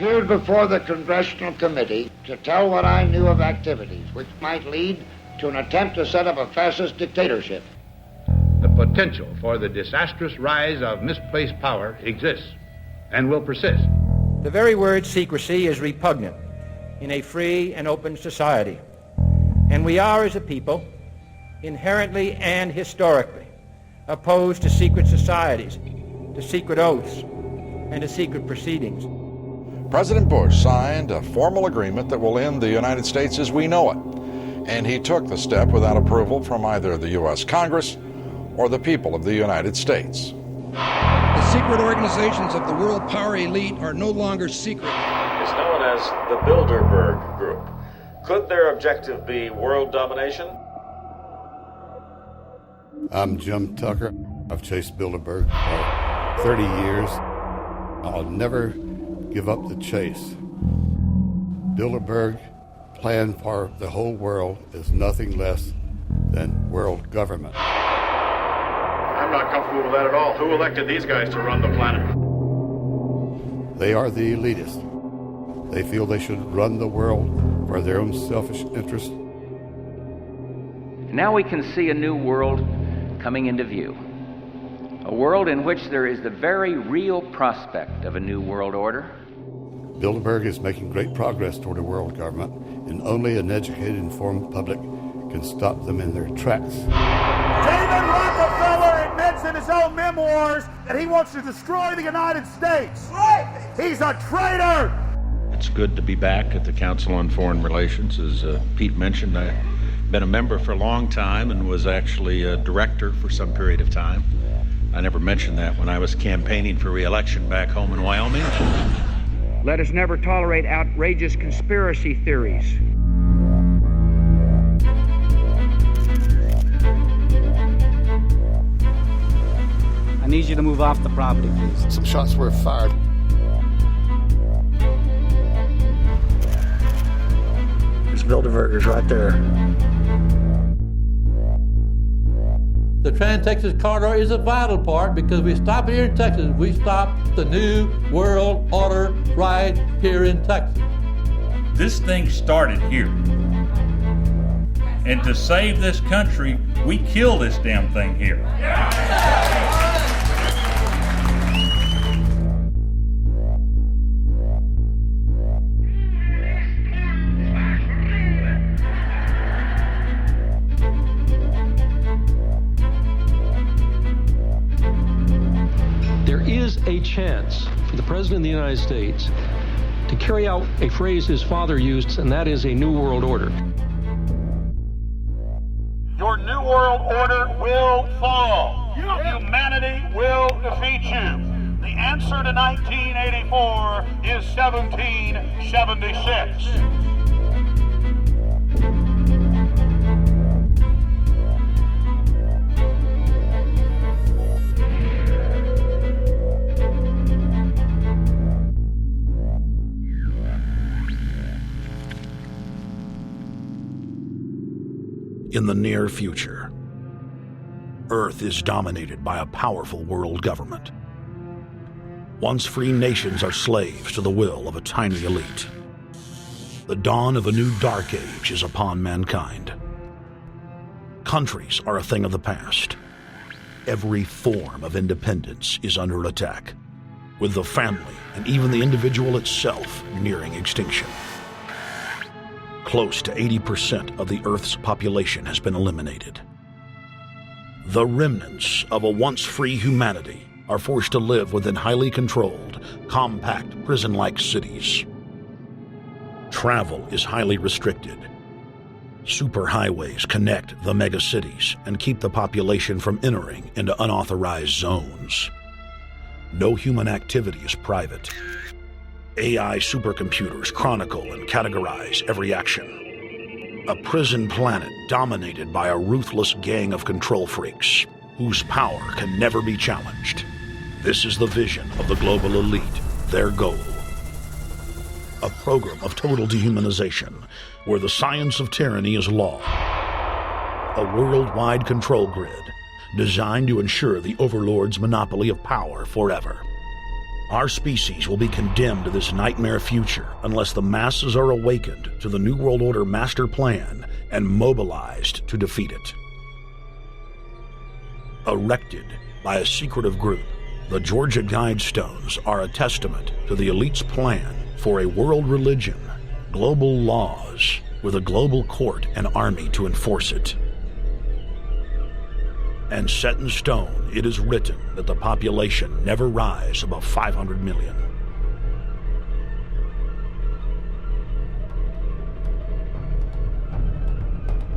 appeared before the Congressional Committee to tell what I knew of activities which might lead to an attempt to set up a fascist dictatorship. The potential for the disastrous rise of misplaced power exists and will persist. The very word secrecy is repugnant in a free and open society, and we are, as a people, inherently and historically opposed to secret societies, to secret oaths, and to secret proceedings. President Bush signed a formal agreement that will end the United States as we know it, and he took the step without approval from either the U.S. Congress or the people of the United States. The secret organizations of the world power elite are no longer secret. It's known as the Bilderberg Group. Could their objective be world domination? I'm Jim Tucker. I've chased Bilderberg for 30 years. I'll never give up the chase. Bilderberg plan for the whole world is nothing less than world government. I'm not comfortable with that at all. Who elected these guys to run the planet? They are the elitists. They feel they should run the world for their own selfish interest. Now we can see a new world coming into view. A world in which there is the very real prospect of a new world order. Bilderberg is making great progress toward a world government, and only an educated, informed public can stop them in their tracks. David Rockefeller admits in his own memoirs that he wants to destroy the United States. Right. He's a traitor. It's good to be back at the Council on Foreign Relations. As Pete mentioned, I've been a member for a long time and was actually a director for some period of time. I never mentioned that when I was campaigning for re-election back home in Wyoming. Let us never tolerate outrageous conspiracy theories. I need you to move off the property, please. Some shots were fired. There's Bilderbergers right there. The Trans-Texas Corridor is a vital part because we stop here in Texas. We stop the new world order right here in Texas. This thing started here. And to save this country, we kill this damn thing here. There is a chance for the President of the United States to carry out a phrase his father used, and that is a new world order. Your new world order will fall. Humanity will defeat you. The answer to 1984 is 1776. In the near future, Earth is dominated by a powerful world government. Once free nations are slaves to the will of a tiny elite. The dawn of a new dark age is upon mankind. Countries are a thing of the past. Every form of independence is under attack, with the family and even the individual itself nearing extinction. Close to 80% of the Earth's population has been eliminated. The remnants of a once free humanity are forced to live within highly controlled, compact, prison-like cities. Travel is highly restricted. Superhighways connect the megacities and keep the population from entering into unauthorized zones. No human activity is private. AI supercomputers chronicle and categorize every action. A prison planet dominated by a ruthless gang of control freaks whose power can never be challenged. This is the vision of the global elite, their goal. A program of total dehumanization where the science of tyranny is law. A worldwide control grid designed to ensure the overlord's monopoly of power forever. Our species will be condemned to this nightmare future unless the masses are awakened to the New World Order master plan and mobilized to defeat it. Erected by a secretive group, the Georgia Guidestones are a testament to the elite's plan for a world religion, global laws, with a global court and army to enforce it. And set in stone, it is written that the population never rise above 500 million.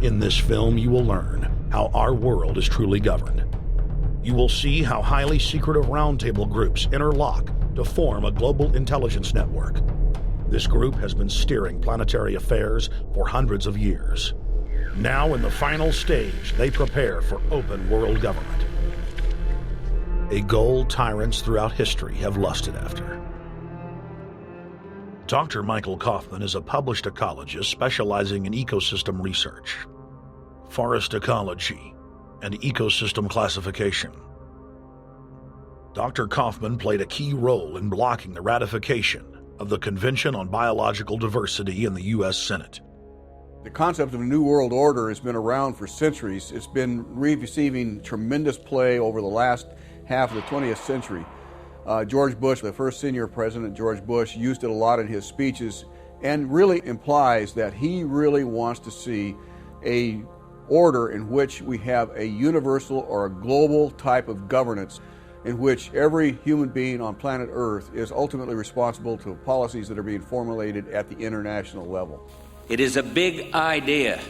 In this film, you will learn how our world is truly governed. You will see how highly secretive roundtable groups interlock to form a global intelligence network. This group has been steering planetary affairs for hundreds of years. Now, in the final stage, they prepare for open world government. A goal tyrants throughout history have lusted after. Dr. Michael Kaufman is a published ecologist specializing in ecosystem research, forest ecology, and ecosystem classification. Dr. Kaufman played a key role in blocking the ratification of the Convention on Biological Diversity in the U.S. Senate. The concept of a new world order has been around for centuries. It's been receiving tremendous play over the last half of the 20th century. George Bush, the first senior president, George Bush, used it a lot in his speeches and really implies that he really wants to see a order in which we have a universal or a global type of governance in which every human being on planet Earth is ultimately responsible to policies that are being formulated at the international level. It is a big idea,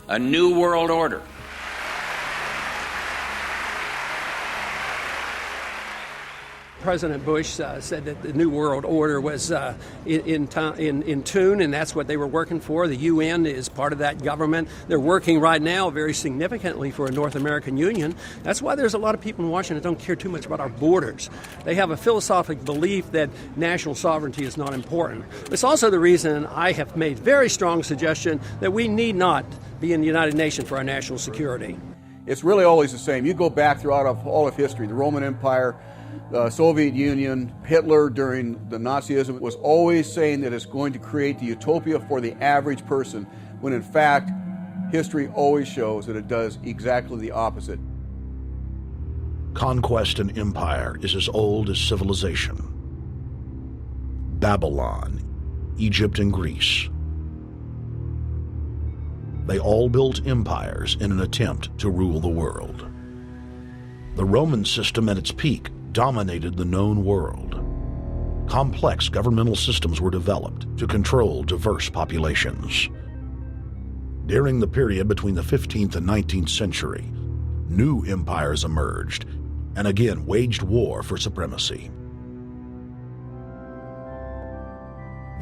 a new world order. President Bush said that the New World Order was in tune, and that's what they were working for. The UN is part of that government. They're working right now very significantly for a North American Union. That's why there's a lot of people in Washington that don't care too much about our borders. They have a philosophical belief that national sovereignty is not important. It's also the reason I have made very strong suggestion that we need not be in the United Nations for our national security. It's really always the same. You go back throughout all of history, the Roman Empire, the Soviet Union, Hitler during the Nazism was always saying that it's going to create the utopia for the average person, when in fact, history always shows that it does exactly the opposite. Conquest and empire is as old as civilization. Babylon, Egypt, and Greece. They all built empires in an attempt to rule the world. The Roman system at its peak dominated the known world. Complex governmental systems were developed to control diverse populations. During the period between the 15th and 19th century, new empires emerged and again waged war for supremacy.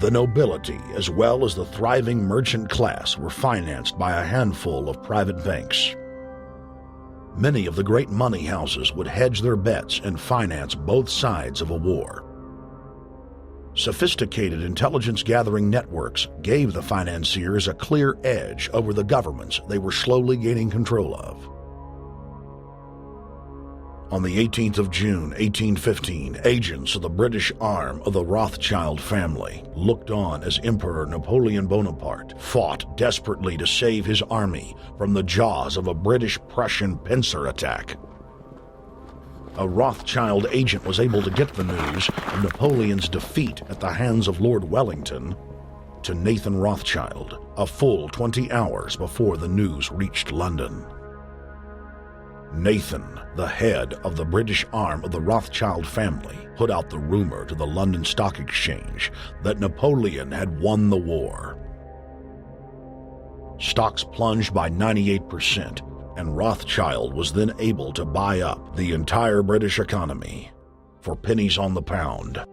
The nobility, as well as the thriving merchant class, were financed by a handful of private banks. Many of the great money houses would hedge their bets and finance both sides of a war. Sophisticated intelligence-gathering networks gave the financiers a clear edge over the governments they were slowly gaining control of. On the 18th of June, 1815, agents of the British arm of the Rothschild family looked on as Emperor Napoleon Bonaparte fought desperately to save his army from the jaws of a British-Prussian pincer attack. A Rothschild agent was able to get the news of Napoleon's defeat at the hands of Lord Wellington to Nathan Rothschild a full 20 hours before the news reached London. Nathan, the head of the British arm of the Rothschild family, put out the rumor to the London Stock Exchange that Napoleon had won the war. Stocks plunged by 98%, and Rothschild was then able to buy up the entire British economy for pennies on the pound.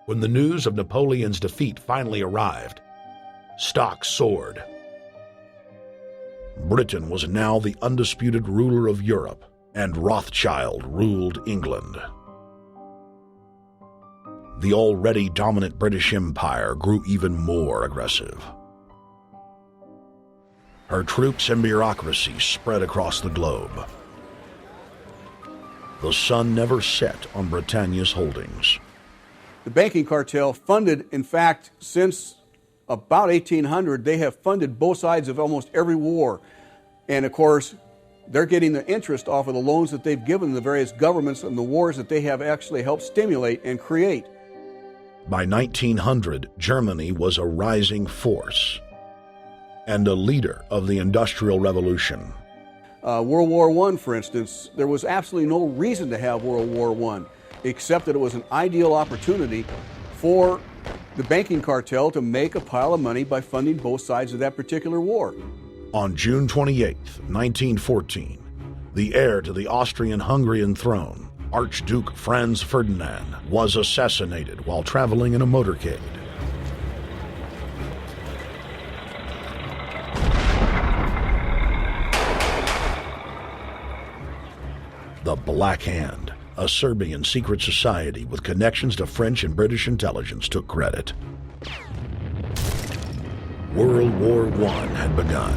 When the news of Napoleon's defeat finally arrived, stocks soared. Britain was now the undisputed ruler of Europe, and Rothschild ruled England. The already dominant British Empire grew even more aggressive. Her troops and bureaucracy spread across the globe. the sun never set on Britannia's holdings. The banking cartel funded, in fact, since about 1800, they have funded both sides of almost every war. And of course, they're getting the interest off of the loans that they've given the various governments and the wars that they have actually helped stimulate and create. By 1900, Germany was a rising force and a leader of the Industrial Revolution. World War I, for instance, there was absolutely no reason to have World War I, except that it was an ideal opportunity for the banking cartel to make a pile of money by funding both sides of that particular war. On June 28, 1914, the heir to the Austrian-Hungarian throne, Archduke Franz Ferdinand, was assassinated while traveling in a motorcade. The Black Hand, a Serbian secret society with connections to French and British intelligence, took credit. World War I had begun.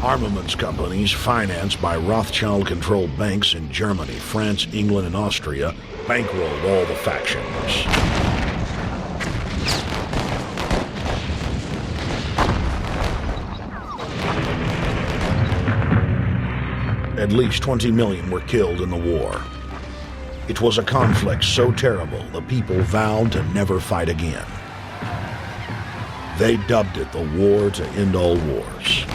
Armaments companies financed by Rothschild-controlled banks in Germany, France, England, and Austria bankrolled all the factions. At least 20 million were killed in the war. It was a conflict so terrible the people vowed to never fight again. They dubbed it the War to End All Wars.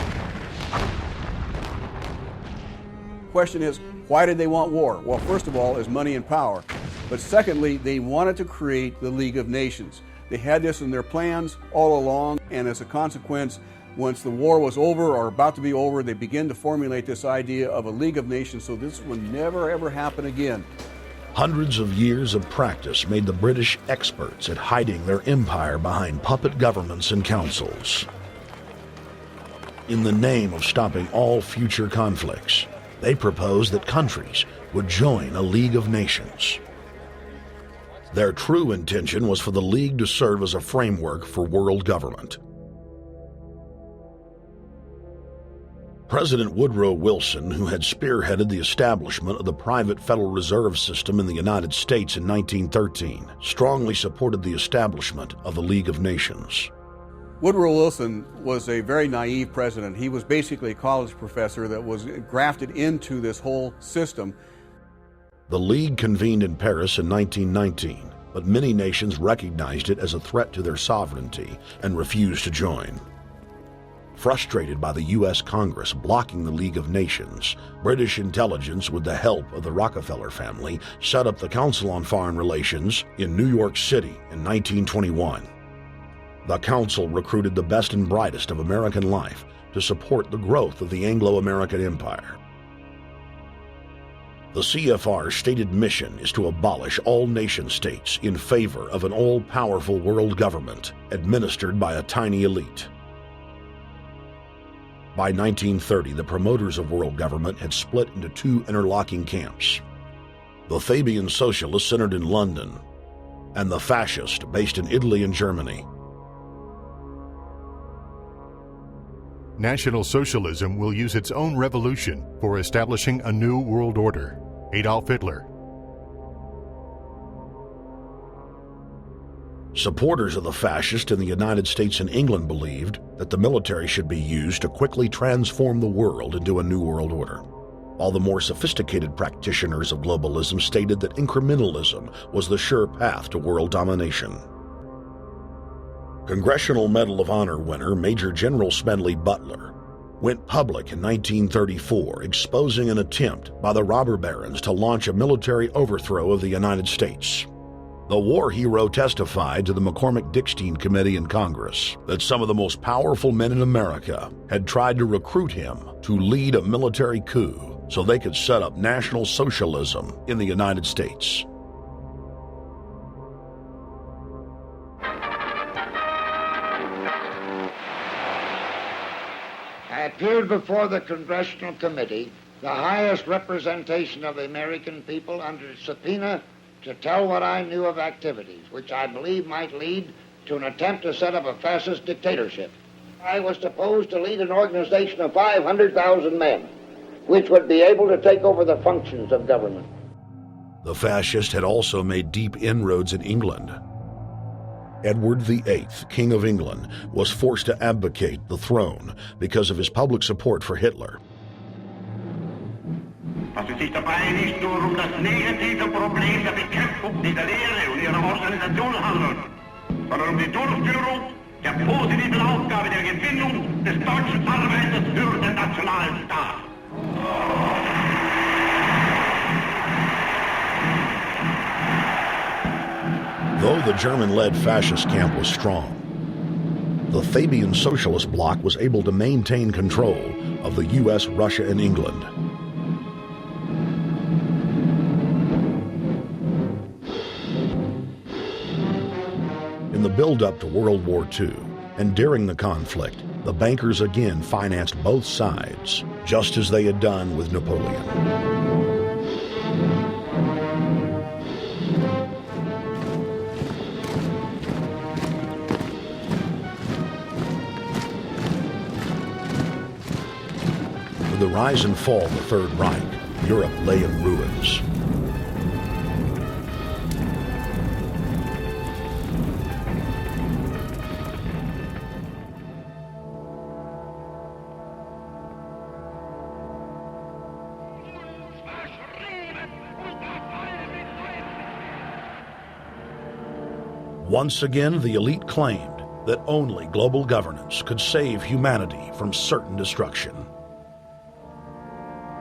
Question is, why did they want war? Well, first of all, is money and power. But secondly, they wanted to create the League of Nations. They had this in their plans all along, and as a consequence, once the war was over or about to be over, they began to formulate this idea of a League of Nations, so this would never ever happen again. Hundreds of years of practice made the British experts at hiding their empire behind puppet governments and councils. In the name of stopping all future conflicts, they proposed that countries would join a League of Nations. Their true intention was for the League to serve as a framework for world government. President Woodrow Wilson, who had spearheaded the establishment of the private Federal Reserve System in the United States in 1913, strongly supported the establishment of the League of Nations. Woodrow Wilson was a very naive president. He was basically a college professor that was grafted into this whole system. The League convened in Paris in 1919, but many nations recognized it as a threat to their sovereignty and refused to join. Frustrated by the U.S. Congress blocking the League of Nations, British intelligence, with the help of the Rockefeller family, set up the Council on Foreign Relations in New York City in 1921. The council recruited the best and brightest of American life to support the growth of the Anglo-American Empire. The CFR's stated mission is to abolish all nation-states in favor of an all-powerful world government administered by a tiny elite. By 1930, the promoters of world government had split into two interlocking camps: the Fabian socialists centered in London, and the fascist based in Italy and Germany. National Socialism will use its own revolution for establishing a new world order. Adolf Hitler. Supporters of the fascists in the United States and England believed that the military should be used to quickly transform the world into a new world order, while the more sophisticated practitioners of globalism stated that incrementalism was the sure path to world domination. Congressional Medal of Honor winner Major General Smedley Butler went public in 1934, exposing an attempt by the robber barons to launch a military overthrow of the United States. The war hero testified to the McCormick-Dickstein Committee in Congress that some of the most powerful men in America had tried to recruit him to lead a military coup so they could set up National Socialism in the United States. I appeared before the Congressional Committee the highest representation of the American people under subpoena to tell what I knew of activities which I believe might lead to an attempt to set up a fascist dictatorship. I was supposed to lead an organization of 500,000 men, which would be able to take over the functions of government. The fascist had also made deep inroads in England. Edward VIII, King of England, was forced to abdicate the throne because of his public support for Hitler. Was es sich dabei nicht nur das negative Problem der Bekämpfung dieser Lehre und ihrer Organisation handelt, sondern die Durchführung der positiven Aufgabe der Gewinnung des deutschen Arbeiters für den Nationalstaat. Though the German-led fascist camp was strong, the Fabian Socialist Bloc was able to maintain control of the U.S., Russia, and England. In the build-up to World War II, and during the conflict, the bankers again financed both sides, just as they had done with Napoleon. With the rise and fall of the Third Reich, Europe lay in ruins. Once again, the elite claimed that only global governance could save humanity from certain destruction.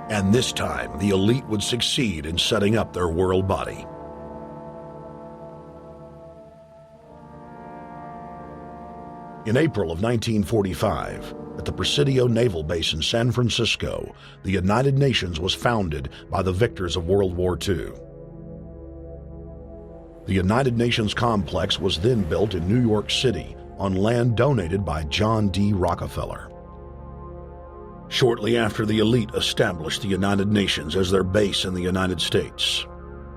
And this time, the elite would succeed in setting up their world body. In April of 1945, at the Presidio Naval Base in San Francisco, the United Nations was founded by the victors of World War II. The United Nations complex was then built in New York City on land donated by John D. Rockefeller. Shortly after the elite established the United Nations as their base in the United States,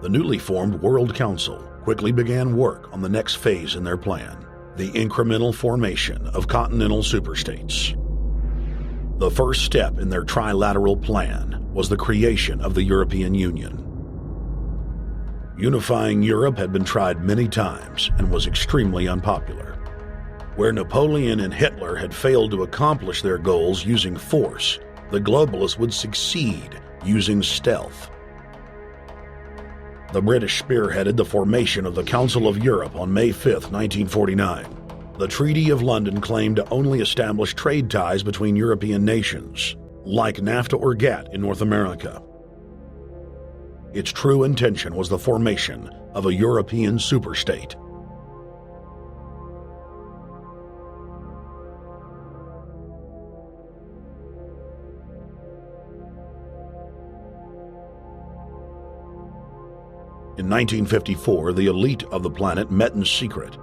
the newly formed World Council quickly began work on the next phase in their plan, the incremental formation of continental superstates. The first step in their trilateral plan was the creation of the European Union. Unifying Europe had been tried many times and was extremely unpopular. Where Napoleon and Hitler had failed to accomplish their goals using force, the globalists would succeed using stealth. The British spearheaded the formation of the Council of Europe on May 5, 1949. The Treaty of London claimed to only establish trade ties between European nations, like NAFTA or GATT in North America. Its true intention was the formation of a European superstate. In 1954, the elite of the planet met in secret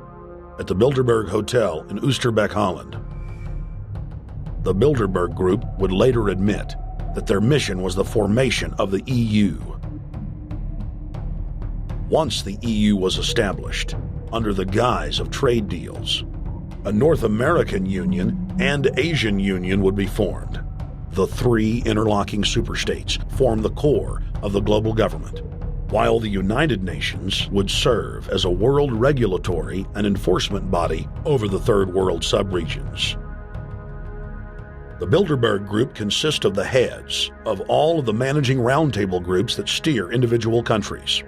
at the Bilderberg Hotel in Oosterbeek, Holland. The Bilderberg Group would later admit that their mission was the formation of the EU. Once the EU was established, under the guise of trade deals, a North American Union and Asian Union would be formed. The three interlocking superstates formed the core of the global government, while the United Nations would serve as a world regulatory and enforcement body over the Third World subregions. The Bilderberg Group consists of the heads of all of the managing roundtable groups that steer individual countries.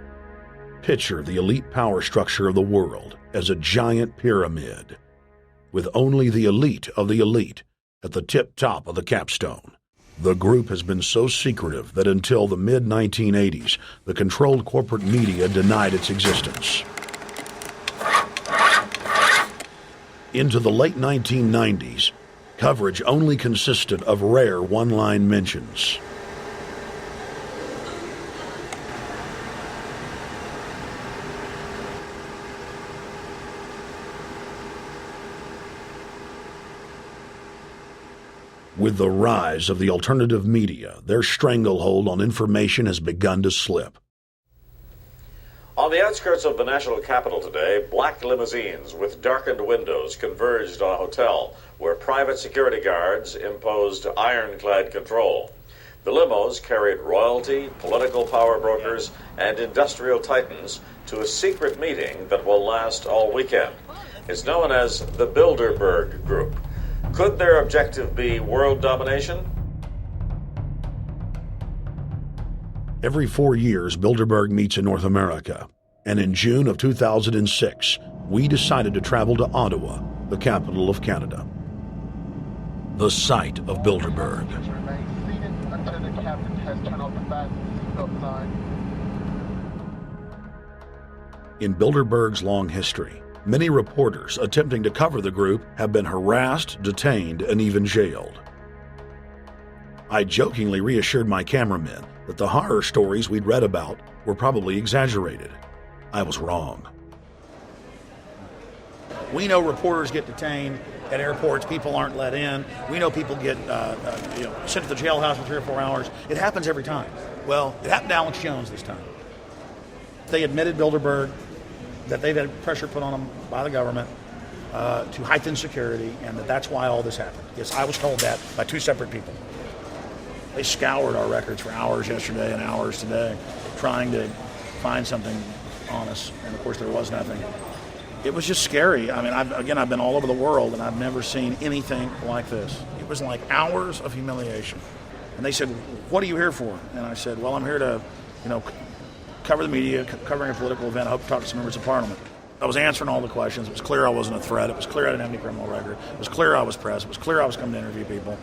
Picture the elite power structure of the world as a giant pyramid, with only the elite of the elite at the tip-top of the capstone. The group has been so secretive that until the mid-1980s, the controlled corporate media denied its existence. Into the late 1990s, coverage only consisted of rare one-line mentions. With the rise of the alternative media, their stranglehold on information has begun to slip. On the outskirts of the national capital today, black limousines with darkened windows converged on a hotel where private security guards imposed ironclad control. The limos carried royalty, political power brokers, and industrial titans to a secret meeting that will last all weekend. It's known as the Bilderberg Group. Could their objective be world domination? Every 4 years, Bilderberg meets in North America, and in June of 2006, we decided to travel to Ottawa, the capital of Canada. The site of Bilderberg. In Bilderberg's long history, many reporters attempting to cover the group have been harassed, detained, and even jailed. I jokingly reassured my cameramen that the horror stories we'd read about were probably exaggerated. I was wrong. We know reporters get detained at airports. People aren't let in. We know people get sent to the jailhouse for 3 or 4 hours. It happens every time. Well, it happened to Alex Jones this time. They admitted, Bilderberg, that they've had pressure put on them by the government to heighten security, and that's why all this happened. Yes, I was told that by 2 separate people. They scoured our records for hours yesterday and hours today, trying to find something on us, and of course there was nothing. It was just scary. I mean, I've been all over the world, and I've never seen anything like this. It was like hours of humiliation. And they said, "What are you here for?" And I said, "Well, I'm here to, cover the media, covering a political event. I hope to talk to some members of Parliament." I was answering all the questions. It was clear I wasn't a threat. It was clear I didn't have any criminal record. It was clear I was press. It was clear I was coming to interview people.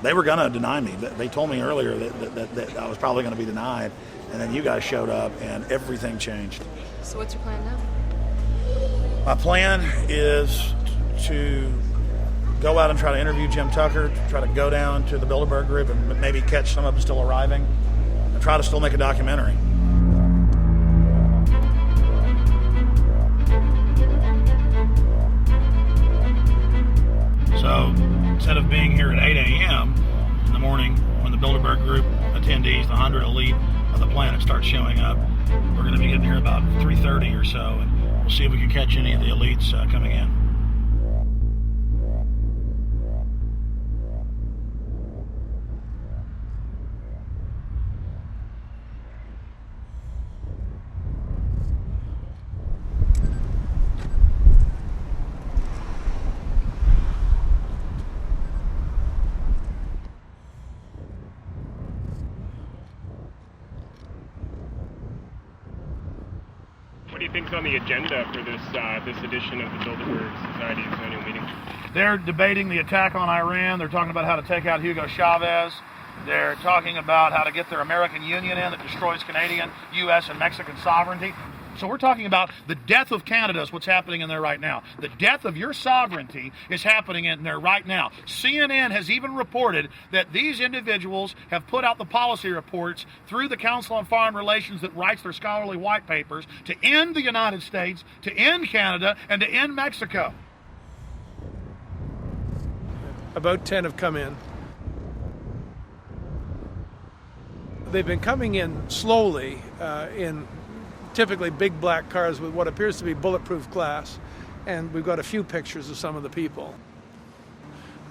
They were going to deny me. They told me earlier that I was probably going to be denied, and then you guys showed up, and everything changed. So what's your plan now? My plan is to go out and try to interview Jim Tucker, try to go down to the Bilderberg Group and maybe catch some of them still arriving, and try to still make a documentary. So instead of being here at 8 a.m. in the morning when the Bilderberg Group attendees, the 100 elite of the planet, start showing up, we're going to be getting here about 3:30 or so, and we'll see if we can catch any of the elites coming in. What do you think's on the agenda for this edition of the Bilderberg Society's annual meeting? They're debating the attack on Iran. They're talking about how to take out Hugo Chavez. They're talking about how to get their American Union in that destroys Canadian, U.S., and Mexican sovereignty. So we're talking about the death of Canada is what's happening in there right now. The death of your sovereignty is happening in there right now. CNN has even reported that these individuals have put out the policy reports through the Council on Foreign Relations that writes their scholarly white papers to end the United States, to end Canada, and to end Mexico. About 10 have come in. They've been coming in slowly in typically big black cars with what appears to be bulletproof glass, and we've got a few pictures of some of the people.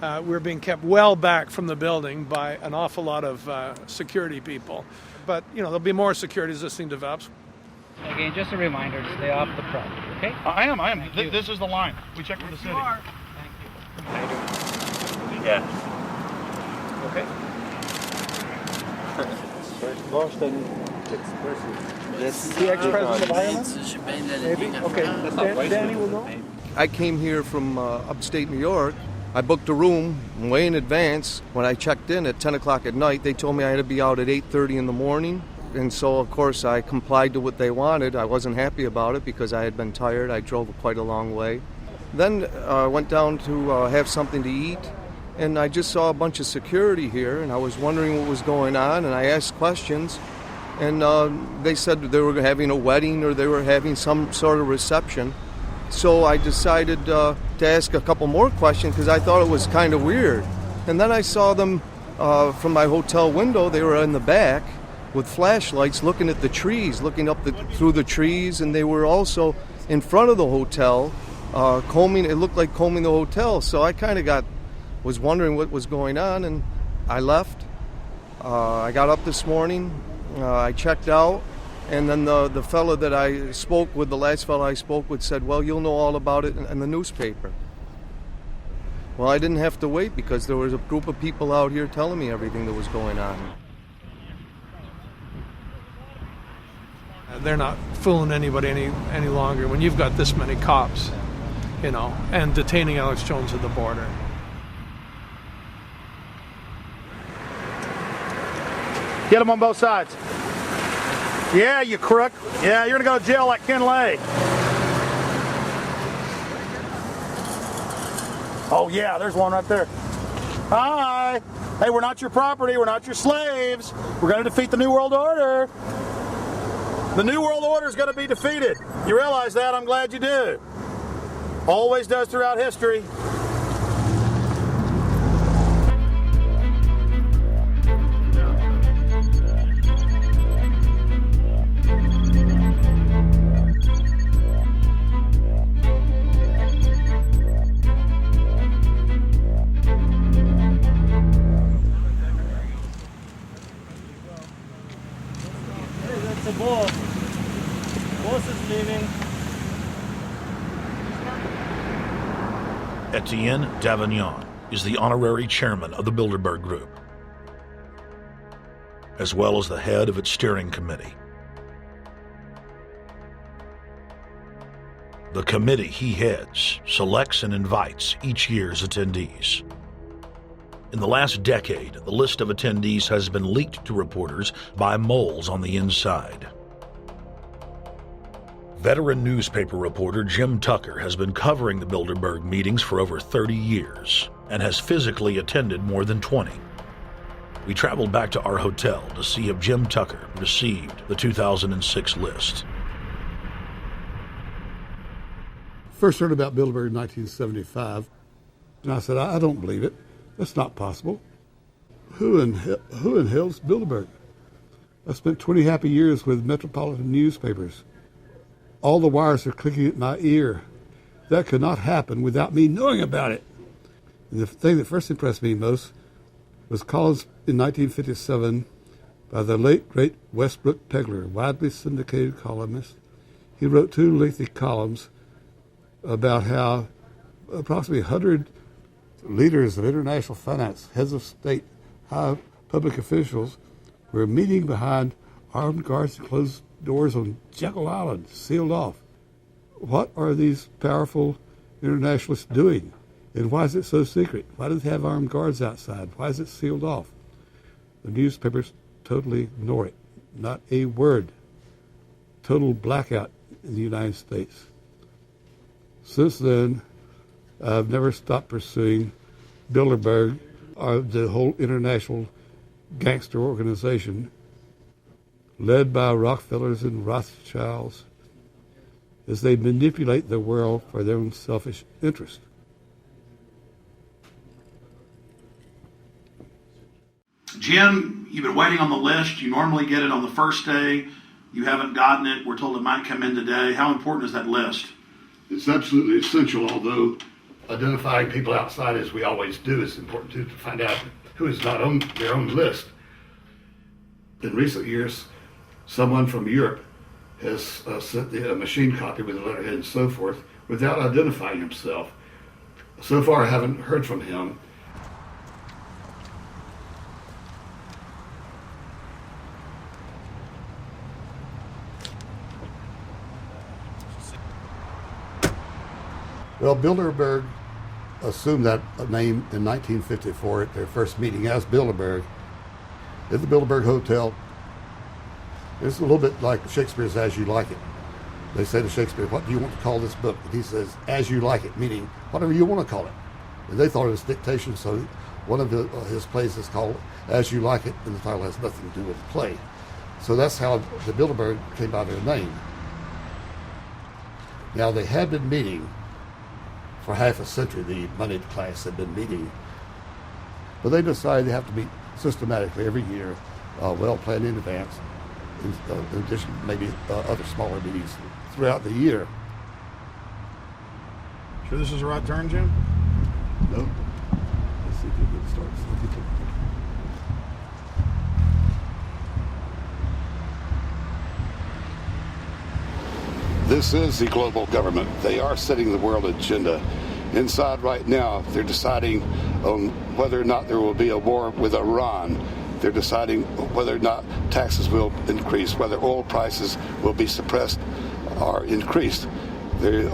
We're being kept well back from the building by an awful lot of security people, but there'll be more security as this thing develops. Again, just a reminder to stay off the property, okay? I am. This is the line. We checked with the city. Thank you. Yeah. Okay. The ex-president of Ireland? Maybe? Okay, Danny will know. I came here from upstate New York. I booked a room way in advance. When I checked in at 10 o'clock at night, they told me I had to be out at 8:30 in the morning. And so, of course, I complied to what they wanted. I wasn't happy about it because I had been tired. I drove quite a long way. Then I went down to have something to eat, and I just saw a bunch of security here, and I was wondering what was going on, and I asked questions, and they said they were having a wedding or they were having some sort of reception. So I decided to ask a couple more questions because I thought it was kind of weird. And then I saw them from my hotel window. They were in the back with flashlights looking at the trees, looking up through the trees, and they were also in front of the hotel, combing. It looked like combing the hotel. So I kind of was wondering what was going on, and I left. I got up this morning. I checked out, and then the fellow that I spoke with, the last fellow I spoke with, said, "Well, you'll know all about it in the newspaper." Well, I didn't have to wait because there was a group of people out here telling me everything that was going on. They're not fooling anybody any longer when you've got this many cops, and detaining Alex Jones at the border. Get him on both sides. Yeah, you crook. Yeah, you're going to go to jail like Ken Lay. Oh, yeah, there's one right there. Hi. Hey, we're not your property. We're not your slaves. We're going to defeat the New World Order. The New World Order is going to be defeated. You realize that? I'm glad you do. Always does throughout history. Etienne Davignon is the honorary chairman of the Bilderberg Group, as well as the head of its steering committee. The committee he heads selects and invites each year's attendees. In the last decade, the list of attendees has been leaked to reporters by moles on the inside. Veteran newspaper reporter Jim Tucker has been covering the Bilderberg meetings for over 30 years and has physically attended more than 20. We traveled back to our hotel to see if Jim Tucker received the 2006 list. First heard about Bilderberg in 1975, and I said, I don't believe it. That's not possible. Who in hell's Bilderberg? I spent 20 happy years with metropolitan newspapers. All the wires are clicking at my ear. That could not happen without me knowing about it. And the thing that first impressed me most was columns in 1957 by the late, great Westbrook Pegler, widely syndicated columnist. He wrote 2 lengthy columns about how approximately 100 leaders of international finance, heads of state, high public officials were meeting behind armed guards and closed doors on Jekyll Island, sealed off. What are these powerful internationalists doing? And why is it so secret? Why do they have armed guards outside? Why is it sealed off? The newspapers totally ignore it. Not a word. Total blackout in the United States. Since then, I've never stopped pursuing Bilderberg, or the whole international gangster organization led by Rockefellers and Rothschilds, as they manipulate the world for their own selfish interest. Jim, you've been waiting on the list. You normally get it on the first day. You haven't gotten it. We're told it might come in today. How important is that list? It's absolutely essential, although identifying people outside, as we always do, is important too, to find out who is not on their own list. In recent years, someone from Europe has sent a machine copy with a letterhead and so forth without identifying himself. So far, I haven't heard from him. Well, Bilderberg assumed that name in 1954 at their first meeting as Bilderberg at the Bilderberg Hotel. It's a little bit like Shakespeare's As You Like It. They say to Shakespeare, "What do you want to call this book?" And he says, "As you like it," meaning whatever you want to call it. And they thought it was dictation, so one of his plays is called As You Like It, and the title has nothing to do with the play. So that's how the Bilderberg came by their name. Now, they had been meeting for half a century. The moneyed class had been meeting But they decide they have to meet systematically every year, well planned in advance, in addition to maybe other smaller meetings throughout the year. Sure this is the right turn, Jim? No. Let's see if you can start. This is the global government. They are setting the world agenda. Inside right now, they're deciding on whether or not there will be a war with Iran. They're deciding whether or not taxes will increase, whether oil prices will be suppressed or increased. There's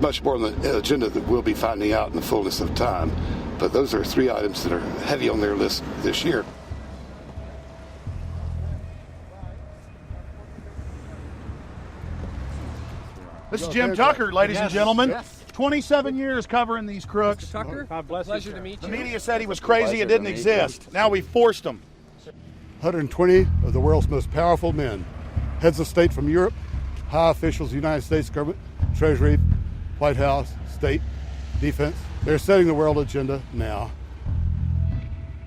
much more on the agenda that we'll be finding out in the fullness of time. But those are 3 items that are heavy on their list this year. This is Jim Tucker, ladies and gentlemen. Yes. 27 years covering these crooks. Mr. Tucker, God bless pleasure to meet you. The media said he was crazy, it didn't exist. Now we forced him. 120 of the world's most powerful men, heads of state from Europe, high officials of the United States government, Treasury, White House, state, defense. They're setting the world agenda now.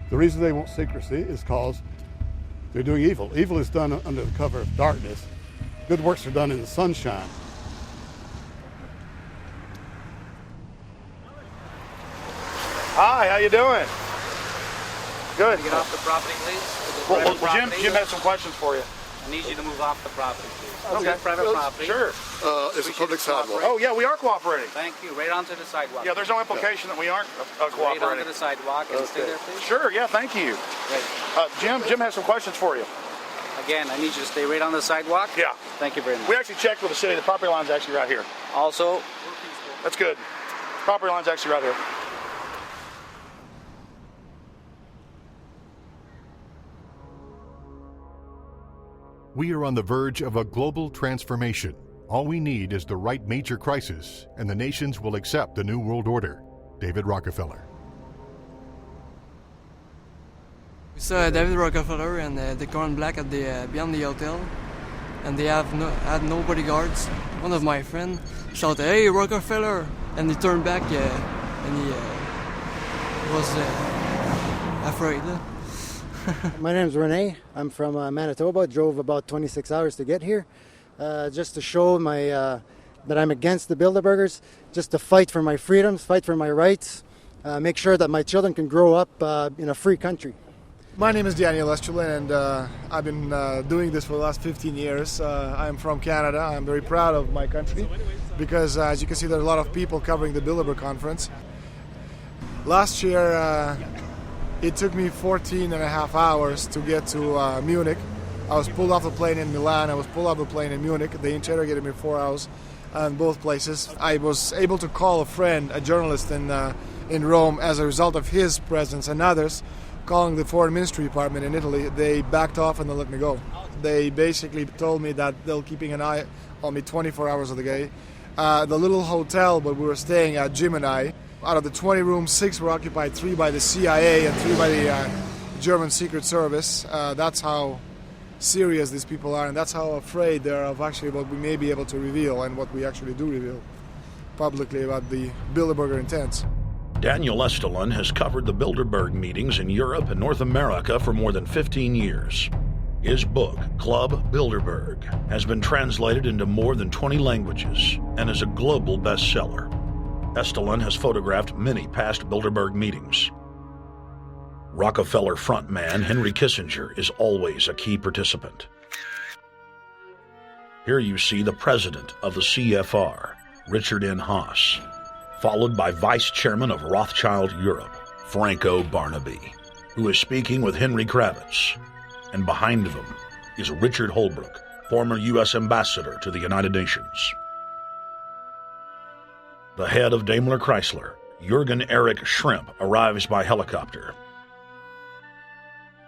The reason they want secrecy is because they're doing evil. Evil is done under the cover of darkness. Good works are done in the sunshine. Hi, how you doing? Good. Can you get off the property, please? Well, Jim has some questions for you. I need you to move off the property, please. Okay. Private property. Sure. It's a public sidewalk. Oh, yeah, we are cooperating. Thank you. Right onto the sidewalk. Yeah, there's no implication that we aren't cooperating. Right onto the sidewalk and stay there, please. Sure, yeah, thank you. Great. Jim has some questions for you. Again, I need you to stay right on the sidewalk. Yeah. Thank you very much. We actually checked with the city. The property line's actually right here. Also, that's good. Property line's actually right here. We are on the verge of a global transformation. All we need is the right major crisis, and the nations will accept the New World Order. David Rockefeller. We saw David Rockefeller and the Corn Black at the beyond the hotel, and they had no bodyguards. One of my friends shouted, "Hey, Rockefeller!" and he turned back and he was afraid. My name is Rene. I'm from Manitoba. Drove about 26 hours to get here, just to show that I'm against the Bilderbergers, just to fight for my freedoms, fight for my rights, make sure that my children can grow up in a free country. My name is Daniel Estrelin, and I've been doing this for the last 15 years. I'm from Canada. I'm very proud of my country because, as you can see, there are a lot of people covering the Bilderberg conference. Last year, it took me 14 and a half hours to get to Munich. I was pulled off the plane in Milan. I was pulled off the plane in Munich. They interrogated me 4 hours in both places. I was able to call a friend, a journalist in Rome, as a result of his presence and others. Calling the Foreign Ministry Department in Italy, they backed off and they let me go. They basically told me that they're keeping an eye on me 24 hours of the day. The little hotel where we were staying at, Jim and I, out of the 20 rooms, 6 were occupied, 3 by the CIA and 3 by the German Secret Service. That's how serious these people are, and that's how afraid they are of actually what we may be able to reveal and what we actually do reveal publicly about the Bilderberger intents. Daniel Estrelin has covered the Bilderberg meetings in Europe and North America for more than 15 years. His book, Club Bilderberg, has been translated into more than 20 languages and is a global bestseller. Estrelin has photographed many past Bilderberg meetings. Rockefeller frontman Henry Kissinger is always a key participant. Here you see the president of the CFR, Richard N. Haas, followed by Vice Chairman of Rothschild Europe, Franco Barnaby, who is speaking with Henry Kravitz. And behind them is Richard Holbrooke, former U.S. Ambassador to the United Nations. The head of Daimler Chrysler, Jürgen Erich Schrimp, arrives by helicopter.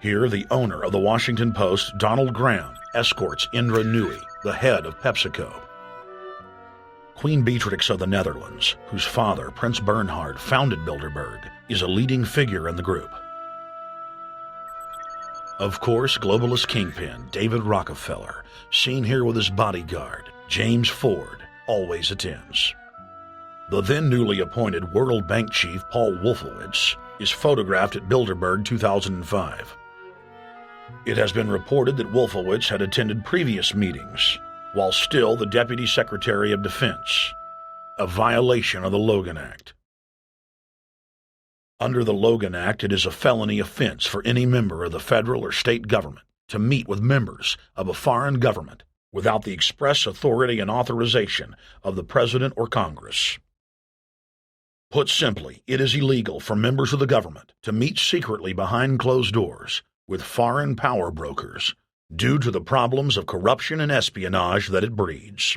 Here, the owner of the Washington Post, Donald Graham, escorts Indra Nooyi, the head of PepsiCo. Queen Beatrix of the Netherlands, whose father, Prince Bernhard, founded Bilderberg, is a leading figure in the group. Of course, globalist kingpin David Rockefeller, seen here with his bodyguard, James Ford, always attends. The then newly appointed World Bank chief Paul Wolfowitz is photographed at Bilderberg 2005. It has been reported that Wolfowitz had attended previous meetings while still the Deputy Secretary of Defense, a violation of the Logan Act. Under the Logan Act, it is a felony offense for any member of the federal or state government to meet with members of a foreign government without the express authority and authorization of the President or Congress. Put simply, it is illegal for members of the government to meet secretly behind closed doors with foreign power brokers due to the problems of corruption and espionage that it breeds.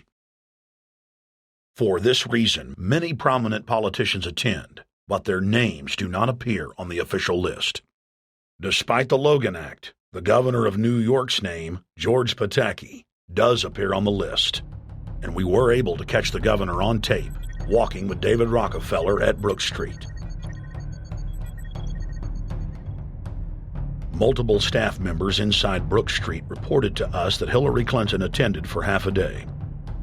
For this reason, many prominent politicians attend, but their names do not appear on the official list. Despite the Logan Act, the governor of New York's name, George Pataki, does appear on the list, and we were able to catch the governor on tape walking with David Rockefeller at Brook Street. Multiple staff members inside Brook Street reported to us that Hillary Clinton attended for half a day.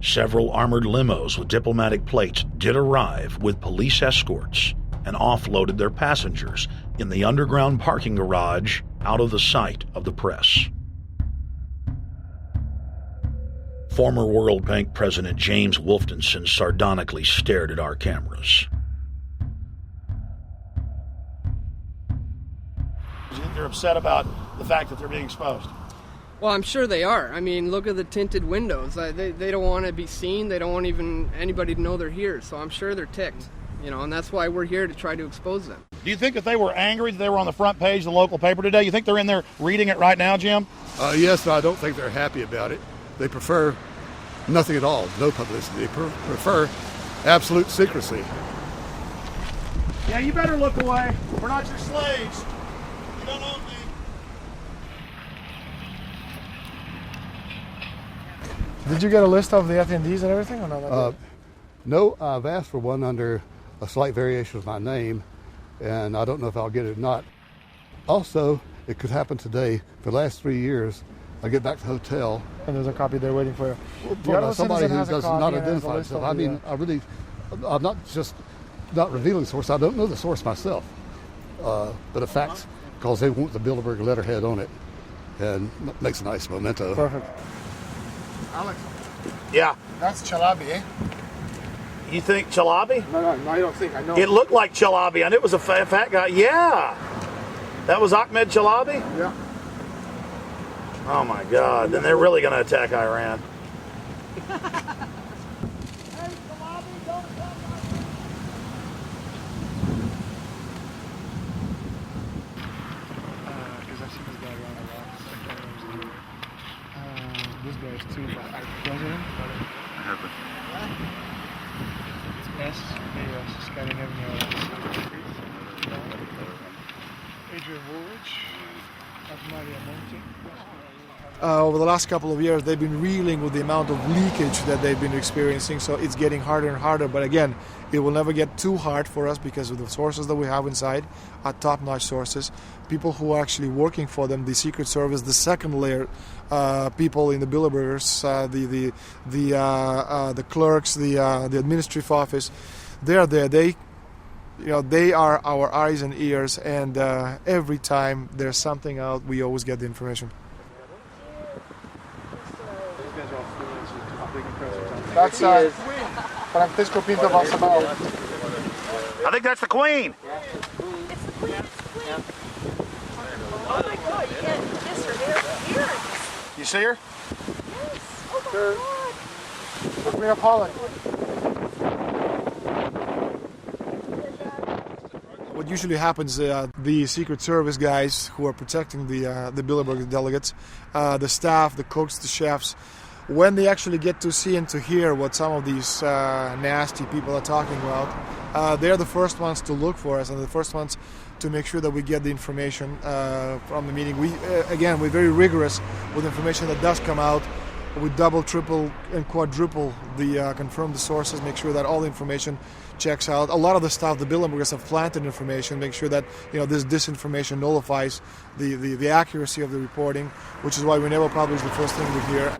Several armored limos with diplomatic plates did arrive with police escorts and offloaded their passengers in the underground parking garage out of the sight of the press. Former World Bank President James Wolfensohn sardonically stared at our cameras. They're upset about the fact that they're being exposed. Well, I'm sure they are. I mean, look at the tinted windows. They don't want to be seen. They don't want even anybody to know they're here. So I'm sure they're ticked, and that's why we're here to try to expose them. Do you think that they were angry that they were on the front page of the local paper today? You think they're in there reading it right now, Jim? Yes, but I don't think they're happy about it. They prefer nothing at all, no publicity. They prefer absolute secrecy. Yeah, you better look away. We're not your slaves. You don't own me. Did you get a list of the attendees and everything or not? No, I've asked for one under a slight variation of my name, and I don't know if I'll get it or not. Also, it could happen today. For the last 3 years, I get back to the hotel. And there's a copy there waiting for you. For somebody who does not identify himself. I mean, I'm not just not revealing the source. I don't know the source myself. But a fact, because they want the Bilderberg letterhead on it, and makes a nice memento. Perfect. Alex. Yeah. That's Chalabi, eh? You think Chalabi? No, I don't think. I know. It looked like Chalabi. I knew it was a fat guy. Yeah. That was Ahmed Chalabi? Yeah. Oh my God. Then they're really going to attack Iran. This guy is too president. I have it. It's S, Scandinavian. Adrian Woolrich, Maria Monti. Over the last couple of years, they've been reeling with the amount of leakage that they've been experiencing, so it's getting harder and harder. But again, it will never get too hard for us because of the sources that we have inside are top-notch sources. People who are actually working for them, the Secret Service, the second layer, people in the Bilderbergers, the clerks, the administrative office, they're there. They are our eyes and ears, and every time there's something out, we always get the information. That's Francisco Pinto Balsamao. I think that's the Queen. It's the Queen. Oh my God! Yes, sir. Here. You see her? Yes. Oh my God. The Queen of Holland. What usually happens, the Secret Service guys who are protecting the Bilderberg delegates, the staff, the cooks, the chefs, when they actually get to see and to hear what some of these nasty people are talking about, they're the first ones to look for us and the first ones to make sure that we get the information from the meeting. We're very rigorous with information that does come out. We double, triple, and quadruple confirm the sources, make sure that all the information checks out. A lot of the stuff, the Bilderbergers have planted information, make sure that this disinformation nullifies the accuracy of the reporting, which is why we never publish the first thing we hear.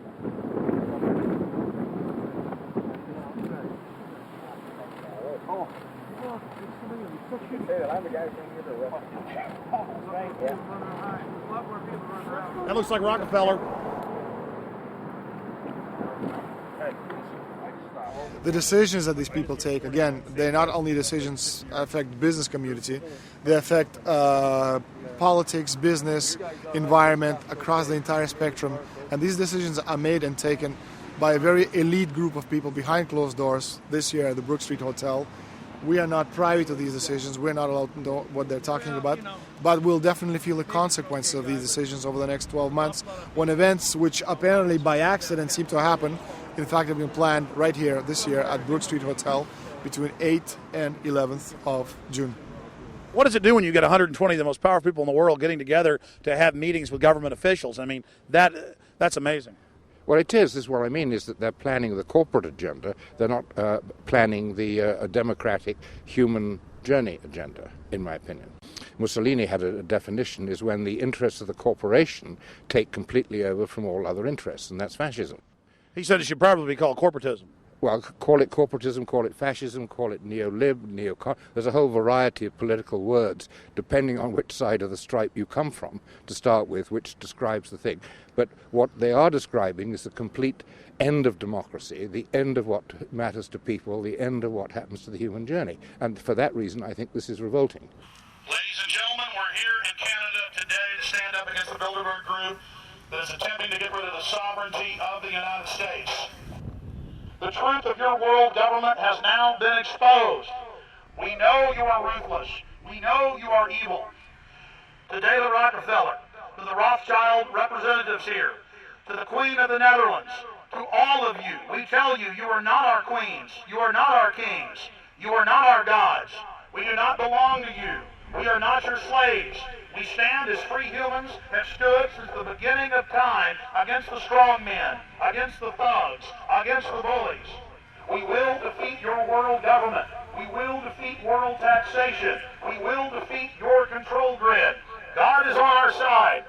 Oh. That looks like Rockefeller. The decisions that these people take, again, they not only decisions affect the business community, they affect politics, business, environment, across the entire spectrum. And these decisions are made and taken by a very elite group of people behind closed doors this year at the Brook Street Hotel. We are not privy to these decisions. We're not allowed to know what they're talking about. But we'll definitely feel the consequences of these decisions over the next 12 months when events which apparently by accident seem to happen, in fact, have been planned right here this year at Brook Street Hotel between 8th and 11th of June. What does it do when you get 120 of the most powerful people in the world getting together to have meetings with government officials? I mean, that's amazing. Well, it is. This is what I mean, is that they're planning the corporate agenda. They're not planning the democratic human journey agenda, in my opinion. Mussolini had a definition, is when the interests of the corporation take completely over from all other interests, and that's fascism. He said it should probably be called corporatism. Well, call it corporatism, call it fascism, call it neo-lib, neo-con. There's a whole variety of political words, depending on which side of the stripe you come from, to start with, which describes the thing. But what they are describing is the complete end of democracy, the end of what matters to people, the end of what happens to the human journey. And for that reason, I think this is revolting. Ladies and gentlemen, we're here in Canada today to stand up against the Bilderberg Group that is attempting to get rid of the sovereignty of the United States. The truth of your world government has now been exposed. We know you are ruthless. We know you are evil. To David Rockefeller, to the Rothschild representatives here, to the Queen of the Netherlands, to all of you, we tell you, you are not our queens. You are not our kings. You are not our gods. We do not belong to you. We are not your slaves. We stand as free humans, have stood since the beginning of time against the strong men, against the thugs, against the bullies. We will defeat your world government. We will defeat world taxation. We will defeat your control grid. God is on our side.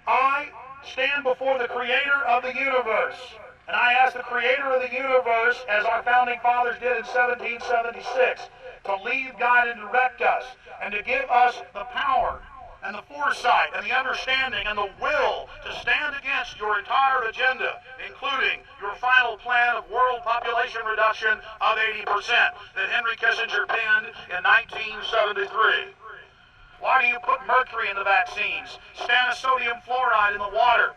I stand before the creator of the universe, and I ask the creator of the universe, as our founding fathers did in 1776, to lead, guide, and direct us, and to give us the power and the foresight and the understanding and the will to stand against your entire agenda, including your final plan of world population reduction of 80% that Henry Kissinger penned in 1973. Why do you put mercury in the vaccines, sodium fluoride in the water?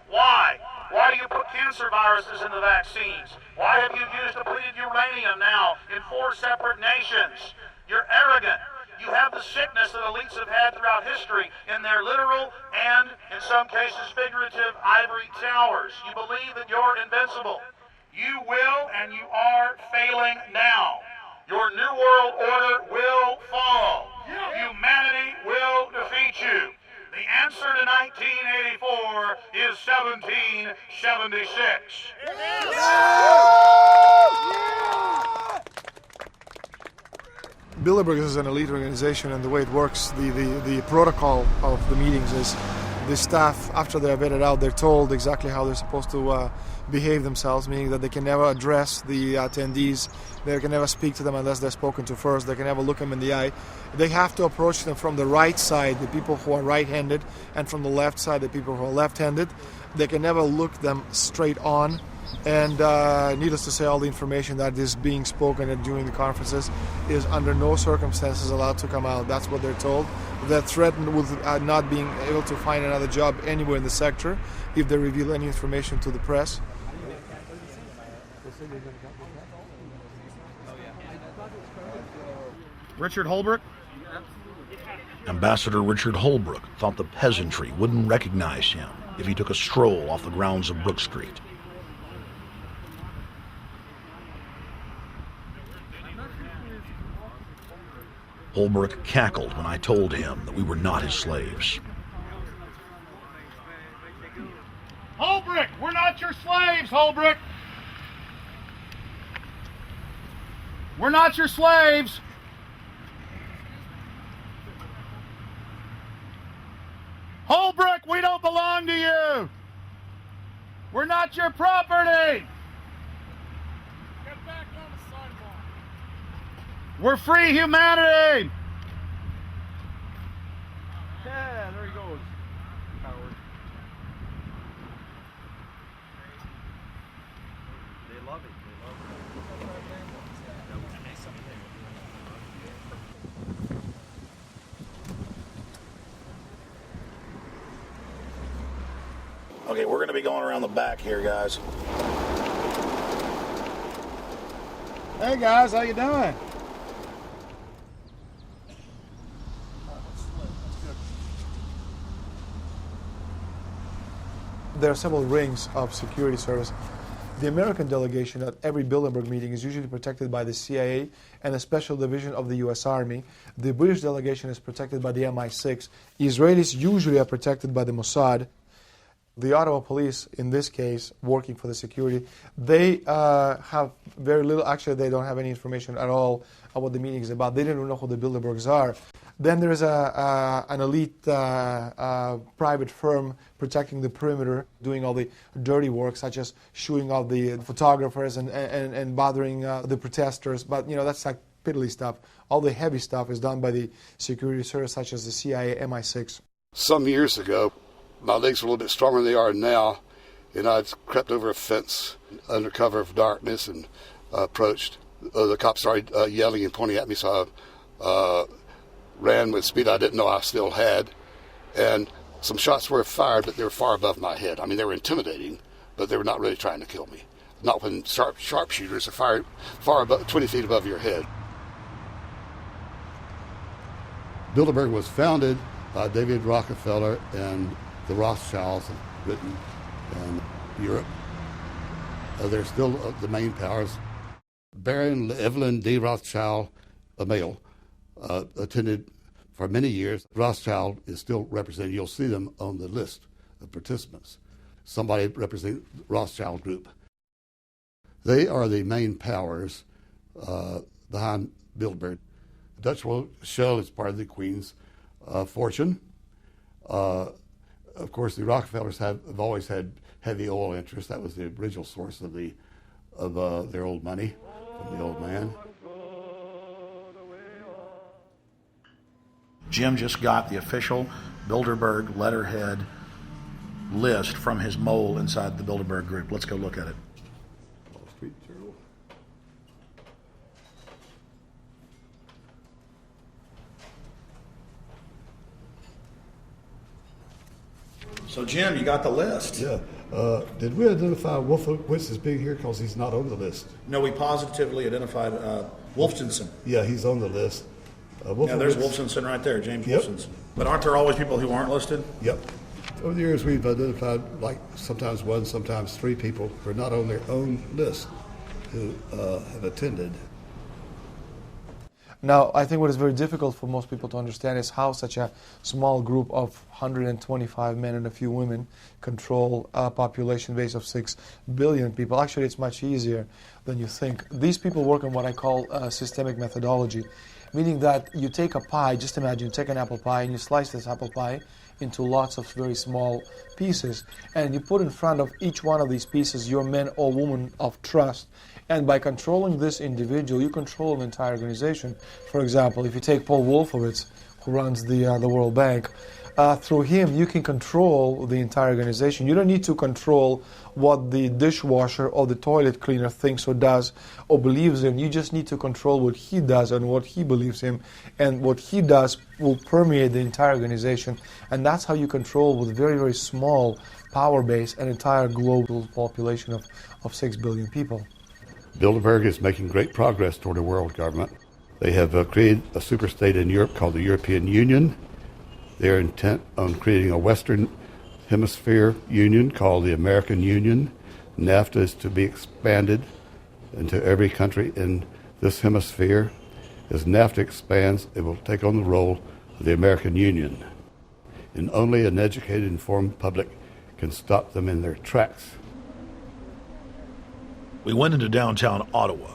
Why? Why do you put cancer viruses in the vaccines? Why have you used depleted uranium now in 4 separate nations? You're arrogant. You have the sickness that elites have had throughout history in their literal and, in some cases, figurative ivory towers. You believe that you're invincible. You will and you are failing now. Your New World Order will fall. Humanity will defeat you. The answer to 1984 is 1776. Bilderberg is an elite organization, and the way it works, the protocol of the meetings is the staff, after they're vetted out, they're told exactly how they're supposed to behave themselves, meaning that they can never address the attendees, they can never speak to them unless they're spoken to first, they can never look them in the eye. They have to approach them from the right side, the people who are right-handed, and from the left side, the people who are left-handed. They can never look them straight on. And needless to say, all the information that is being spoken at during the conferences is under no circumstances allowed to come out. That's what they're told. They're threatened with not being able to find another job anywhere in the sector if they reveal any information to the press. Richard Holbrooke? Ambassador Richard Holbrooke thought the peasantry wouldn't recognize him if he took a stroll off the grounds of Brook Street. Holbrooke cackled when I told him that we were not his slaves. Holbrooke, we're not your slaves, Holbrooke. We're not your slaves. Holbrooke, we don't belong to you. We're not your property. Get back on the sidewalk. We're free humanity! Yeah, there he goes. Coward. They love it. Okay, we're going to be going around the back here, guys. Hey guys, how you doing? There are several rings of security service. The American delegation at every Bilderberg meeting is usually protected by the CIA and a special division of the U.S. Army. The British delegation is protected by the MI6. Israelis usually are protected by the Mossad. The Ottawa police, in this case, working for the security, they have very little, actually they don't have any information at all on what the meeting is about. They don't even know who the Bilderbergs are. Then there's an elite private firm protecting the perimeter, doing all the dirty work, such as shooting off the photographers and bothering the protesters. But, you know, that's like piddly stuff. All the heavy stuff is done by the security service, such as the CIA, MI6. Some years ago, my legs were a little bit stronger than they are now, and I'd crept over a fence under cover of darkness and approached. The cops started yelling and pointing at me, so I ran with speed I didn't know I still had, and some shots were fired, but they were far above my head. I mean, they were intimidating, but they were not really trying to kill me. Not when sharpshooters are fired far above, 20 feet above your head. Bilderberg was founded by David Rockefeller and the Rothschilds of Britain and Europe. They're still the main powers. Baron Evelyn D. Rothschild, a male, attended for many years. Rothschild is still represented. You'll see them on the list of participants. Somebody representing the Rothschild Group. They are the main powers behind Bilderberg. The Dutch Shell is part of the Queen's fortune. Of course, the Rockefellers have always had heavy oil interests. That was the original source of their old money from the old man. Jim just got the official Bilderberg letterhead list from his mole inside the Bilderberg Group. Let's go look at it. Wall Street Journal. So, Jim, you got the list. Yeah. Did we identify Wolfowitz as being here because he's not on the list? No, we positively identified Wolfenson. Yeah, he's on the list. Yeah, there's Wolfenson right there, James Wolfenson. But aren't there always people who aren't listed? Yep. Over the years, we've identified like sometimes one, sometimes three people who are not on their own list who have attended. Now, I think what is very difficult for most people to understand is how such a small group of 125 men and a few women control a population base of 6 billion people. Actually, it's much easier than you think. These people work on what I call systemic methodology, meaning that you take a pie, just imagine you take an apple pie and you slice this apple pie into lots of very small pieces, and you put in front of each one of these pieces your man or woman of trust. And by controlling this individual, you control an entire organization. For example, if you take Paul Wolfowitz, who runs the World Bank, through him you can control the entire organization. You don't need to control what the dishwasher or the toilet cleaner thinks or does or believes in. You just need to control what he does and what he believes in. And what he does will permeate the entire organization. And that's how you control, with very, very small power base, an entire global population of 6 billion people. Bilderberg is making great progress toward a world government. They have created a superstate in Europe called the European Union. They're intent on creating a Western Hemisphere Union called the American Union. NAFTA is to be expanded into every country in this hemisphere. As NAFTA expands, it will take on the role of the American Union. And only an educated, informed public can stop them in their tracks. We went into downtown Ottawa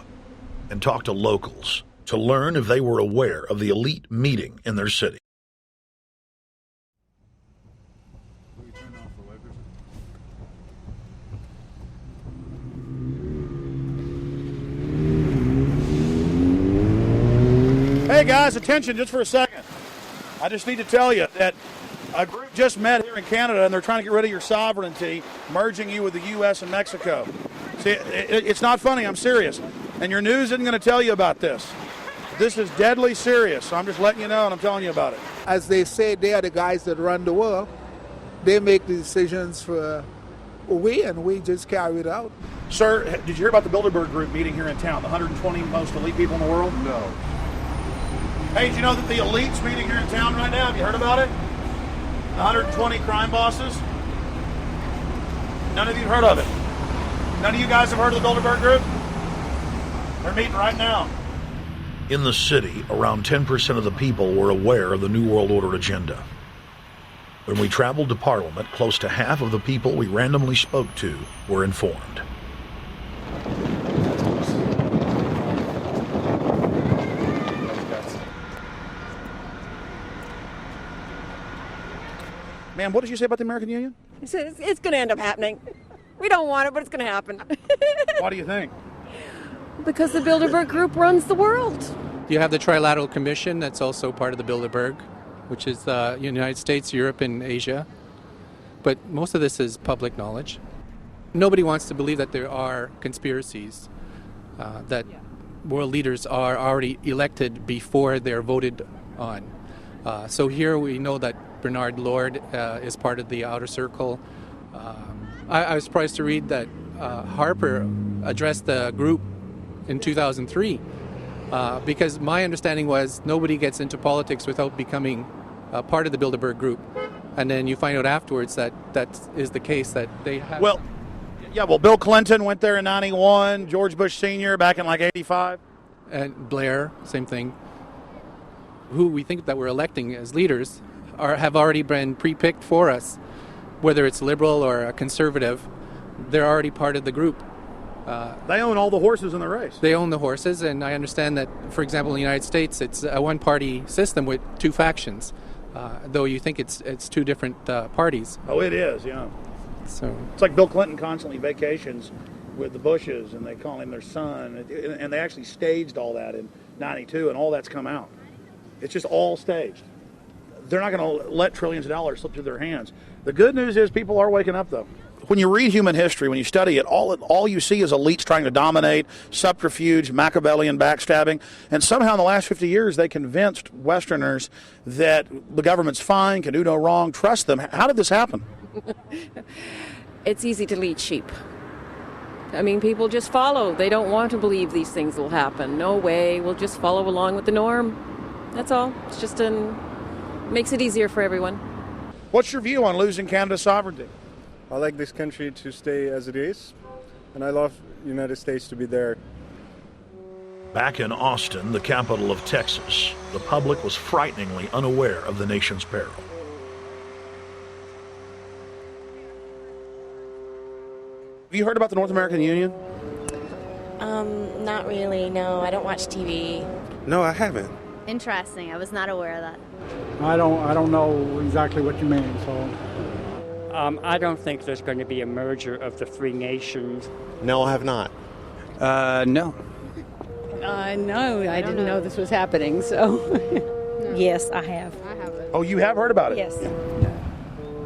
and talked to locals to learn if they were aware of the elite meeting in their city. Okay, guys, attention just for a second. I just need to tell you that a group just met here in Canada, and they're trying to get rid of your sovereignty, merging you with the U.S. and Mexico. See, it's not funny. I'm serious. And your news isn't going to tell you about this. This is deadly serious, so I'm just letting you know, and I'm telling you about it. As they say, they are the guys that run the world. They make the decisions for we, and we just carry it out. Sir, did you hear about the Bilderberg Group meeting here in town, the 120 most elite people in the world? No. Hey, did you know that the elite's meeting here in town right now? Have you heard about it? The 120 crime bosses? None of you heard of it? None of you guys have heard of the Bilderberg Group? They're meeting right now. In the city, around 10% of the people were aware of the New World Order agenda. When we traveled to Parliament, close to half of the people we randomly spoke to were informed. Ma'am, what did you say about the American Union? He said it's going to end up happening. We don't want it, but it's going to happen. Why do you think? Because the Bilderberg Group runs the world. You have the Trilateral Commission that's also part of the Bilderberg, which is the United States, Europe, and Asia. But most of this is public knowledge. Nobody wants to believe that there are conspiracies, that world leaders are already elected before they're voted on. So here we know that Bernard Lord is part of the outer circle. I was surprised to read that Harper addressed the group in 2003 because my understanding was nobody gets into politics without becoming part of the Bilderberg Group. And then you find out afterwards that is the case, that they have... Well, Bill Clinton went there in 91, George Bush Sr. back in like 85. And Blair, same thing. Who we think that we're electing as leaders have already been pre-picked for us, whether it's liberal or a conservative. They're already part of the group. They own all the horses in the race. They own the horses, and I understand that, for example, in the United States, it's a one-party system with two factions, though you think it's two different parties. Oh, it is, yeah. So it's like Bill Clinton constantly vacations with the Bushes, and they call him their son, and they actually staged all that in 92, and all that's come out. It's just all staged. They're not going to let trillions of dollars slip through their hands. The good news is people are waking up, though. When you read human history, when you study it, all you see is elites trying to dominate, subterfuge, Machiavellian backstabbing, and somehow in the last 50 years they convinced Westerners that the government's fine, can do no wrong, trust them. How did this happen? It's easy to lead sheep. I mean, people just follow. They don't want to believe these things will happen. No way. We'll just follow along with the norm. That's all. It's just makes it easier for everyone. What's your view on losing Canada's sovereignty? I like this country to stay as it is, and I love the United States to be there. Back in Austin, the capital of Texas, the public was frighteningly unaware of the nation's peril. Have you heard about the North American Union? Not really, no. I don't watch TV. No, I haven't. Interesting. I was not aware of that. I don't know exactly what you mean, so... I don't think there's going to be a merger of the three nations. No, I have not. No. No, I didn't know this was happening, so... No. Yes, I have. I haven't. Oh, you have heard about it? Yes.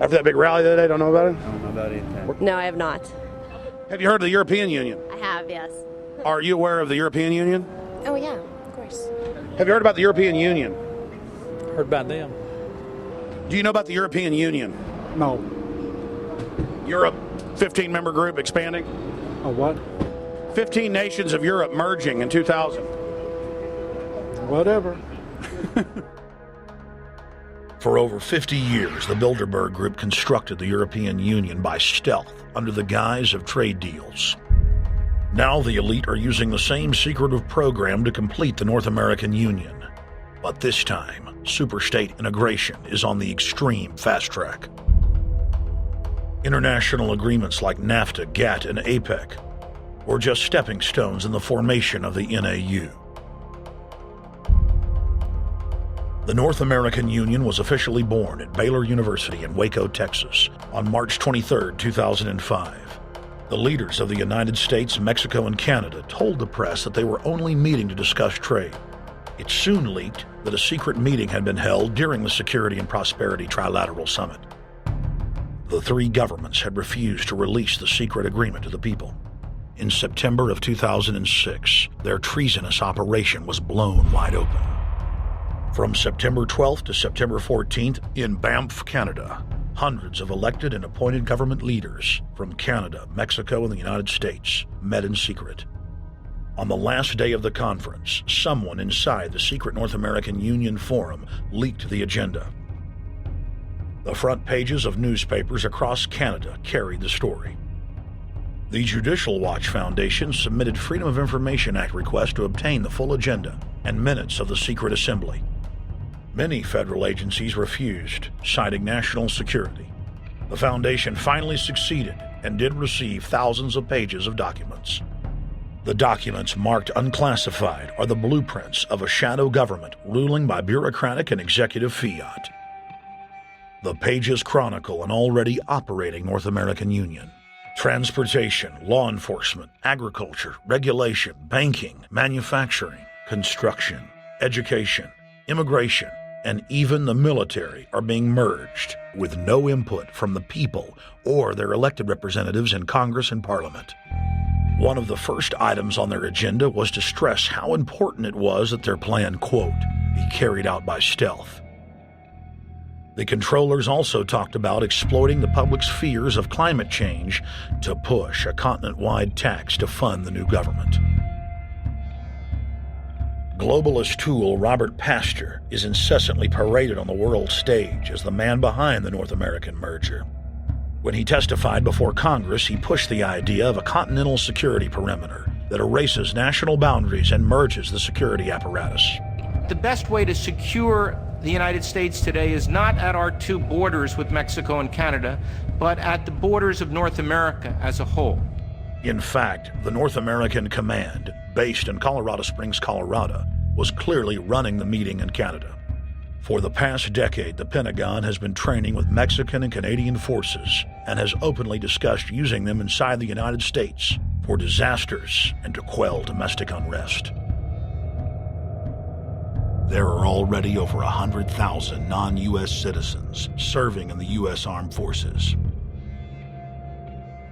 After that big rally the other day, don't know about it? I don't know about anything. No, I have not. Have you heard of the European Union? I have, yes. Are you aware of the European Union? Oh, yeah, of course. Have you heard about the European Union? Heard about them. Do you know about the European Union? No. Europe, 15-member group expanding? A what? 15 nations of Europe merging in 2000. Whatever. For over 50 years, the Bilderberg Group constructed the European Union by stealth under the guise of trade deals. Now the elite are using the same secretive program to complete the North American Union. But this time, superstate integration is on the extreme fast track. International agreements like NAFTA, GATT, and APEC were just stepping stones in the formation of the NAU. The North American Union was officially born at Baylor University in Waco, Texas, on March 23, 2005. The leaders of the United States, Mexico, and Canada told the press that they were only meeting to discuss trade. It soon leaked that a secret meeting had been held during the Security and Prosperity Trilateral Summit. The three governments had refused to release the secret agreement to the people. In September of 2006, their treasonous operation was blown wide open. From September 12th to September 14th, in Banff, Canada, hundreds of elected and appointed government leaders from Canada, Mexico, and the United States met in secret. On the last day of the conference, someone inside the secret North American Union Forum leaked the agenda. The front pages of newspapers across Canada carried the story. The Judicial Watch Foundation submitted Freedom of Information Act requests to obtain the full agenda and minutes of the secret assembly. Many federal agencies refused, citing national security. The foundation finally succeeded and did receive thousands of pages of documents. The documents marked unclassified are the blueprints of a shadow government ruling by bureaucratic and executive fiat. The pages chronicle an already operating North American Union. Transportation, law enforcement, agriculture, regulation, banking, manufacturing, construction, education, immigration, and even the military are being merged with no input from the people or their elected representatives in Congress and Parliament. One of the first items on their agenda was to stress how important it was that their plan, quote, be carried out by stealth. The controllers also talked about exploiting the public's fears of climate change to push a continent-wide tax to fund the new government. Globalist tool Robert Pastor is incessantly paraded on the world stage as the man behind the North American merger. When he testified before Congress, he pushed the idea of a continental security perimeter that erases national boundaries and merges the security apparatus. The best way to secure the United States today is not at our two borders with Mexico and Canada, but at the borders of North America as a whole. In fact, the North American Command, based in Colorado Springs, Colorado, was clearly running the meeting in Canada. For the past decade, the Pentagon has been training with Mexican and Canadian forces and has openly discussed using them inside the United States for disasters and to quell domestic unrest. There are already over 100,000 non-U.S. citizens serving in the U.S. Armed Forces.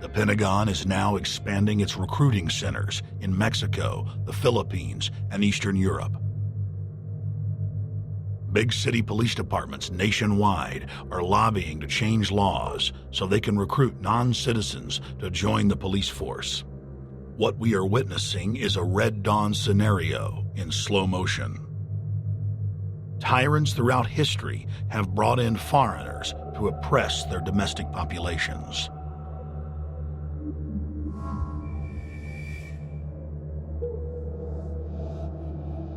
The Pentagon is now expanding its recruiting centers in Mexico, the Philippines, and Eastern Europe. Big city police departments nationwide are lobbying to change laws so they can recruit non-citizens to join the police force. What we are witnessing is a Red Dawn scenario in slow motion. Tyrants throughout history have brought in foreigners to oppress their domestic populations.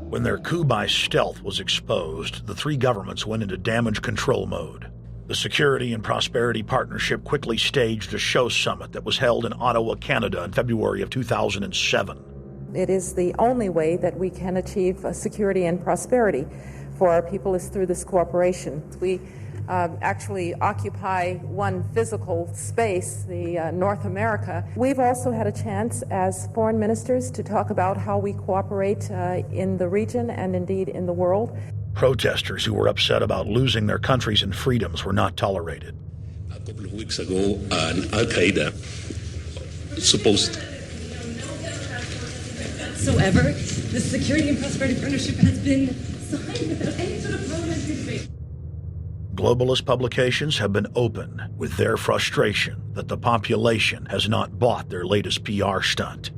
When their coup by stealth was exposed, the three governments went into damage control mode. The Security and Prosperity Partnership quickly staged a show summit that was held in Ottawa, Canada in February of 2007. It is the only way that we can achieve security and prosperity for our people is through this cooperation. We actually occupy one physical space, the North America. We've also had a chance as foreign ministers to talk about how we cooperate in the region and indeed in the world. Protesters who were upset about losing their countries and freedoms were not tolerated. A couple of weeks ago, an Al-Qaeda supposed whatsoever, the Security and Prosperity Partnership has been signed without any sort of parliamentary debate. Globalist publications have been open with their frustration that the population has not bought their latest PR stunt.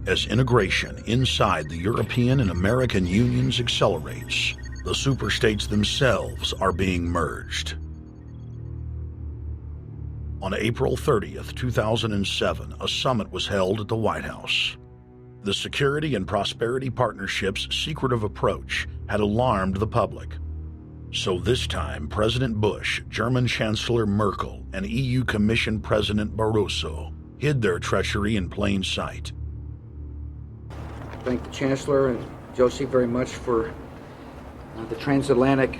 As integration inside the European and American unions accelerates, the superstates themselves are being merged. On April 30th, 2007, a summit was held at the White House. The Security and Prosperity Partnership's secretive approach had alarmed the public. So this time, President Bush, German Chancellor Merkel, and EU Commission President Barroso hid their treachery in plain sight. Thank the Chancellor and Josie very much for the transatlantic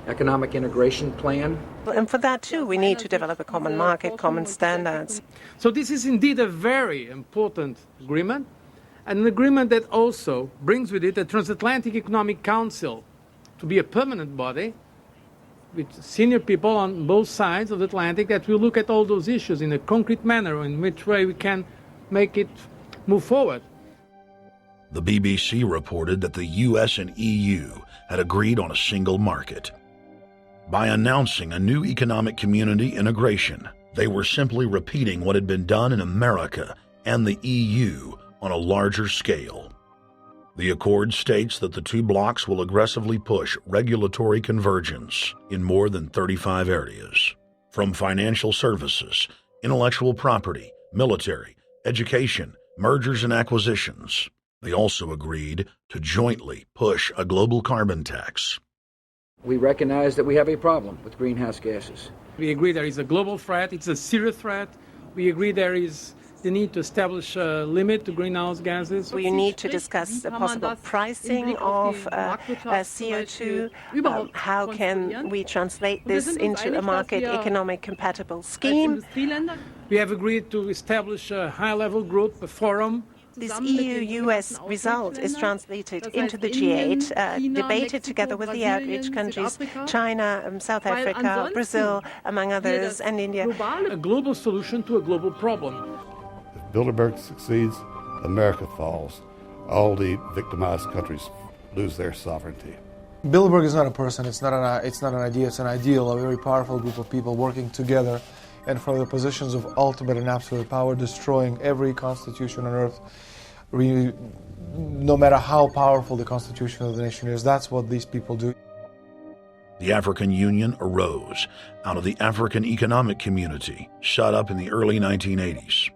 economic integration plan. And for that too, we need to develop a common market, common standards. So this is indeed a very important agreement, an agreement that also brings with it a transatlantic economic council to be a permanent body with senior people on both sides of the Atlantic that will look at all those issues in a concrete manner, in which way we can make it move forward. The BBC reported that the US and EU had agreed on a single market. By announcing a new economic community integration, they were simply repeating what had been done in America and the EU on a larger scale. The accord states that the two blocs will aggressively push regulatory convergence in more than 35 areas, from financial services, intellectual property, military, education, mergers and acquisitions. They also agreed to jointly push a global carbon tax. We recognize that we have a problem with greenhouse gases. We agree there is a global threat, it's a serious threat. We agree there is the need to establish a limit to greenhouse gases. We need to discuss the possible pricing of CO2. How can we translate this into a market economic compatible scheme? We have agreed to establish a high-level group, a forum. This EU-US result is translated into the G8, debated together with the outreach countries, China, South Africa, Brazil, among others, and India. A global solution to a global problem. If Bilderberg succeeds, America falls. All the victimized countries lose their sovereignty. Bilderberg is not a person, it's not an idea, it's an ideal, a very powerful group of people working together and for the positions of ultimate and absolute power, destroying every constitution on earth, no matter how powerful the constitution of the nation is. That's what these people do. The African Union arose out of the African Economic Community, set up in the early 1980s.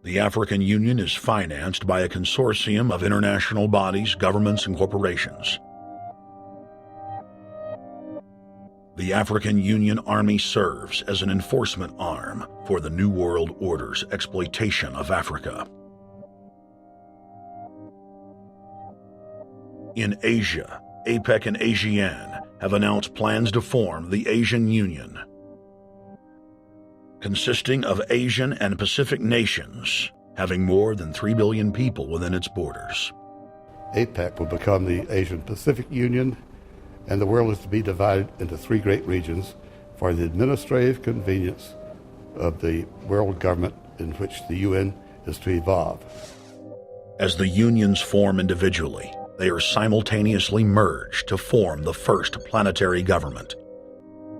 The African Union is financed by a consortium of international bodies, governments, and corporations. The African Union Army serves as an enforcement arm for the New World Order's exploitation of Africa. In Asia, APEC and ASEAN have announced plans to form the Asian Union, consisting of Asian and Pacific nations, having more than 3 billion people within its borders. APEC will become the Asian Pacific Union, and the world is to be divided into 3 great regions for the administrative convenience of the world government in which the UN is to evolve. As the unions form individually, they are simultaneously merged to form the first planetary government.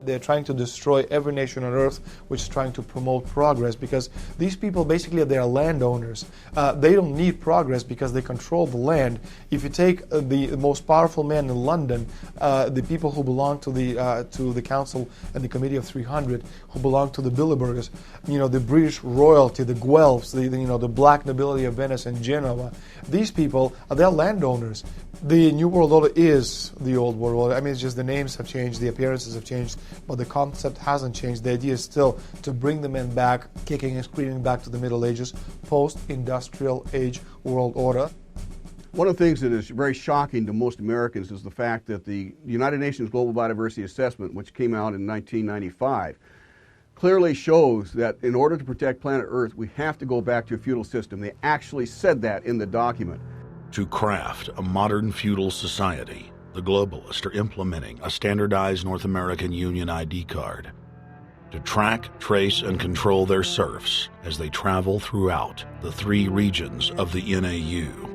They're trying to destroy every nation on earth which is trying to promote progress, because these people basically they are landowners. They don't need progress because they control the land. If you take the most powerful man in London, the people who belong to the Council and the Committee of 300, who belong to the Bilderbergers, the British royalty, the Guelphs, the black nobility of Venice and Genoa, these people they're landowners. The New World Order is the Old World Order. I mean, it's just the names have changed, the appearances have changed, but the concept hasn't changed. The idea is still to bring the men back, kicking and screaming back to the Middle Ages, post-industrial age world order. One of the things that is very shocking to most Americans is the fact that the United Nations Global Biodiversity Assessment, which came out in 1995, clearly shows that in order to protect planet Earth, we have to go back to a feudal system. They actually said that in the document. To craft a modern feudal society, the globalists are implementing a standardized North American Union ID card to track, trace, and control their serfs as they travel throughout the 3 regions of the NAU.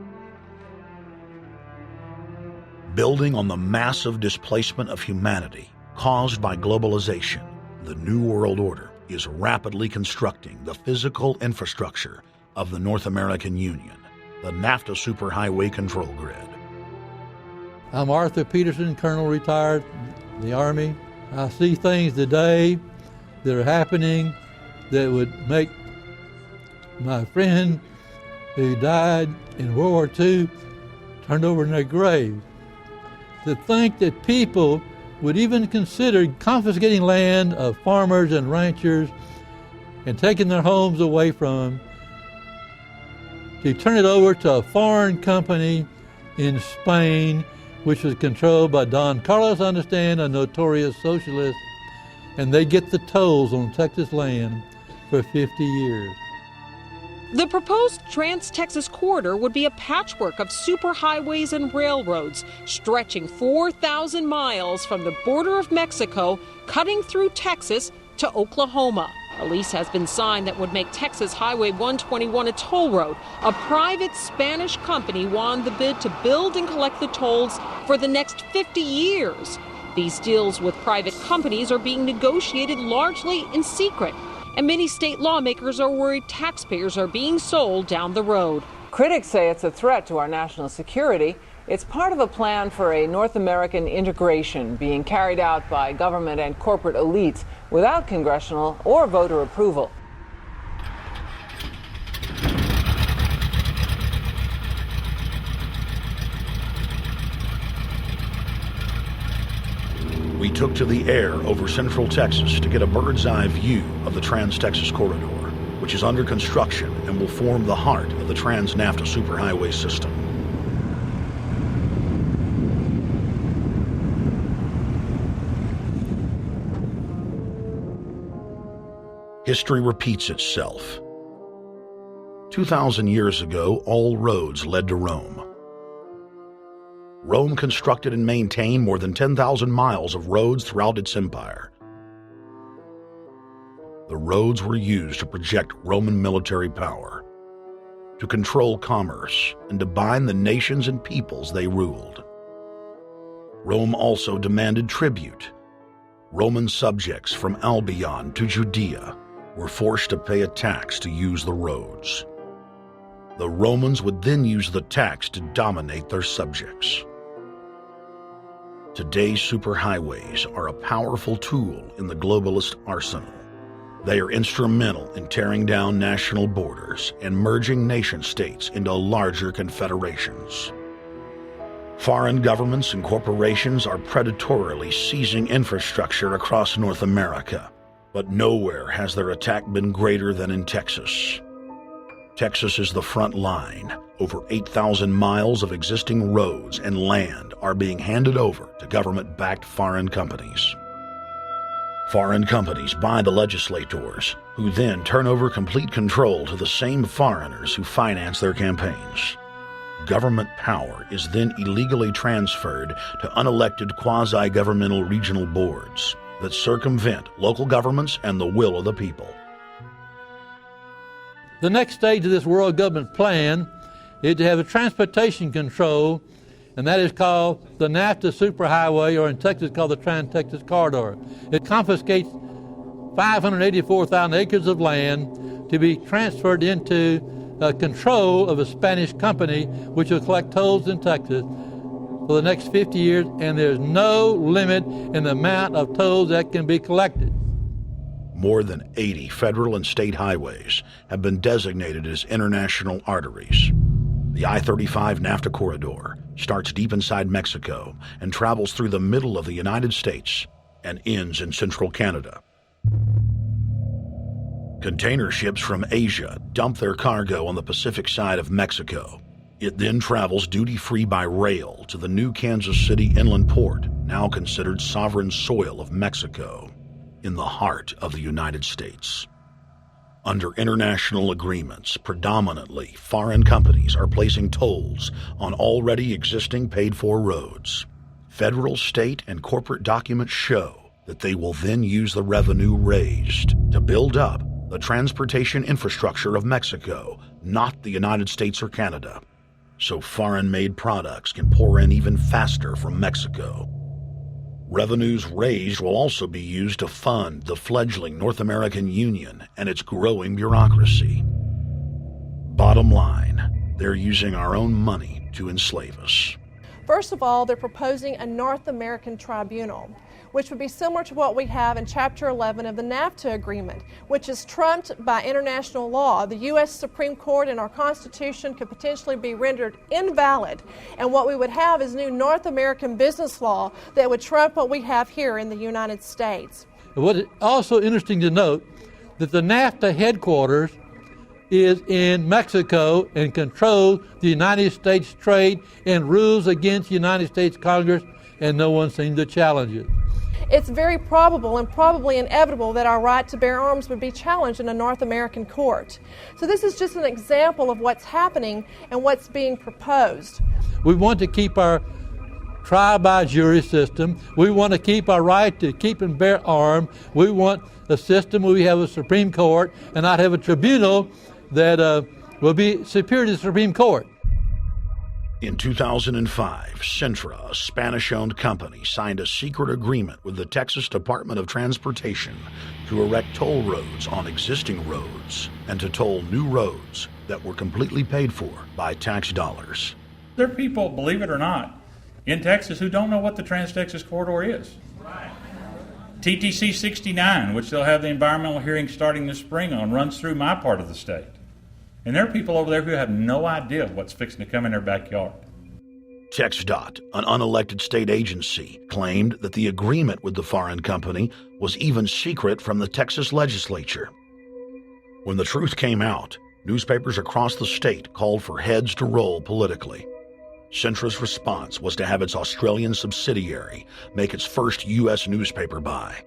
Building on the massive displacement of humanity caused by globalization, the New World Order is rapidly constructing the physical infrastructure of the North American Union, the NAFTA Superhighway Control Grid. I'm Arthur Peterson, Colonel retired, the Army. I see things today that are happening that would make my friend who died in World War II turned over in their grave. To think that people would even consider confiscating land of farmers and ranchers and taking their homes away from them, to turn it over to a foreign company in Spain, which was controlled by Don Carlos, I understand, a notorious socialist, and they get the tolls on Texas land for 50 years. The proposed Trans-Texas corridor would be a patchwork of superhighways and railroads stretching 4,000 miles from the border of Mexico, cutting through Texas to Oklahoma. A lease has been signed that would make Texas Highway 121 a toll road. A private Spanish company won the bid to build and collect the tolls for the next 50 years. These deals with private companies are being negotiated largely in secret, and many state lawmakers are worried taxpayers are being sold down the road. Critics say it's a threat to our national security. It's part of a plan for a North American integration being carried out by government and corporate elites without congressional or voter approval. We took to the air over central Texas to get a bird's eye view of the Trans-Texas Corridor, which is under construction and will form the heart of the Trans-NAFTA superhighway system. History repeats itself. 2,000 years ago, all roads led to Rome. Rome constructed and maintained more than 10,000 miles of roads throughout its empire. The roads were used to project Roman military power, to control commerce, and to bind the nations and peoples they ruled. Rome also demanded tribute. Roman subjects from Albion to Judea were forced to pay a tax to use the roads. The Romans would then use the tax to dominate their subjects. Today's superhighways are a powerful tool in the globalist arsenal. They are instrumental in tearing down national borders and merging nation-states into larger confederations. Foreign governments and corporations are predatorily seizing infrastructure across North America, but nowhere has their attack been greater than in Texas. Texas is the front line. Over 8,000 miles of existing roads and land are being handed over to government-backed foreign companies. Foreign companies buy the legislators, who then turn over complete control to the same foreigners who finance their campaigns. Government power is then illegally transferred to unelected quasi-governmental regional boards that circumvent local governments and the will of the people. The next stage of this world government plan is to have a transportation control, and that is called the NAFTA superhighway, or in Texas called the Trans-Texas Corridor. It confiscates 584,000 acres of land to be transferred into control of a Spanish company which will collect tolls in Texas for the next 50 years, and there's no limit in the amount of tolls that can be collected. More than 80 federal and state highways have been designated as international arteries. The I-35 NAFTA corridor starts deep inside Mexico and travels through the middle of the United States and ends in central Canada. Container ships from Asia dump their cargo on the Pacific side of Mexico. It then travels duty-free by rail to the new Kansas City inland port, now considered sovereign soil of Mexico, in the heart of the United States. Under international agreements, predominantly foreign companies are placing tolls on already existing paid-for roads. Federal, state, and corporate documents show that they will then use the revenue raised to build up the transportation infrastructure of Mexico, not the United States or Canada, so foreign-made products can pour in even faster from Mexico. Revenues raised will also be used to fund the fledgling North American Union and its growing bureaucracy. Bottom line, they're using our own money to enslave us. First of all, they're proposing a North American tribunal, which would be similar to what we have in Chapter 11 of the NAFTA agreement, which is trumped by international law. The U.S. Supreme Court and our Constitution could potentially be rendered invalid, and what we would have is new North American business law that would trump what we have here in the United States. What is also interesting to note that the NAFTA headquarters is in Mexico and controls the United States trade and rules against the United States Congress, and no one seems to challenge it. it's very probable and probably inevitable that our right to bear arms would be challenged in a North American court. So this is just an example of what's happening and what's being proposed. We want to keep our trial by jury system. We want to keep our right to keep and bear arms. We want a system where we have a Supreme Court and not have a tribunal that will be superior to the Supreme Court. In 2005, Cintra, a Spanish-owned company, signed a secret agreement with the Texas Department of Transportation to erect toll roads on existing roads and to toll new roads that were completely paid for by tax dollars. There are people, believe it or not, in Texas who don't know what the Trans-Texas Corridor is. Right. TTC 69, which they'll have the environmental hearing starting this spring on, runs through my part of the state. And there are people over there who have no idea what's fixing to come in their backyard. TxDOT, an unelected state agency, claimed that the agreement with the foreign company was even secret from the Texas legislature. When the truth came out, newspapers across the state called for heads to roll politically. Cintra's response was to have its Australian subsidiary make its first U.S. newspaper buy.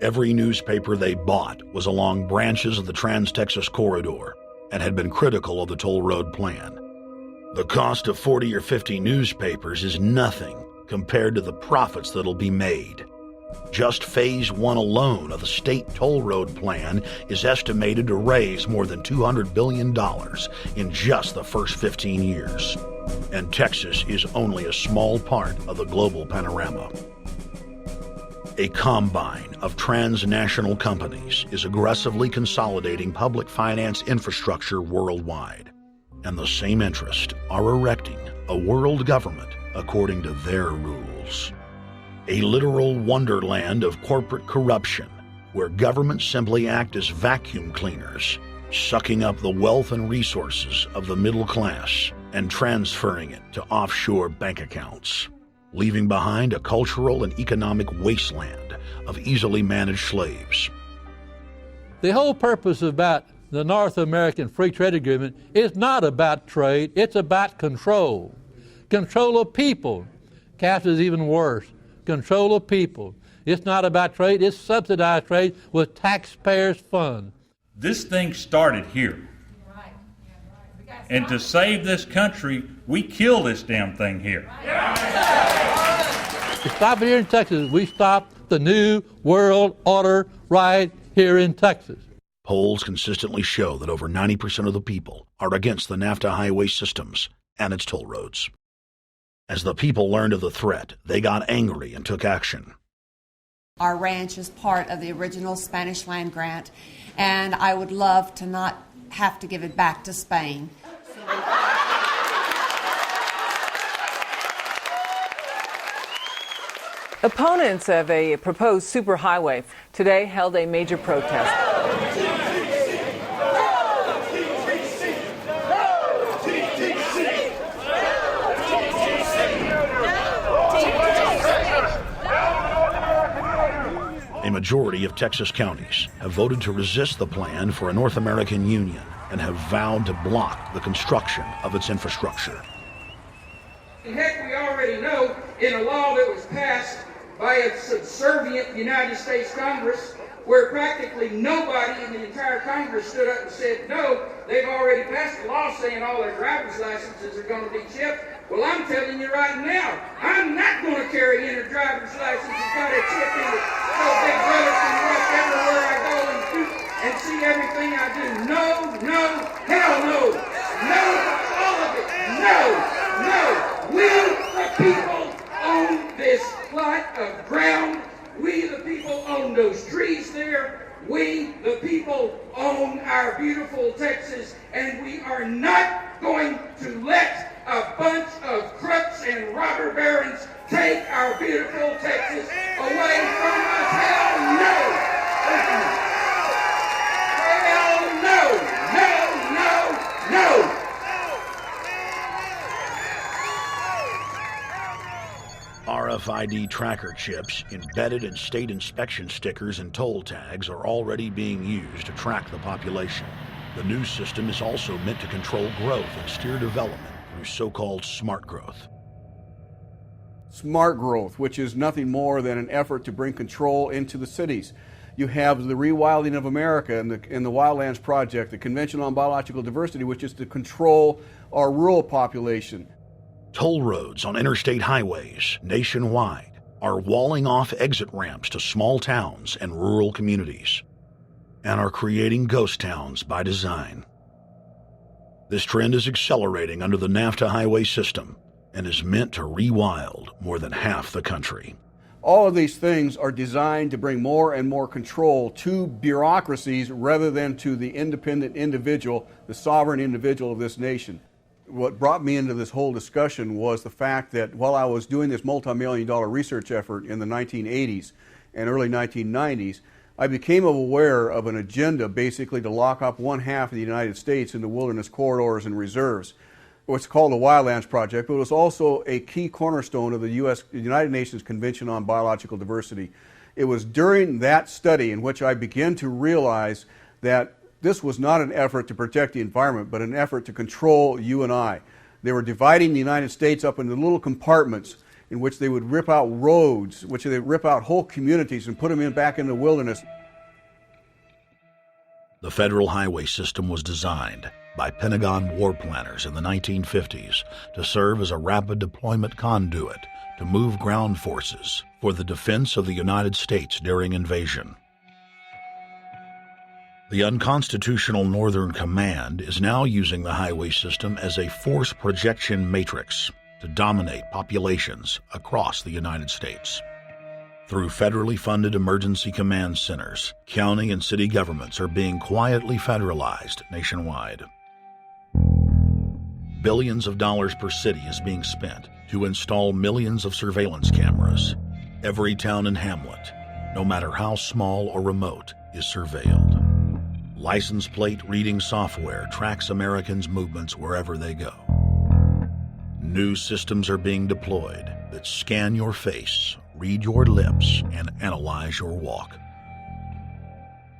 Every newspaper they bought was along branches of the Trans-Texas Corridor and had been critical of the toll road plan. The cost of 40 or 50 newspapers is nothing compared to the profits that'll be made. Just Phase 1 alone of the state toll road plan is estimated to raise more than $200 billion in just the first 15 years. And Texas is only a small part of the global panorama. A combine of transnational companies is aggressively consolidating public finance infrastructure worldwide, and the same interests are erecting a world government according to their rules. A literal wonderland of corporate corruption, where governments simply act as vacuum cleaners, sucking up the wealth and resources of the middle class and transferring it to offshore bank accounts, leaving behind a cultural and economic wasteland of easily managed slaves. The whole purpose about the North American Free Trade Agreement is not about trade, it's about control. Control of people. CAFTA is even worse. Control of people. It's not about trade, it's subsidized trade with taxpayers' funds. This thing started here. And to save this country, we kill this damn thing here. To stop it here in Texas, we stop the New World Order right here in Texas. Polls consistently show that over 90% of the people are against the NAFTA highway systems and its toll roads. As the people learned of the threat, they got angry and took action. Our ranch is part of the original Spanish land grant, and I would love to not have to give it back to Spain. Opponents of a proposed superhighway today held a major protest. A majority of Texas counties have voted to resist the plan for a North American union and have vowed to block the construction of its infrastructure. Heck, we already know in a law that was passed by a subservient United States Congress, where practically nobody in the entire Congress stood up and said no, they've already passed a law saying all their driver's licenses are going to be chipped. Well, I'm telling you right now, I'm not going to carry in a driver's license that's got a chip in it so Big Brother can watch everywhere I go and see everything I do. No, no, hell no. No, all of it. No, no. We, the people, own this plot of ground. We, the people, own those trees there. We, the people, own our beautiful Texas, and we are not going to let a bunch of crooks and robber barons take our beautiful Texas away from us. Hell no! Hell no! No, no, no! RFID tracker chips embedded in state inspection stickers and toll tags are already being used to track the population. The new system is also meant to control growth and steer development through so-called smart growth. smart growth, which is nothing more than an effort to bring control into the cities. You have the rewilding of America and the Wildlands Project, the Convention on Biological Diversity, which is to control our rural population. Toll roads on interstate highways nationwide are walling off exit ramps to small towns and rural communities, and are creating ghost towns by design. This trend is accelerating under the NAFTA highway system and is meant to rewild more than half the country. All of these things are designed to bring more and more control to bureaucracies rather than to the independent individual, the sovereign individual of this nation. What brought me into this whole discussion was the fact that while I was doing this multi-million-dollar research effort in the 1980s and early 1990s, I became aware of an agenda basically to lock up one half of the United States into wilderness corridors and reserves. What's called the Wildlands Project, but it was also a key cornerstone of the United Nations Convention on Biological Diversity. It was during that study in which I began to realize that this was not an effort to protect the environment, but an effort to control you and I. They were dividing the United States up into little compartments in which they would rip out roads, which they would rip out whole communities and put them back in the wilderness. The federal highway system was designed by Pentagon war planners in the 1950s to serve as a rapid deployment conduit to move ground forces for the defense of the United States during invasion. The unconstitutional Northern Command is now using the highway system as a force projection matrix to dominate populations across the United States. Through federally funded emergency command centers, county and city governments are being quietly federalized nationwide. Billions of dollars per city is being spent to install millions of surveillance cameras. Every town and hamlet, no matter how small or remote, is surveilled. License plate reading software tracks Americans' movements wherever they go. New systems are being deployed that scan your face, read your lips, and analyze your walk.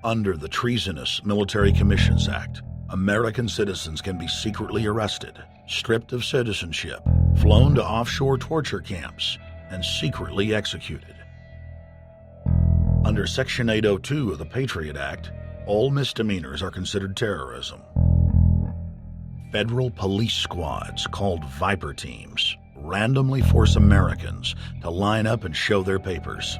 Under the Treasonous Military Commissions Act, American citizens can be secretly arrested, stripped of citizenship, flown to offshore torture camps, and secretly executed. Under Section 802 of the Patriot Act, all misdemeanors are considered terrorism. Federal police squads, called Viper teams, randomly force Americans to line up and show their papers.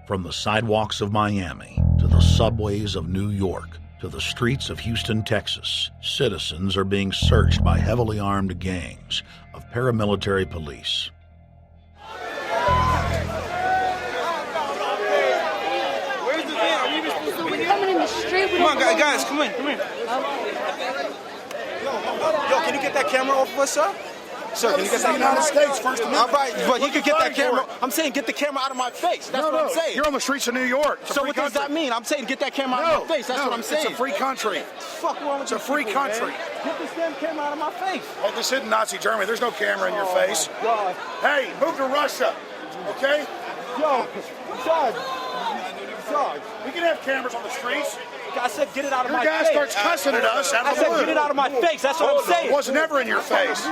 From the sidewalks of Miami to the subways of New York to the streets of Houston, Texas, citizens are being searched by heavily armed gangs of paramilitary police. Where's the van? Are we even supposed to be coming in the street? Come on, guys, come in. Yo, can you get that camera off of us, sir? Sir, can you get that United States First Amendment? All right, but you can get that camera. I'm saying get the camera out of my face. That's what I'm saying. You're on the streets of New York. So what does that mean? I'm saying get that camera out of my face. That's what I'm saying. It's a free country. Fuck wrong with It's a free country. Get this damn camera out of my face. Hey, this isn't Nazi Germany. There's no camera in your face. God. Hey, move to Russia, okay? Yo, Sarge. We can have cameras on the streets. I said get it out of my face. Your guy starts cussing at us. I said get it out of my face. That's what I'm saying. It was never in your face.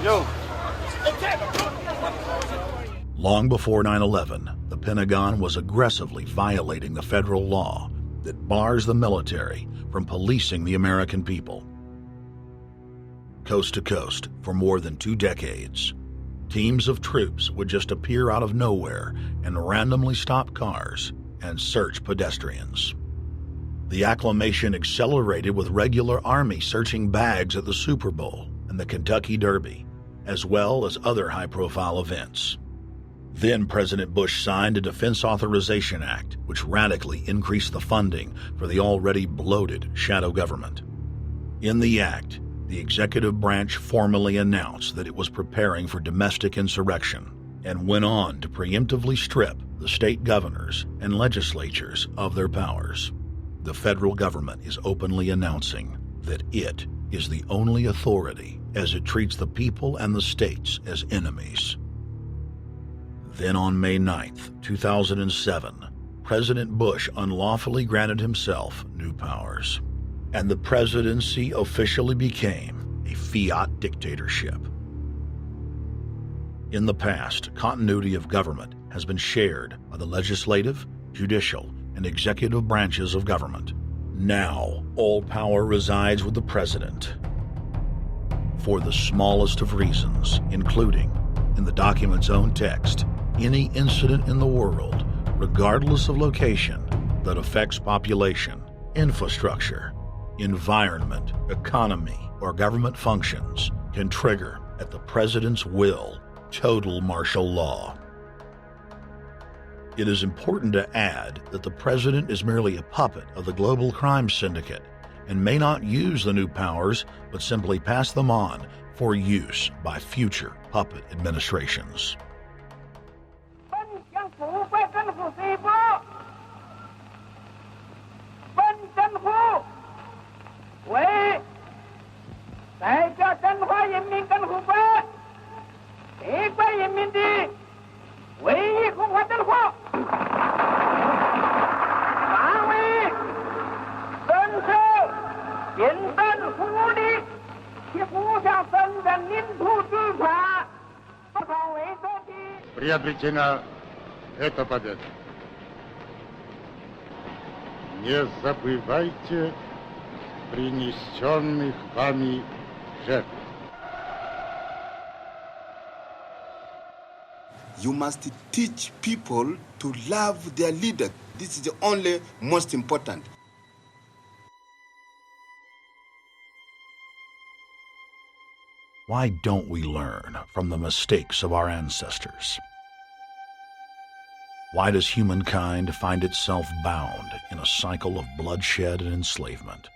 Yo. Long before 9/11, the Pentagon was aggressively violating the federal law that bars the military from policing the American people. Coast to coast, for more than 2 decades, teams of troops would just appear out of nowhere and randomly stop cars and search pedestrians. The acclamation accelerated with regular Army searching bags at the Super Bowl and the Kentucky Derby, as well as other high-profile events. Then President Bush signed a Defense Authorization Act, which radically increased the funding for the already bloated shadow government. In the act, the executive branch formally announced that it was preparing for domestic insurrection and went on to preemptively strip the state governors and legislatures of their powers. The federal government is openly announcing that it is the only authority as it treats the people and the states as enemies. Then on May 9th, 2007, President Bush unlawfully granted himself new powers. and the presidency officially became a fiat dictatorship. In the past, continuity of government has been shared by the legislative, judicial, and executive branches of government. Now, all power resides with the president for the smallest of reasons, including, in the document's own text, any incident in the world, regardless of location, that affects population, infrastructure, environment, economy, or government functions can trigger, at the president's will, total martial law. It is important to add that the president is merely a puppet of the global crime syndicate and may not use the new powers, but simply pass them on for use by future puppet administrations. Приобретена эта победа. Не забывайте принесенных вами жертв. You must teach people to love their leader. This is the only most important. Why don't we learn from the mistakes of our ancestors? Why does humankind find itself bound in a cycle of bloodshed and enslavement?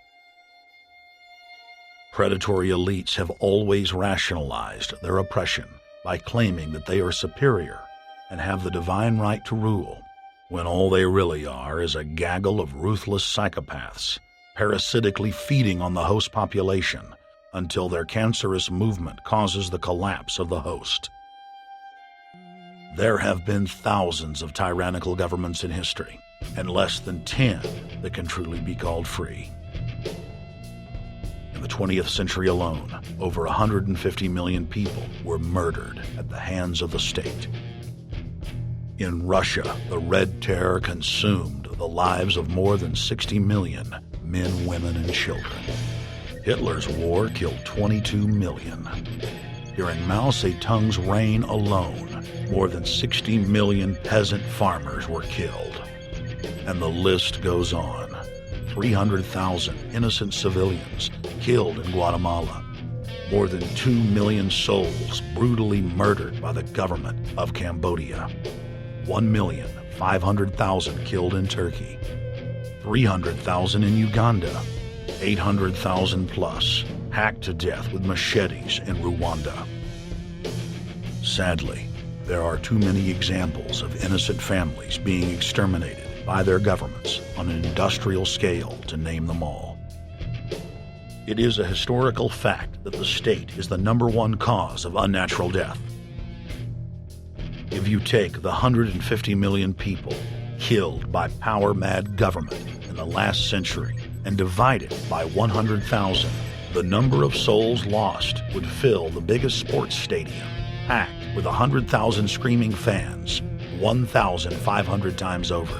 Predatory elites have always rationalized their oppression by claiming that they are superior and have the divine right to rule, when all they really are is a gaggle of ruthless psychopaths, parasitically feeding on the host population until their cancerous movement causes the collapse of the host. There have been thousands of tyrannical governments in history, and less than 10 that can truly be called free. In the 20th century alone, over 150 million people were murdered at the hands of the state. In Russia, the Red Terror consumed the lives of more than 60 million men, women, and children. Hitler's war killed 22 million. During Mao Zedong's reign alone, more than 60 million peasant farmers were killed. And the list goes on. 300,000 innocent civilians killed in Guatemala. More than 2 million souls brutally murdered by the government of Cambodia. 1,500,000 killed in Turkey. 300,000 in Uganda. 800,000 plus hacked to death with machetes in Rwanda. Sadly, there are too many examples of innocent families being exterminated by their governments on an industrial scale to name them all. It is a historical fact that the state is the #1 cause of unnatural death. If you take the 150 million people killed by power-mad government in the last century and divide it by 100,000, the number of souls lost would fill the biggest sports stadium, packed with 100,000 screaming fans, 1,500 times over.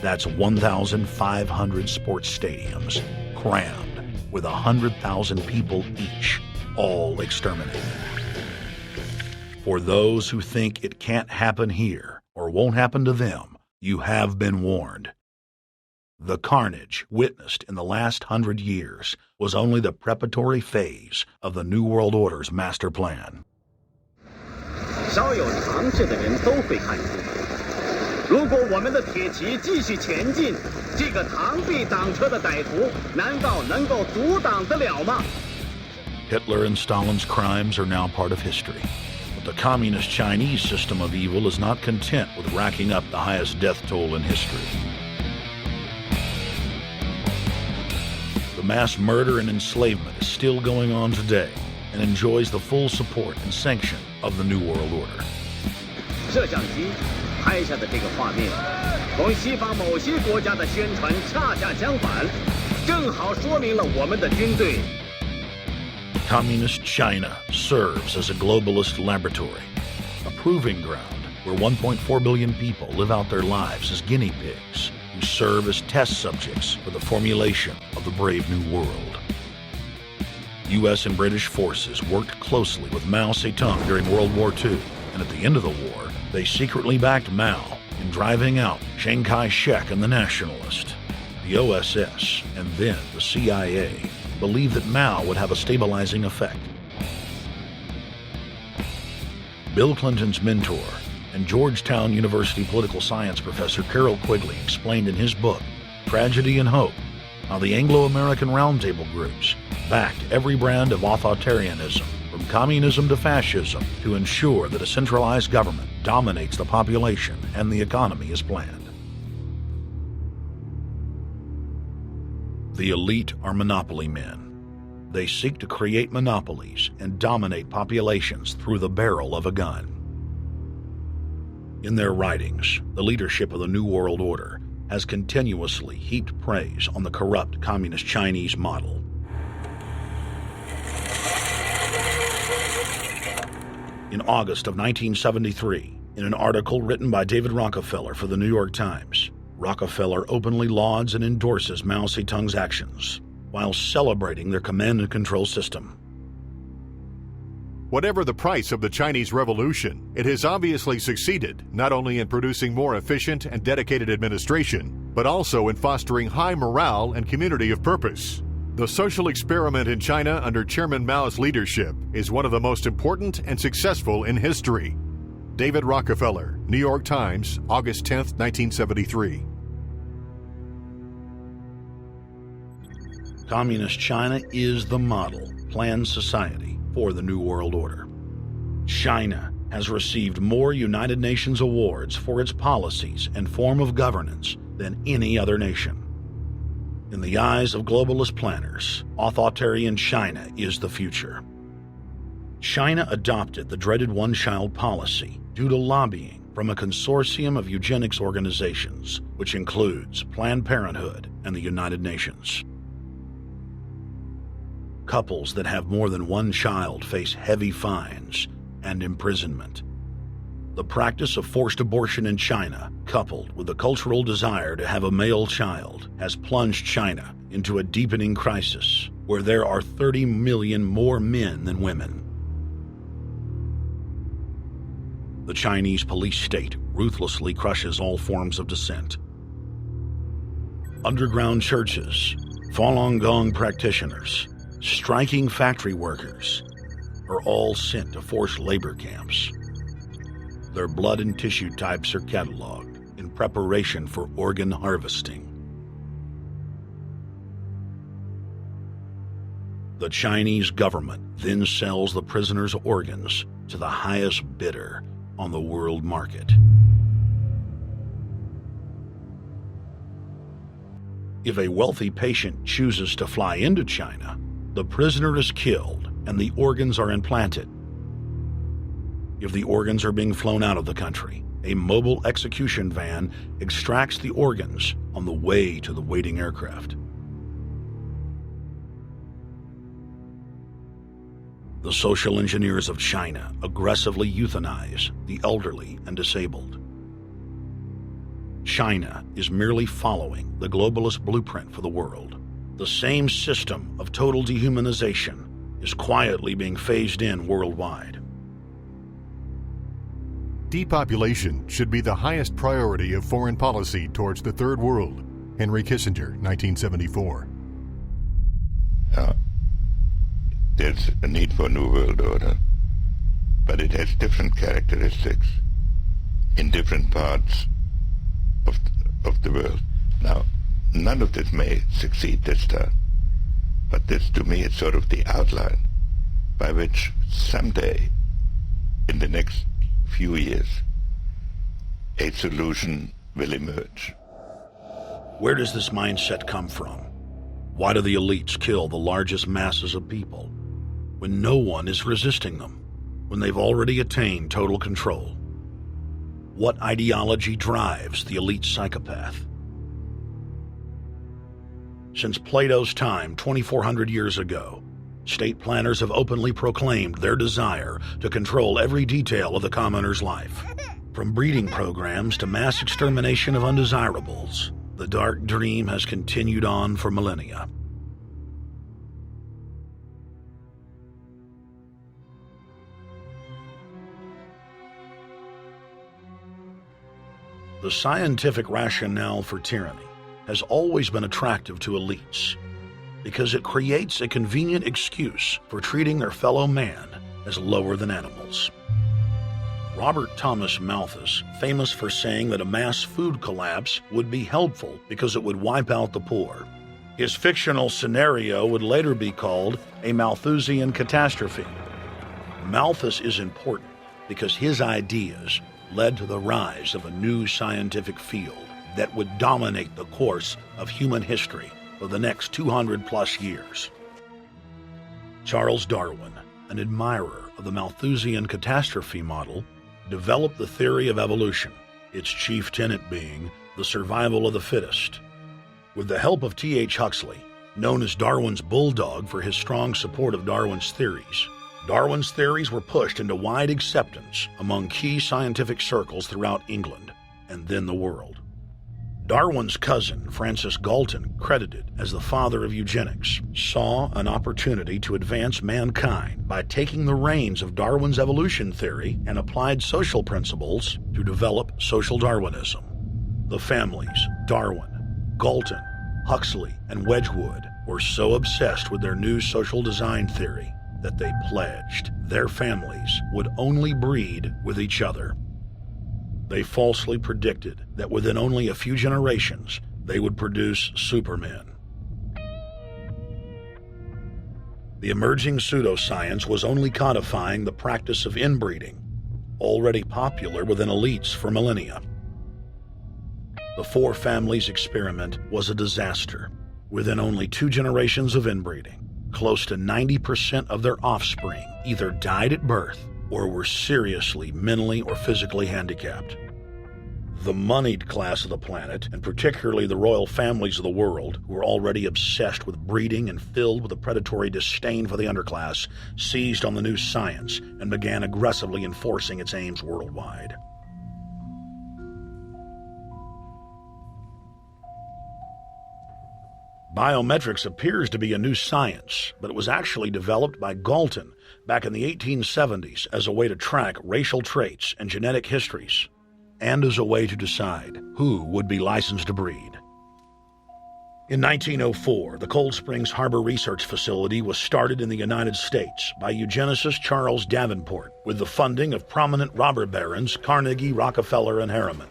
That's 1,500 sports stadiums, crammed with 100,000 people each, all exterminated. For those who think it can't happen here or won't happen to them, you have been warned. The carnage witnessed in the last 100 years was only the preparatory phase of the New World Order's master plan. 稍有常识的人都会看出，如果我们的铁骑继续前进，这个螳臂挡车的歹徒难道能够阻挡得了吗？ Hitler and Stalin's crimes are now part of history. But the communist Chinese system of evil is not content with racking up the highest death toll in history. The mass murder and enslavement is still going on today and enjoys the full support and sanction of the New World Order. 摄像机拍下的这个画面，同西方某些国家的宣传恰恰相反。正好说明了我们的军队。 Communist China serves as a globalist laboratory, a proving ground where 1.4 billion people live out their lives as guinea pigs who serve as test subjects for the formulation of the brave new world. U.S. and British forces worked closely with Mao Zedong during World War II, and at the end of the war, they secretly backed Mao in driving out Chiang Kai-shek and the Nationalists. The OSS, and then the CIA, believed that Mao would have a stabilizing effect. Bill Clinton's mentor and Georgetown University political science professor Carroll Quigley explained in his book, Tragedy and Hope, how the Anglo-American Roundtable groups backed every brand of authoritarianism, from communism to fascism, to ensure that a centralized government dominates the population and the economy as planned. The elite are monopoly men. They seek to create monopolies and dominate populations through the barrel of a gun. In their writings, the leadership of the New World Order has continuously heaped praise on the corrupt communist Chinese model. In August of 1973, in an article written by David Rockefeller for the New York Times, Rockefeller openly lauds and endorses Mao Zedong's actions, while celebrating their command and control system. Whatever the price of the Chinese Revolution, it has obviously succeeded not only in producing more efficient and dedicated administration, but also in fostering high morale and community of purpose. The social experiment in China under Chairman Mao's leadership is one of the most important and successful in history. David Rockefeller, New York Times, August 10, 1973. Communist China is the model planned society for the New World Order. China has received more United Nations awards for its policies and form of governance than any other nation. In the eyes of globalist planners, authoritarian China is the future. China adopted the dreaded one-child policy due to lobbying from a consortium of eugenics organizations, which includes Planned Parenthood and the United Nations. Couples that have more than one child face heavy fines and imprisonment. The practice of forced abortion in China, coupled with the cultural desire to have a male child, has plunged China into a deepening crisis where there are 30 million more men than women. The Chinese police state ruthlessly crushes all forms of dissent. Underground churches, Falun Gong practitioners, striking factory workers are all sent to forced labor camps. Their blood and tissue types are cataloged in preparation for organ harvesting. The Chinese government then sells the prisoners' organs to the highest bidder on the world market. If a wealthy patient chooses to fly into China, the prisoner is killed and the organs are implanted. If the organs are being flown out of the country, a mobile execution van extracts the organs on the way to the waiting aircraft. The social engineers of China aggressively euthanize the elderly and disabled. China is merely following the globalist blueprint for the world. The same system of total dehumanization is quietly being phased in worldwide. Depopulation should be the highest priority of foreign policy towards the Third World. Henry Kissinger, 1974. There's a need for a new world order, but it has different characteristics in different parts of the world. Now, none of this may succeed this time, but this, to me, is sort of the outline by which someday, in the next few years, a solution will emerge. Where does this mindset come from? Why do the elites kill the largest masses of people when no one is resisting them, when they've already attained total control? What ideology drives the elite psychopath? Since Plato's time 2,400 years ago, state planners have openly proclaimed their desire to control every detail of the commoner's life. From breeding programs to mass extermination of undesirables, the dark dream has continued on for millennia. The scientific rationale for tyranny has always been attractive to elites because it creates a convenient excuse for treating their fellow man as lower than animals. Robert Thomas Malthus, famous for saying that a mass food collapse would be helpful because it would wipe out the poor. His fictional scenario would later be called a Malthusian catastrophe. Malthus is important because his ideas led to the rise of a new scientific field that would dominate the course of human history for the next 200+ years. Charles Darwin, an admirer of the Malthusian catastrophe model, developed the theory of evolution, its chief tenet being the survival of the fittest. With the help of T.H. Huxley, known as Darwin's bulldog for his strong support of Darwin's theories were pushed into wide acceptance among key scientific circles throughout England and then the world. Darwin's cousin, Francis Galton, credited as the father of eugenics, saw an opportunity to advance mankind by taking the reins of Darwin's evolution theory and applied social principles to develop social Darwinism. The families Darwin, Galton, Huxley, and Wedgwood were so obsessed with their new social design theory that they pledged their families would only breed with each other. They falsely predicted that within only a few generations, they would produce supermen. The emerging pseudoscience was only codifying the practice of inbreeding, already popular within elites for millennia. The four families experiment was a disaster. Within only 2 generations of inbreeding, close to 90% of their offspring either died at birth or were seriously mentally or physically handicapped. The moneyed class of the planet, and particularly the royal families of the world, who were already obsessed with breeding and filled with a predatory disdain for the underclass, seized on the new science and began aggressively enforcing its aims worldwide. Biometrics appears to be a new science, but it was actually developed by Galton back in the 1870s as a way to track racial traits and genetic histories, and as a way to decide who would be licensed to breed. In 1904, the Cold Springs Harbor Research Facility was started in the United States by eugenicist Charles Davenport with the funding of prominent robber barons Carnegie, Rockefeller, and Harriman.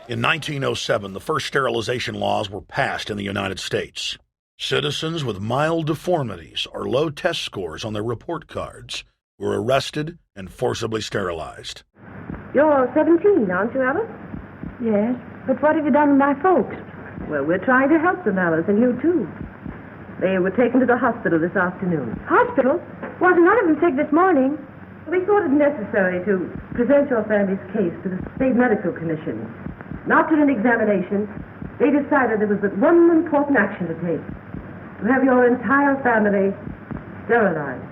In 1907, the first sterilization laws were passed in the United States. Citizens with mild deformities or low test scores on their report cards were arrested and forcibly sterilized. You're 17, aren't you, Alice? Yes, but what have you done with my folks? Well, we're trying to help them, Alice, and you too. They were taken to the hospital this afternoon. Hospital? Wasn't none of them sick this morning? We thought it necessary to present your family's case to the State Medical Commission. After an examination, they decided there was but one important action to take: to have your entire family sterilized.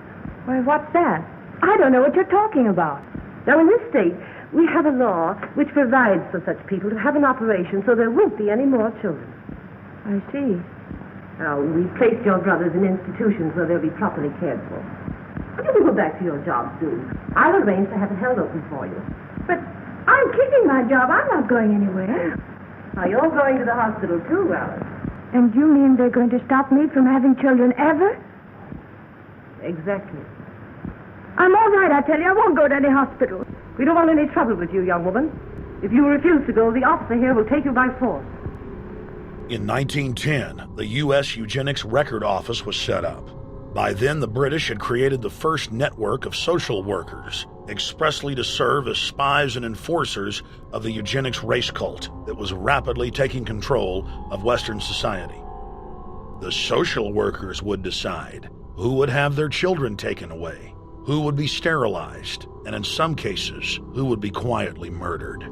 Why, what's that? I don't know what you're talking about. Now, in this state, we have a law which provides for such people to have an operation so there won't be any more children. I see. Now, we've placed your brothers in institutions where they'll be properly cared for. But you can go back to your job soon. I'll arrange to have it held open for you. But I'm keeping my job. I'm not going anywhere. Now, you're going to the hospital too, Alice. And you mean they're going to stop me from having children ever? Exactly. I'm all right, I tell you. I won't go to any hospital. We don't want any trouble with you, young woman. If you refuse to go, the officer here will take you by force. In 1910, the U.S. Eugenics Record Office was set up. By then, the British had created the first network of social workers, expressly to serve as spies and enforcers of the eugenics race cult that was rapidly taking control of Western society. The social workers would decide who would have their children taken away, who would be sterilized, and in some cases, who would be quietly murdered.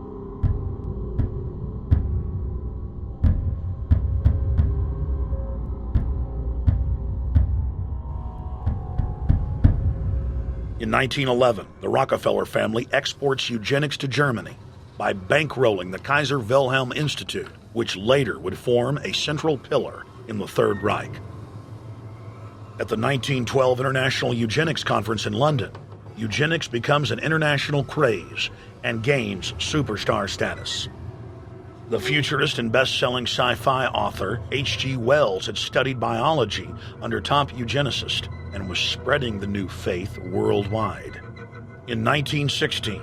In 1911, the Rockefeller family exports eugenics to Germany by bankrolling the Kaiser Wilhelm Institute, which later would form a central pillar in the Third Reich. At the 1912 International Eugenics Conference in London, eugenics becomes an international craze and gains superstar status. The futurist and best-selling sci-fi author H.G. Wells had studied biology under top eugenicists and was spreading the new faith worldwide. In 1916,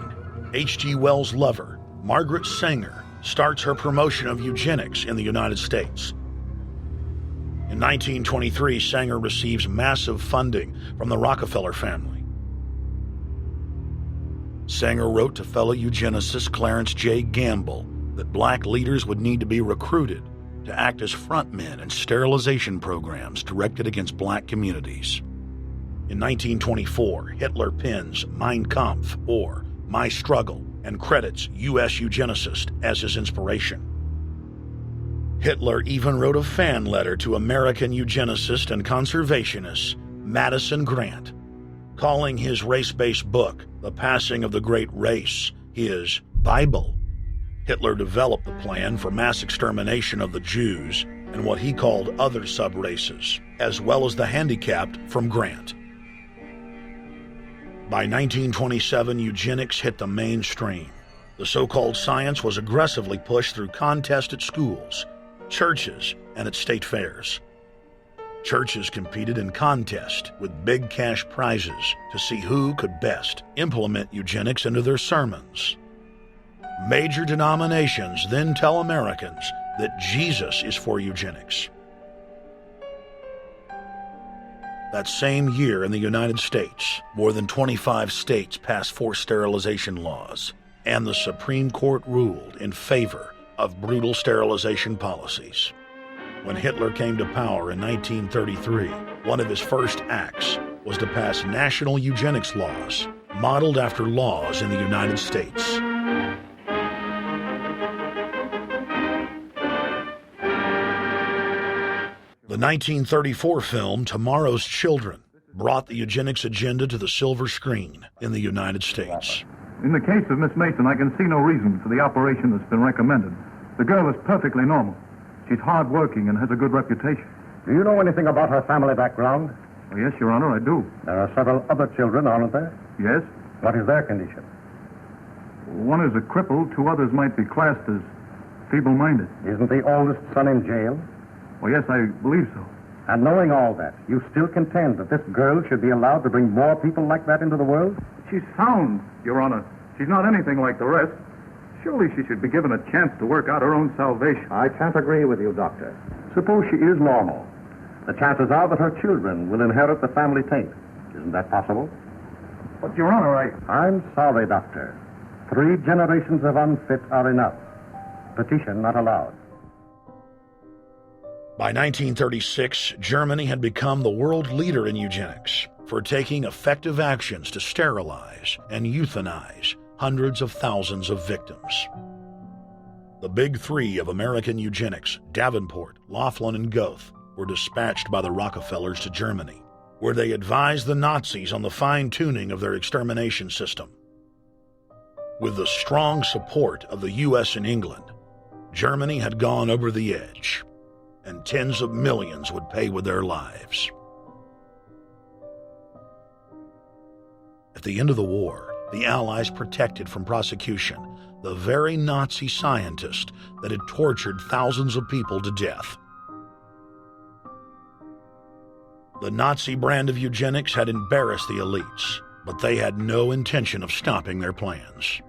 H.G. Wells' lover, Margaret Sanger, starts her promotion of eugenics in the United States. In 1923, Sanger receives massive funding from the Rockefeller family. Sanger wrote to fellow eugenicist Clarence J. Gamble that black leaders would need to be recruited to act as frontmen in sterilization programs directed against black communities. In 1924, Hitler pens Mein Kampf, or My Struggle, and credits U.S. eugenicists as his inspiration. Hitler even wrote a fan letter to American eugenicist and conservationist Madison Grant, calling his race-based book, The Passing of the Great Race, his Bible. Hitler developed the plan for mass extermination of the Jews and what he called other sub-races, as well as the handicapped from Grant. By 1927, eugenics hit the mainstream. The so-called science was aggressively pushed through contests at schools, churches, and at state fairs. Churches competed in contests with big cash prizes to see who could best implement eugenics into their sermons. Major denominations then tell Americans that Jesus is for eugenics. That same year in the United States, more than 25 states passed forced sterilization laws, and the Supreme Court ruled in favor of brutal sterilization policies. When Hitler came to power in 1933, one of his first acts was to pass national eugenics laws, modeled after laws in the United States. The 1934 film Tomorrow's Children brought the eugenics agenda to the silver screen in the United States. In the case of Miss Mason, I can see no reason for the operation that's been recommended. The girl is perfectly normal. She's hard-working and has a good reputation. Do you know anything about her family background? Oh, yes, Your Honor, I do. There are several other children, aren't there? Yes. What is their condition? One is a cripple. Two others might be classed as feeble-minded. Isn't the oldest son in jail? Well, yes, I believe so. And knowing all that, you still contend that this girl should be allowed to bring more people like that into the world? She's sound, Your Honor. She's not anything like the rest. Surely she should be given a chance to work out her own salvation. I can't agree with you, Doctor. Suppose she is normal. The chances are that her children will inherit the family taint. Isn't that possible? But, Your Honor, I'm sorry, Doctor. 3 generations of unfit are enough. Petition not allowed. By 1936, Germany had become the world leader in eugenics for taking effective actions to sterilize and euthanize hundreds of thousands of victims. The big 3 of American eugenics, Davenport, Laughlin, and Goethe, were dispatched by the Rockefellers to Germany, where they advised the Nazis on the fine-tuning of their extermination system. With the strong support of the U.S. and England, Germany had gone over the edge, and tens of millions would pay with their lives. At the end of the war, the Allies protected from prosecution the very Nazi scientist that had tortured thousands of people to death. The Nazi brand of eugenics had embarrassed the elites, but they had no intention of stopping their plans.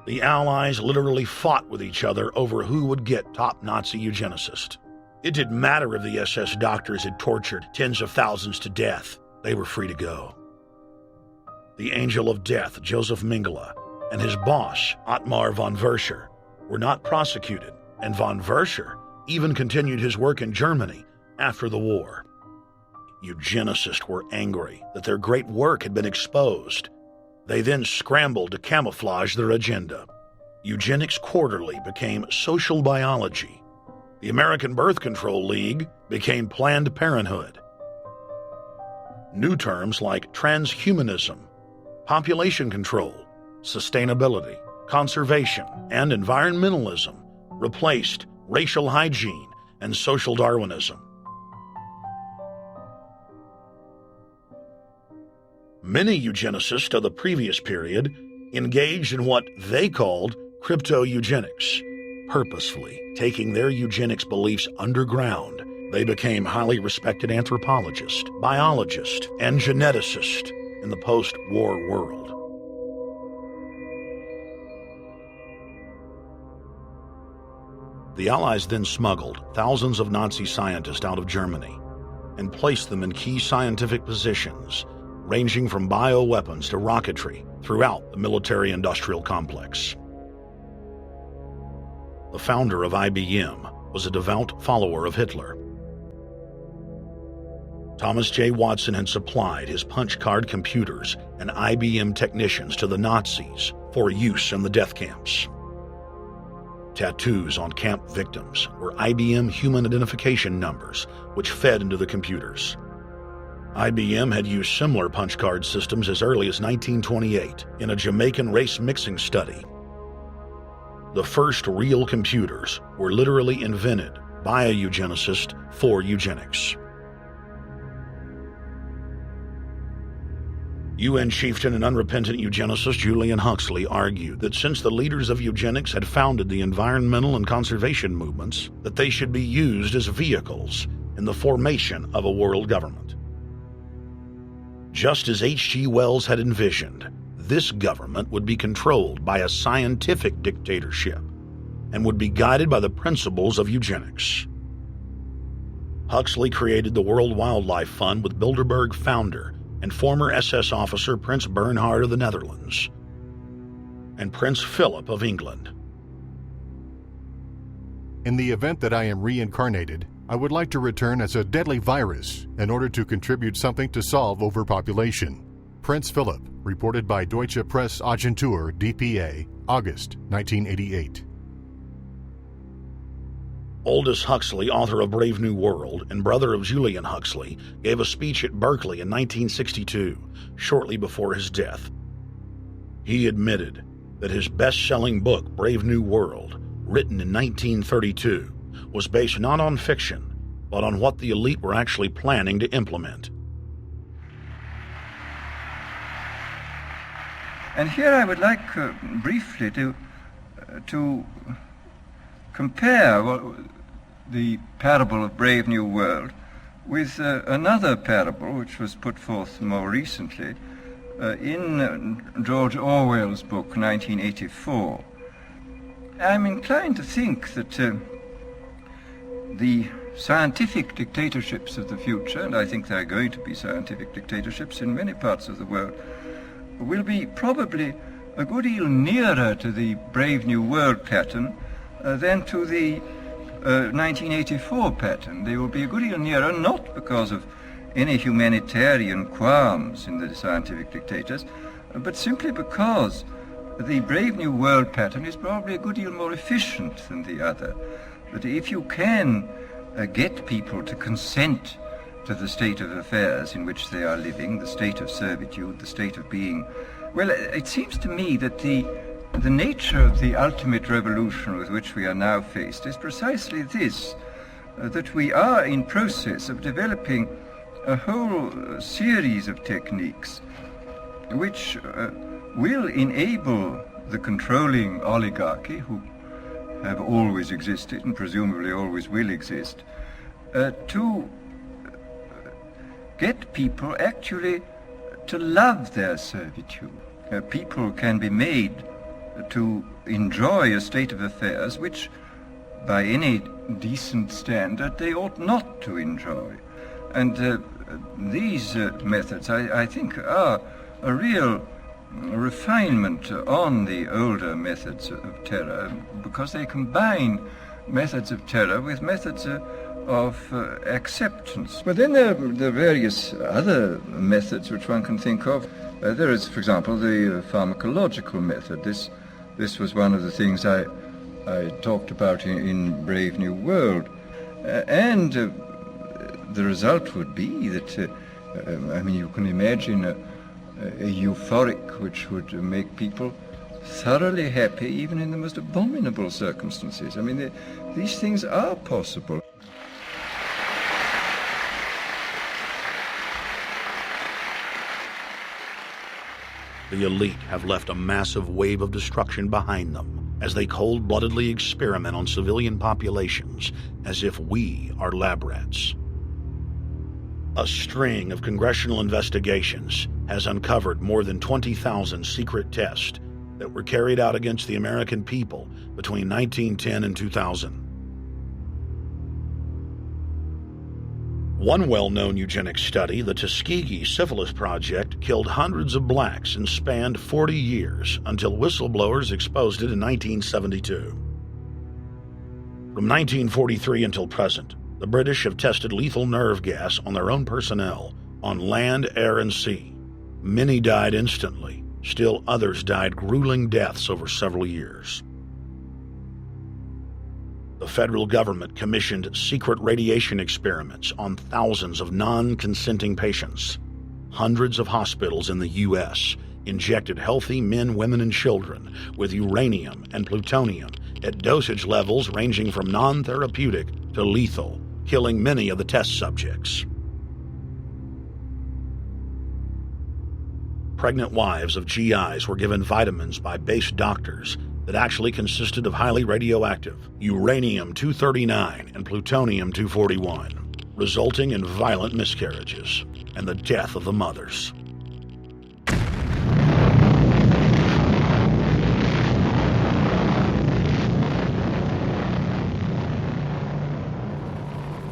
The Allies literally fought with each other over who would get top Nazi eugenicist. It didn't matter if the SS doctors had tortured tens of thousands to death. They were free to go. The Angel of Death, Joseph Mengele, and his boss, Ottmar von Verscher, were not prosecuted, and von Verscher even continued his work in Germany after the war. Eugenicists were angry that their great work had been exposed. They then scrambled to camouflage their agenda. Eugenics Quarterly became Social Biology. The American Birth Control League became Planned Parenthood. New terms like transhumanism, population control, sustainability, conservation, and environmentalism replaced racial hygiene and social Darwinism. Many eugenicists of the previous period engaged in what they called crypto-eugenics, purposefully taking their eugenics beliefs underground. They became highly respected anthropologists, biologists, and geneticists in the post-war world. The Allies then smuggled thousands of Nazi scientists out of Germany and placed them in key scientific positions, ranging from bioweapons to rocketry throughout the military-industrial complex. The founder of IBM was a devout follower of Hitler. Thomas J. Watson had supplied his punch-card computers and IBM technicians to the Nazis for use in the death camps. Tattoos on camp victims were IBM human identification numbers, which fed into the computers. IBM had used similar punch card systems as early as 1928 in a Jamaican race mixing study. The first real computers were literally invented by a eugenicist for eugenics. UN chieftain and unrepentant eugenicist Julian Huxley argued that since the leaders of eugenics had founded the environmental and conservation movements, that they should be used as vehicles in the formation of a world government. Just as H.G. Wells had envisioned, this government would be controlled by a scientific dictatorship and would be guided by the principles of eugenics. Huxley created the World Wildlife Fund with Bilderberg founder and former SS officer Prince Bernhard of the Netherlands and Prince Philip of England. In the event that I am reincarnated, I would like to return as a deadly virus in order to contribute something to solve overpopulation. Prince Philip, reported by Deutsche Presse-Agentur DPA, August 1988. Aldous Huxley, author of Brave New World and brother of Julian Huxley, gave a speech at Berkeley in 1962, shortly before his death. He admitted that his best-selling book, Brave New World, written in 1932, was based not on fiction, but on what the elite were actually planning to implement. And here I would like briefly to compare the parable of Brave New World with another parable which was put forth more recently in George Orwell's book, 1984. I'm inclined to think that the scientific dictatorships of the future, and I think there are going to be scientific dictatorships in many parts of the world, will be probably a good deal nearer to the Brave New World pattern than to the 1984 pattern. They will be a good deal nearer, not because of any humanitarian qualms in the scientific dictators, but simply because the Brave New World pattern is probably a good deal more efficient than the other. That if you can get people to consent to the state of affairs in which they are living, the state of servitude, the state of being, well, it seems to me that the nature of the ultimate revolution with which we are now faced is precisely this, that we are in process of developing a whole series of techniques which will enable the controlling oligarchy, who have always existed and presumably always will exist, to get people actually to love their servitude. People can be made to enjoy a state of affairs which, by any decent standard, they ought not to enjoy. And these methods, I think, are a real refinement on the older methods of terror, because they combine methods of terror with methods of acceptance. But then there are various other methods which one can think of. There is, for example, the pharmacological method. This was one of the things I talked about in Brave New World. And the result would be that I mean, you can imagine a euphoric which would make people thoroughly happy even in the most abominable circumstances. I mean, these things are possible. The elite have left a massive wave of destruction behind them as they cold-bloodedly experiment on civilian populations as if we are lab rats. A string of congressional investigations has uncovered more than 20,000 secret tests that were carried out against the American people between 1910 and 2000. One well-known eugenics study, the Tuskegee Syphilis Project, killed hundreds of blacks and spanned 40 years until whistleblowers exposed it in 1972. From 1943 until present, the British have tested lethal nerve gas on their own personnel, on land, air, and sea. Many died instantly. Still others died grueling deaths over several years. The federal government commissioned secret radiation experiments on thousands of non-consenting patients. Hundreds of hospitals in the U.S. injected healthy men, women, and children with uranium and plutonium at dosage levels ranging from non-therapeutic to lethal, killing many of the test subjects. Pregnant wives of GIs were given vitamins by base doctors that actually consisted of highly radioactive uranium-239 and plutonium-241, resulting in violent miscarriages and the death of the mothers.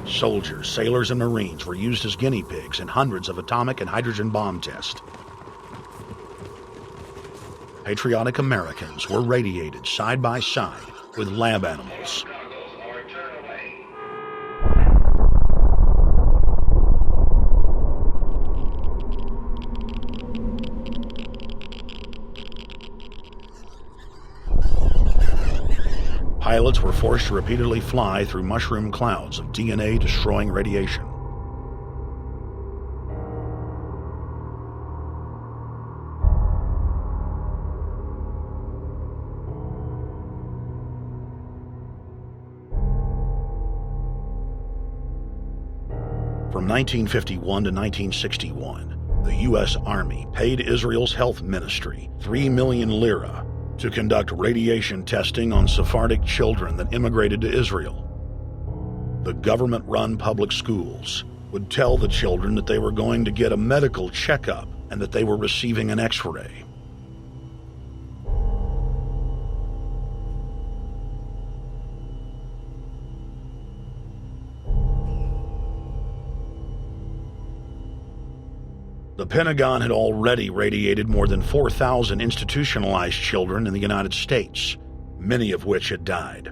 Soldiers, sailors, and Marines were used as guinea pigs in hundreds of atomic and hydrogen bomb tests. Patriotic Americans were radiated side by side with lab animals. Pilots were forced to repeatedly fly through mushroom clouds of DNA-destroying radiation. From 1951 to 1961, the U.S. Army paid Israel's health ministry 3 million lira to conduct radiation testing on Sephardic children that immigrated to Israel. The government-run public schools would tell the children that they were going to get a medical checkup and that they were receiving an X-ray. The Pentagon had already radiated more than 4,000 institutionalized children in the United States, many of which had died.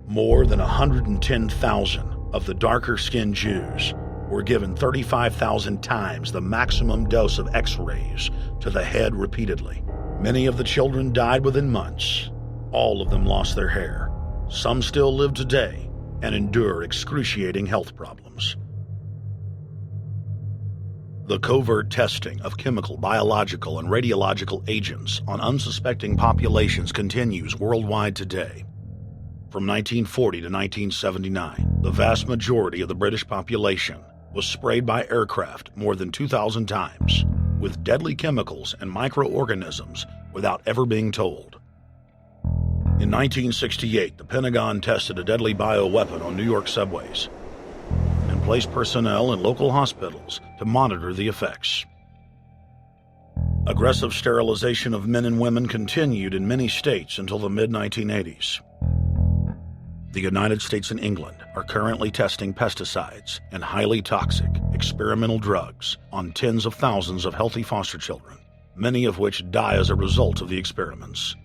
More than 110,000 of the darker-skinned Jews were given 35,000 times the maximum dose of X-rays to the head repeatedly. Many of the children died within months. All of them lost their hair. Some still live today and endure excruciating health problems. The covert testing of chemical, biological, and radiological agents on unsuspecting populations continues worldwide today. From 1940 to 1979, the vast majority of the British population was sprayed by aircraft more than 2,000 times with deadly chemicals and microorganisms without ever being told. In 1968, the Pentagon tested a deadly bioweapon on New York subways and placed personnel in local hospitals to monitor the effects. Aggressive sterilization of men and women continued in many states until the mid-1980s. The United States and England are currently testing pesticides and highly toxic experimental drugs on tens of thousands of healthy foster children, many of which die as a result of the experiments.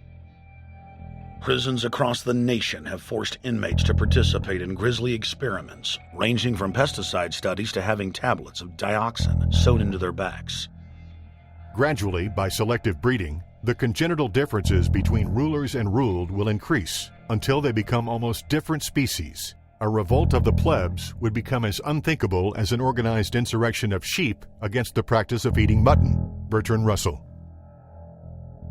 Prisons across the nation have forced inmates to participate in grisly experiments, ranging from pesticide studies to having tablets of dioxin sewn into their backs. Gradually, by selective breeding, the congenital differences between rulers and ruled will increase until they become almost different species. a revolt of the plebs would become as unthinkable as an organized insurrection of sheep against the practice of eating mutton. Bertrand Russell.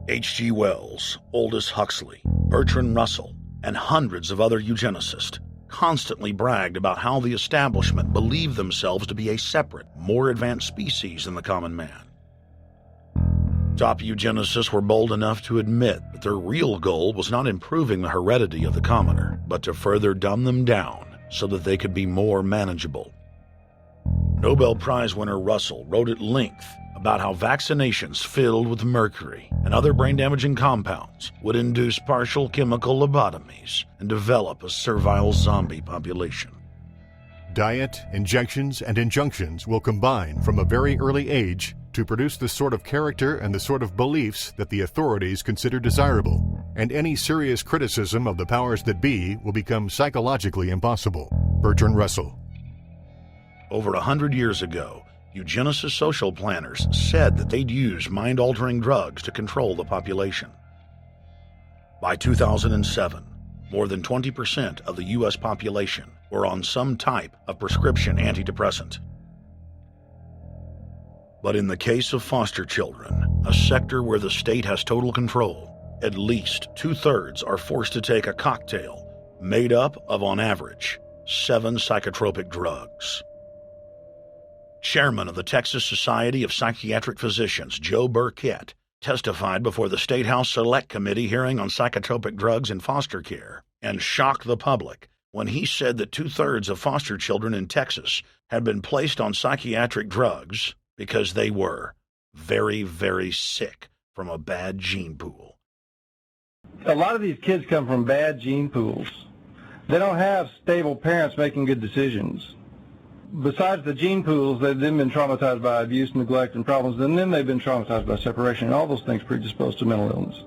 H.G. Wells, Aldous Huxley, Bertrand Russell, and hundreds of other eugenicists constantly bragged about how the establishment believed themselves to be a separate, more advanced species than the common man. Top eugenicists were bold enough to admit that their real goal was not improving the heredity of the commoner, but to further dumb them down so that they could be more manageable. Nobel Prize winner Russell wrote at length about how vaccinations filled with mercury and other brain-damaging compounds would induce partial chemical lobotomies and develop a servile zombie population. Diet, injections, and injunctions will combine from a very early age to produce the sort of character and the sort of beliefs that the authorities consider desirable, and any serious criticism of the powers that be will become psychologically impossible. Bertrand Russell. Over 100 years ago, eugenicist social planners said that they'd use mind-altering drugs to control the population. By 2007, more than 20% of the U.S. population were on some type of prescription antidepressant. But in the case of foster children, a sector where the state has total control, at least 2/3 are forced to take a cocktail made up of, on average, 7 psychotropic drugs. Chairman of the Texas Society of Psychiatric Physicians, Joe Burkett, testified before the State House Select Committee hearing on psychotropic drugs in foster care and shocked the public when he said that 2/3 of foster children in Texas had been placed on psychiatric drugs because they were very, very sick from a bad gene pool. A lot of these kids come from bad gene pools. They don't have stable parents making good decisions. Besides the gene pools, they've then been traumatized by abuse, neglect, and problems, and then they've been traumatized by separation, and all those things predispose to mental illness.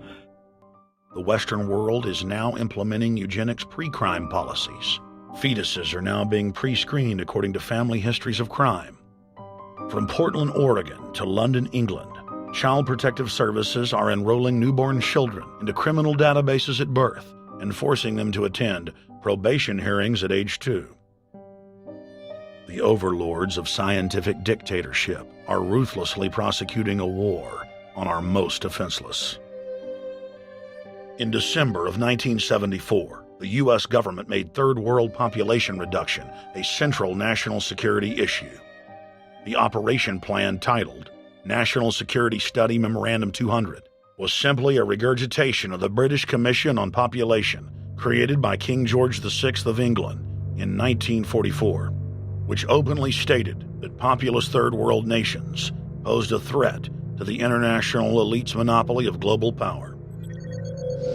The Western world is now implementing eugenics pre-crime policies. Fetuses are now being pre-screened according to family histories of crime. From Portland, Oregon to London, England, Child Protective Services are enrolling newborn children into criminal databases at birth and forcing them to attend probation hearings at age 2. The overlords of scientific dictatorship are ruthlessly prosecuting a war on our most defenseless. In December of 1974, the U.S. government made third world population reduction a central national security issue. The operation plan, titled National Security Study Memorandum 200, was simply a regurgitation of the British Commission on Population created by King George VI of England in 1944, which openly stated that populous third world nations posed a threat to the international elite's monopoly of global power.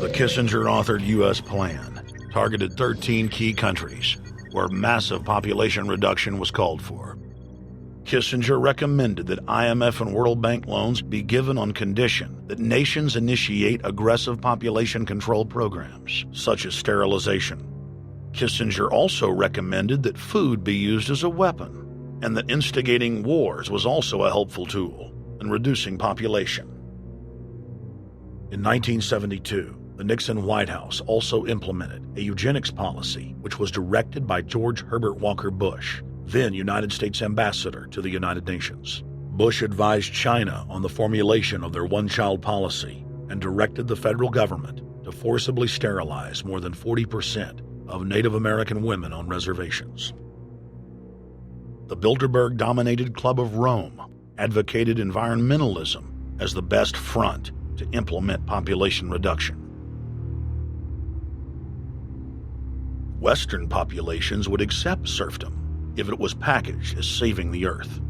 The Kissinger-authored U.S. plan targeted 13 key countries where massive population reduction was called for. Kissinger recommended that IMF and World Bank loans be given on condition that nations initiate aggressive population control programs, such as sterilization. Kissinger also recommended that food be used as a weapon, and that instigating wars was also a helpful tool in reducing population. In 1972, the Nixon White House also implemented a eugenics policy which was directed by George Herbert Walker Bush, then United States Ambassador to the United Nations. Bush advised China on the formulation of their one-child policy and directed the federal government to forcibly sterilize more than 40% of Native American women on reservations. The Bilderberg-dominated Club of Rome advocated environmentalism as the best front to implement population reduction. Western populations would accept serfdom if it was packaged as saving the earth.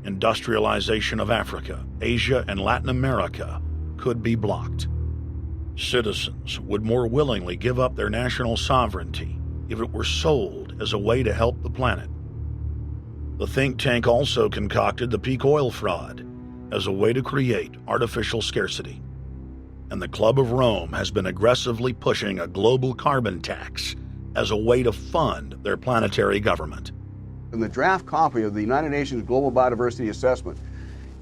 Industrialization of Africa, Asia, and Latin America could be blocked. Citizens would more willingly give up their national sovereignty if it were sold as a way to help the planet. The think tank also concocted the peak oil fraud as a way to create artificial scarcity. And the Club of Rome has been aggressively pushing a global carbon tax as a way to fund their planetary government. In the draft copy of the United Nations Global Biodiversity Assessment,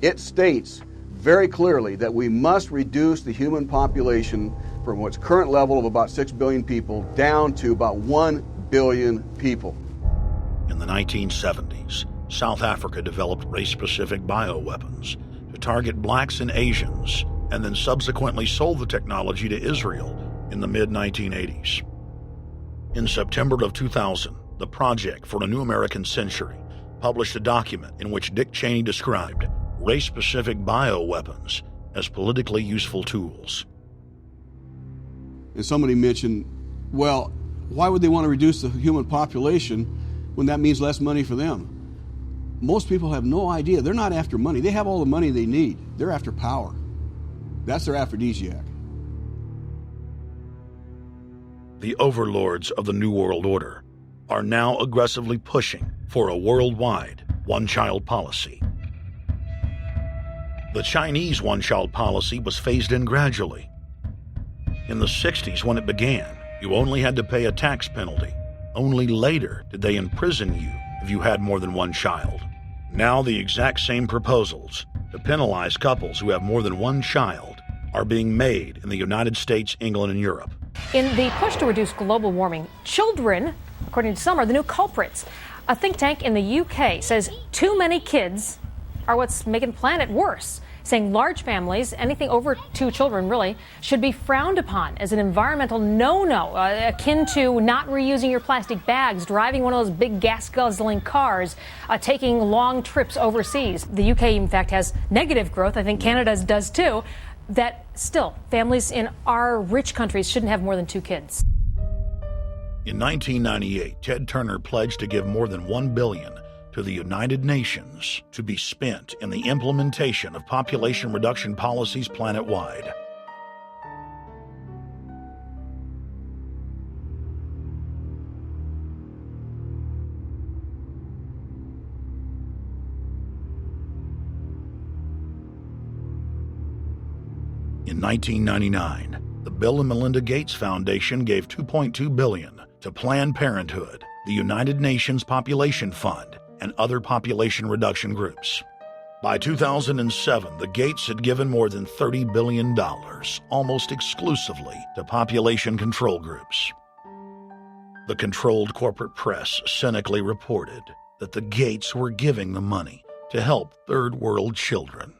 it states very clearly that we must reduce the human population from its current level of about 6 billion people down to about 1 billion people. In the 1970s, South Africa developed race-specific bioweapons to target blacks and Asians, and then subsequently sold the technology to Israel in the mid-1980s. In September of 2000, the Project for a New American Century published a document in which Dick Cheney described race-specific bioweapons as politically useful tools. And somebody mentioned, well, why would they want to reduce the human population when that means less money for them? Most people have no idea. They're not after money. They have all the money they need. They're after power. That's their aphrodisiac. The overlords of the New World Order are now aggressively pushing for a worldwide one-child policy. The Chinese one-child policy was phased in gradually. In the 60s, when it began, you only had to pay a tax penalty. Only later did they imprison you if you had more than one child. Now the exact same proposals to penalize couples who have more than one child are being made in the United States, England, and Europe. In the push to reduce global warming, children, according to some, are the new culprits. A think tank in the UK says too many kids are what's making the planet worse, saying large families, anything over 2 children really, should be frowned upon as an environmental no-no, akin to not reusing your plastic bags, driving one of those big gas-guzzling cars, taking long trips overseas. The UK, in fact, has negative growth. I think Canada does too. That still, families in our rich countries shouldn't have more than 2 kids. In 1998, Ted Turner pledged to give more than $1 billion to the United Nations to be spent in the implementation of population reduction policies planet-wide. In 1999, the Bill and Melinda Gates Foundation gave $2.2 billion to Planned Parenthood, the United Nations Population Fund, and other population reduction groups. By 2007, the Gates had given more than $30 billion, almost exclusively to population control groups. The controlled corporate press cynically reported that the Gates were giving the money to help third world children.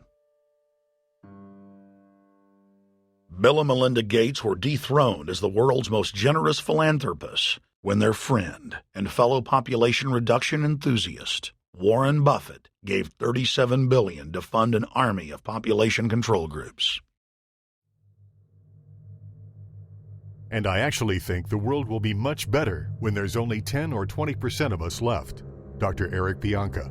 Bill and Melinda Gates were dethroned as the world's most generous philanthropists when their friend and fellow population reduction enthusiast, Warren Buffett, gave $37 billion to fund an army of population control groups. And I actually think the world will be much better when there's only 10 or 20% of us left. Dr. Eric Pianka.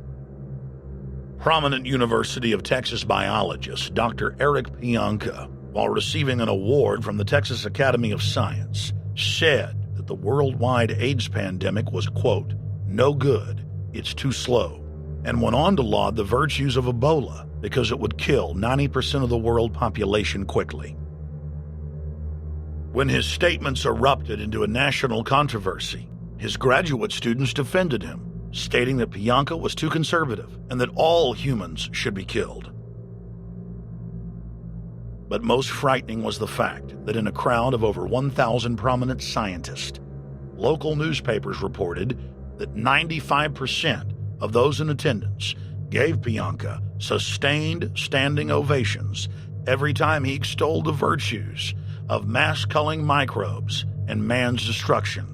Prominent University of Texas biologist Dr. Eric Pianka, while receiving an award from the Texas Academy of Science, said that the worldwide AIDS pandemic was, quote, no good, it's too slow, and went on to laud the virtues of Ebola because it would kill 90% of the world population quickly. When his statements erupted into a national controversy, his graduate students defended him, stating that Pianka was too conservative and that all humans should be killed. But most frightening was the fact that in a crowd of over 1,000 prominent scientists, local newspapers reported that 95% of those in attendance gave Pianka sustained standing ovations every time he extolled the virtues of mass-culling microbes and man's destruction.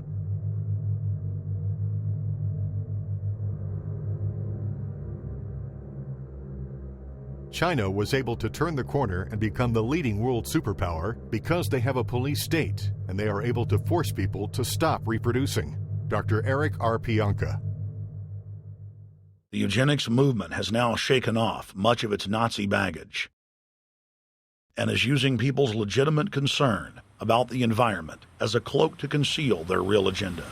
China was able to turn the corner and become the leading world superpower because they have a police state and they are able to force people to stop reproducing. Dr. Eric R. Pianka. The eugenics movement has now shaken off much of its Nazi baggage and is using people's legitimate concern about the environment as a cloak to conceal their real agenda.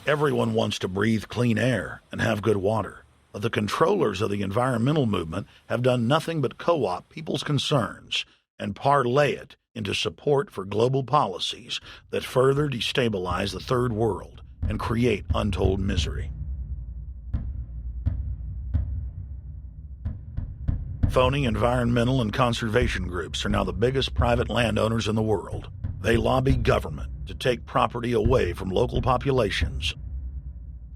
Everyone wants to breathe clean air and have good water. But the controllers of the environmental movement have done nothing but co-opt people's concerns and parlay it into support for global policies that further destabilize the third world and create untold misery. Phony environmental and conservation groups are now the biggest private landowners in the world. They lobby government to take property away from local populations,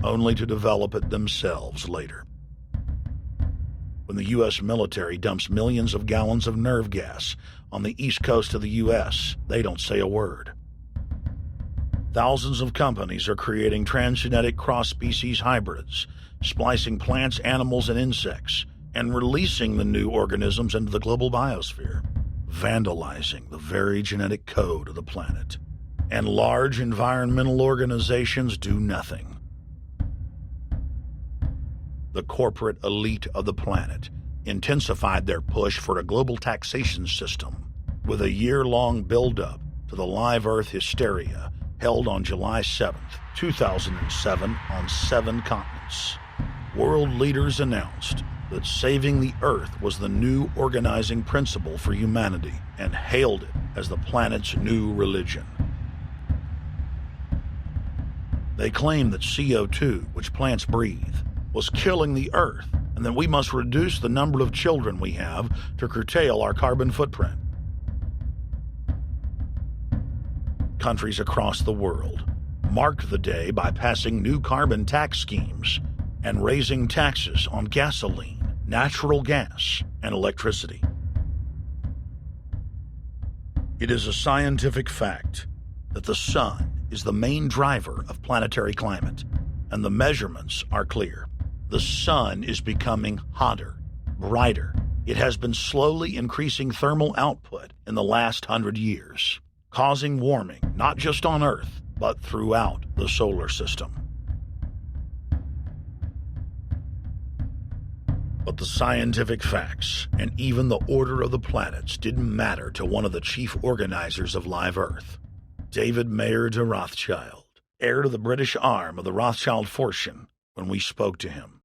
only to develop it themselves later. When the U.S. military dumps millions of gallons of nerve gas on the east coast of the U.S., they don't say a word. Thousands of companies are creating transgenetic cross-species hybrids, splicing plants, animals, and insects, and releasing the new organisms into the global biosphere, vandalizing the very genetic code of the planet. And large environmental organizations do nothing. The corporate elite of the planet intensified their push for a global taxation system with a year-long build-up to the Live Earth hysteria held on July 7th, 2007 on 7 continents. World leaders announced that saving the Earth was the new organizing principle for humanity and hailed it as the planet's new religion. They claimed that CO2, which plants breathe, was killing the Earth, and that we must reduce the number of children we have to curtail our carbon footprint. Countries across the world marked the day by passing new carbon tax schemes and raising taxes on gasoline, natural gas, and electricity. It is a scientific fact that the sun is the main driver of planetary climate, and the measurements are clear. The sun is becoming hotter, brighter. It has been slowly increasing thermal output in the last 100 years, causing warming not just on Earth, but throughout the solar system. But the scientific facts and even the order of the planets didn't matter to one of the chief organizers of Live Earth, David Mayer de Rothschild, heir to the British arm of the Rothschild fortune, when we spoke to him.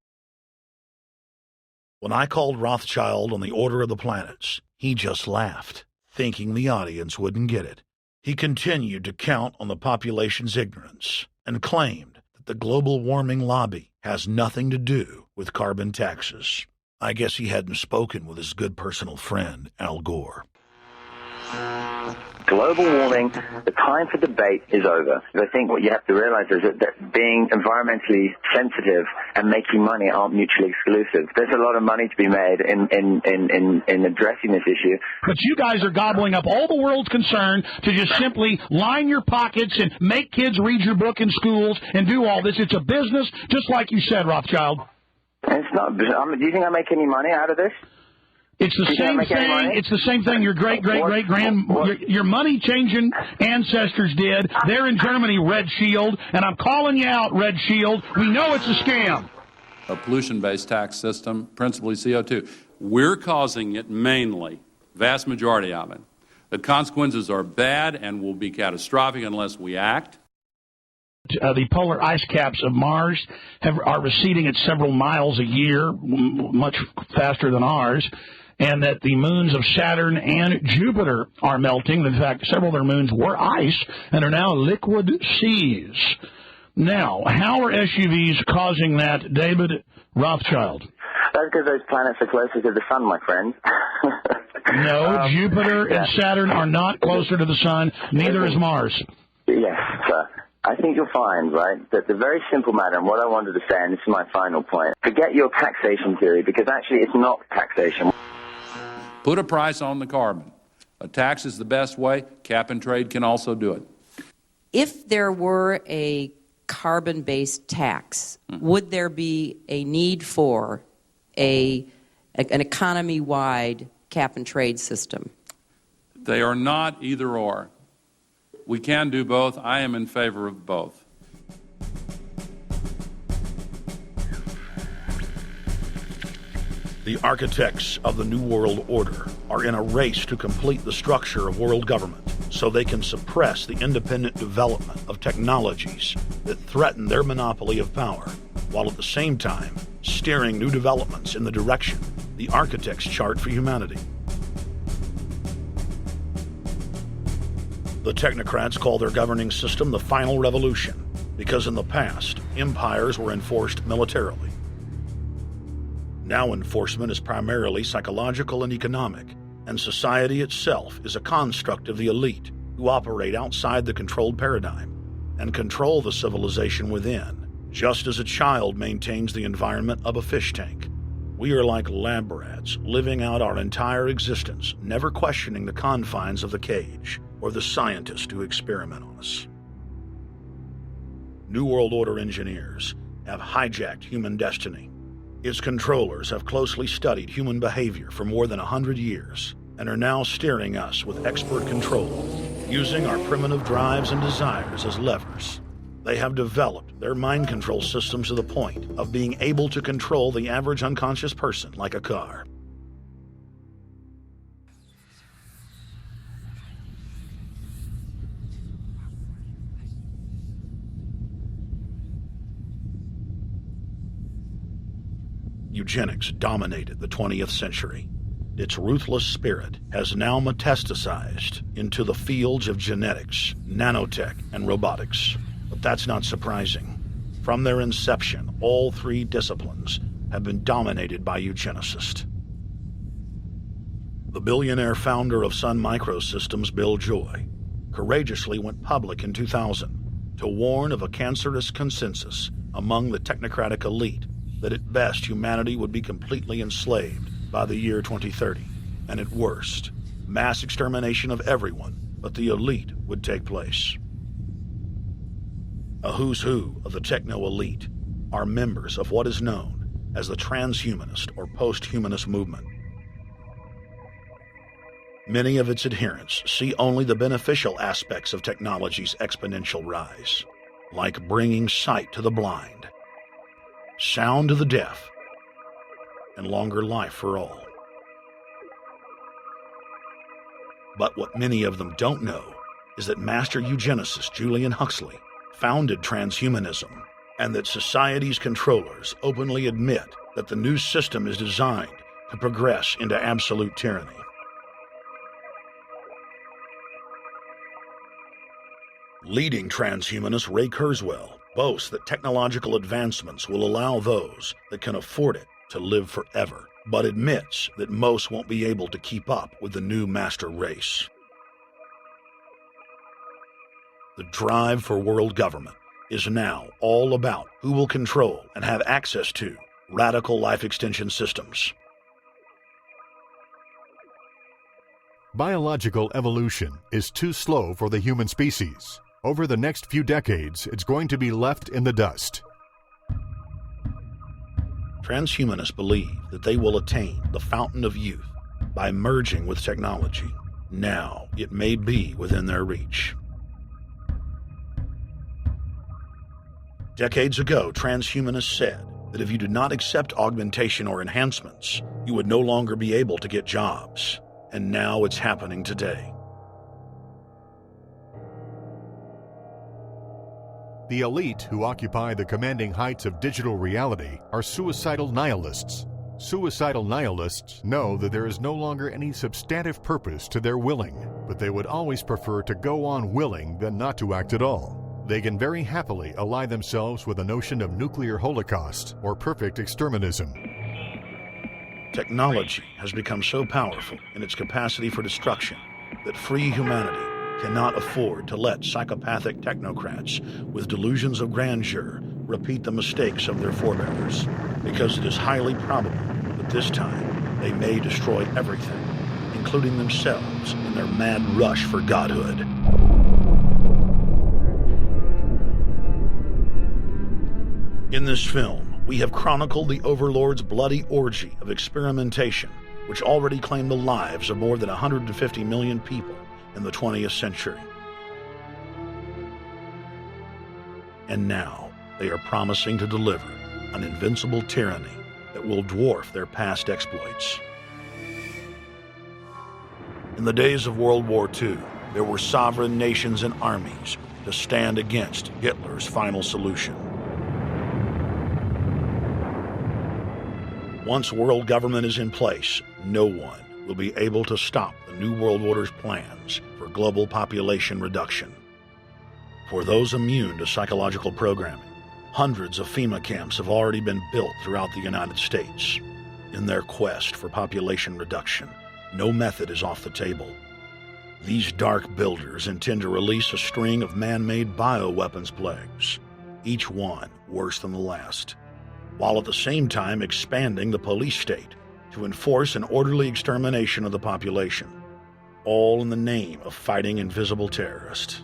When I called Rothschild on the order of the planets, he just laughed, thinking the audience wouldn't get it. He continued to count on the population's ignorance and claimed that the global warming lobby has nothing to do with carbon taxes. I guess he hadn't spoken with his good personal friend, Al Gore. Global warming, the time for debate is over. I think what you have to realize is that being environmentally sensitive and making money aren't mutually exclusive. There's a lot of money to be made in addressing this issue. But you guys are gobbling up all the world's concern to just simply line your pockets and make kids read your book in schools and do all this. It's a business, just like you said, Rothschild. It's not. Do you think I make any money out of this? It's the same thing. It's the same thing your your money-changing ancestors did. They're in Germany, Red Shield, and I'm calling you out, Red Shield. We know it's a scam. A pollution-based tax system, principally CO2. We're causing it mainly, vast majority of it. The consequences are bad and will be catastrophic unless we act. The polar ice caps of Mars are receding at several miles a year, much faster than ours, and that the moons of Saturn and Jupiter are melting. In fact, several of their moons were ice and are now liquid seas. Now, how are SUVs causing that, David Rothschild? That's because those planets are closer to the sun, my friend. No, Jupiter and Saturn are not closer to the sun. Neither is Mars. Yes, sir. I think you'll find, right, that the very simple matter, and what I wanted to say, and this is my final point, forget your taxation theory, because actually it's not taxation. Put a price on the carbon. A tax is the best way. Cap and trade can also do it. If there were a carbon-based tax, would there be a need for an economy-wide cap and trade system? They are not either or. We can do both. I am in favor of both. The architects of the New World Order are in a race to complete the structure of world government so they can suppress the independent development of technologies that threaten their monopoly of power, while at the same time steering new developments in the direction the architects chart for humanity. The technocrats call their governing system the final revolution because in the past, empires were enforced militarily. Now enforcement is primarily psychological and economic, and society itself is a construct of the elite who operate outside the controlled paradigm and control the civilization within, just as a child maintains the environment of a fish tank. We are like lab rats, living out our entire existence, never questioning the confines of the cage or the scientists who experiment on us. New World Order engineers have hijacked human destiny. Its controllers have closely studied human behavior for more than 100 years and are now steering us with expert control, using our primitive drives and desires as levers. They have developed their mind control systems to the point of being able to control the average unconscious person like a car. Eugenics dominated the 20th century. Its ruthless spirit has now metastasized into the fields of genetics, nanotech, and robotics. But that's not surprising. From their inception, all three disciplines have been dominated by eugenicists. The billionaire founder of Sun Microsystems, Bill Joy, courageously went public in 2000 to warn of a cancerous consensus among the technocratic elite that at best humanity would be completely enslaved by the year 2030, and at worst, mass extermination of everyone but the elite would take place. A who's who of the techno-elite are members of what is known as the transhumanist or post-humanist movement. Many of its adherents see only the beneficial aspects of technology's exponential rise, like bringing sight to the blind, sound to the deaf, and longer life for all. But what many of them don't know is that master eugenicist Julian Huxley founded transhumanism, and that society's controllers openly admit that the new system is designed to progress into absolute tyranny. Leading transhumanist Ray Kurzweil boasts that technological advancements will allow those that can afford it to live forever, but admits that most won't be able to keep up with the new master race. The drive for world government is now all about who will control and have access to radical life extension systems. Biological evolution is too slow for the human species. Over the next few decades, it's going to be left in the dust. Transhumanists believe that they will attain the fountain of youth by merging with technology. Now, it may be within their reach. Decades ago, transhumanists said that if you did not accept augmentation or enhancements, you would no longer be able to get jobs. And now it's happening today. The elite who occupy the commanding heights of digital reality are suicidal nihilists. Suicidal nihilists know that there is no longer any substantive purpose to their willing, but they would always prefer to go on willing than not to act at all. They can very happily ally themselves with the notion of nuclear holocaust or perfect exterminism. Technology has become so powerful in its capacity for destruction that free humanity cannot afford to let psychopathic technocrats with delusions of grandeur repeat the mistakes of their forebears, because it is highly probable that this time they may destroy everything, including themselves in their mad rush for godhood. In this film, we have chronicled the Overlord's bloody orgy of experimentation, which already claimed the lives of more than 150 million people in the 20th century. And now, they are promising to deliver an invincible tyranny that will dwarf their past exploits. In the days of World War II, there were sovereign nations and armies to stand against Hitler's final solution. Once world government is in place, no one will be able to stop the New World Order's plans for global population reduction. For those immune to psychological programming, hundreds of FEMA camps have already been built throughout the United States. In their quest for population reduction, no method is off the table. These dark builders intend to release a string of man-made bioweapons plagues, each one worse than the last, while at the same time expanding the police state to enforce an orderly extermination of the population, all in the name of fighting invisible terrorists.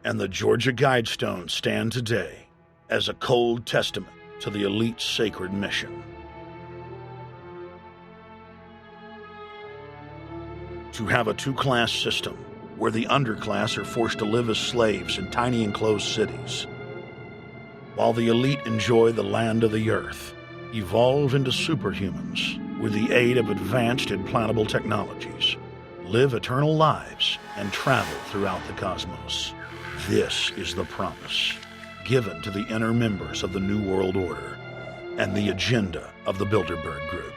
And the Georgia Guidestones stand today as a cold testament to the elite's sacred mission. To have a two-class system where the underclass are forced to live as slaves in tiny enclosed cities, while the elite enjoy the land of the earth, evolve into superhumans with the aid of advanced implantable technologies, live eternal lives, and travel throughout the cosmos. This is the promise given to the inner members of the New World Order and the agenda of the Bilderberg Group.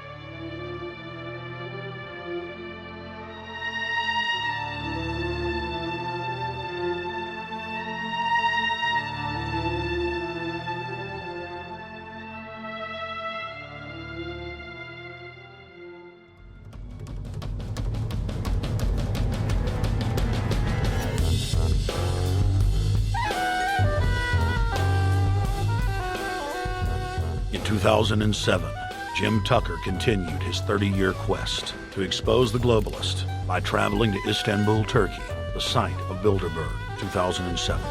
In 2007, Jim Tucker continued his 30-year quest to expose the globalist by traveling to Istanbul, Turkey, the site of Bilderberg, 2007.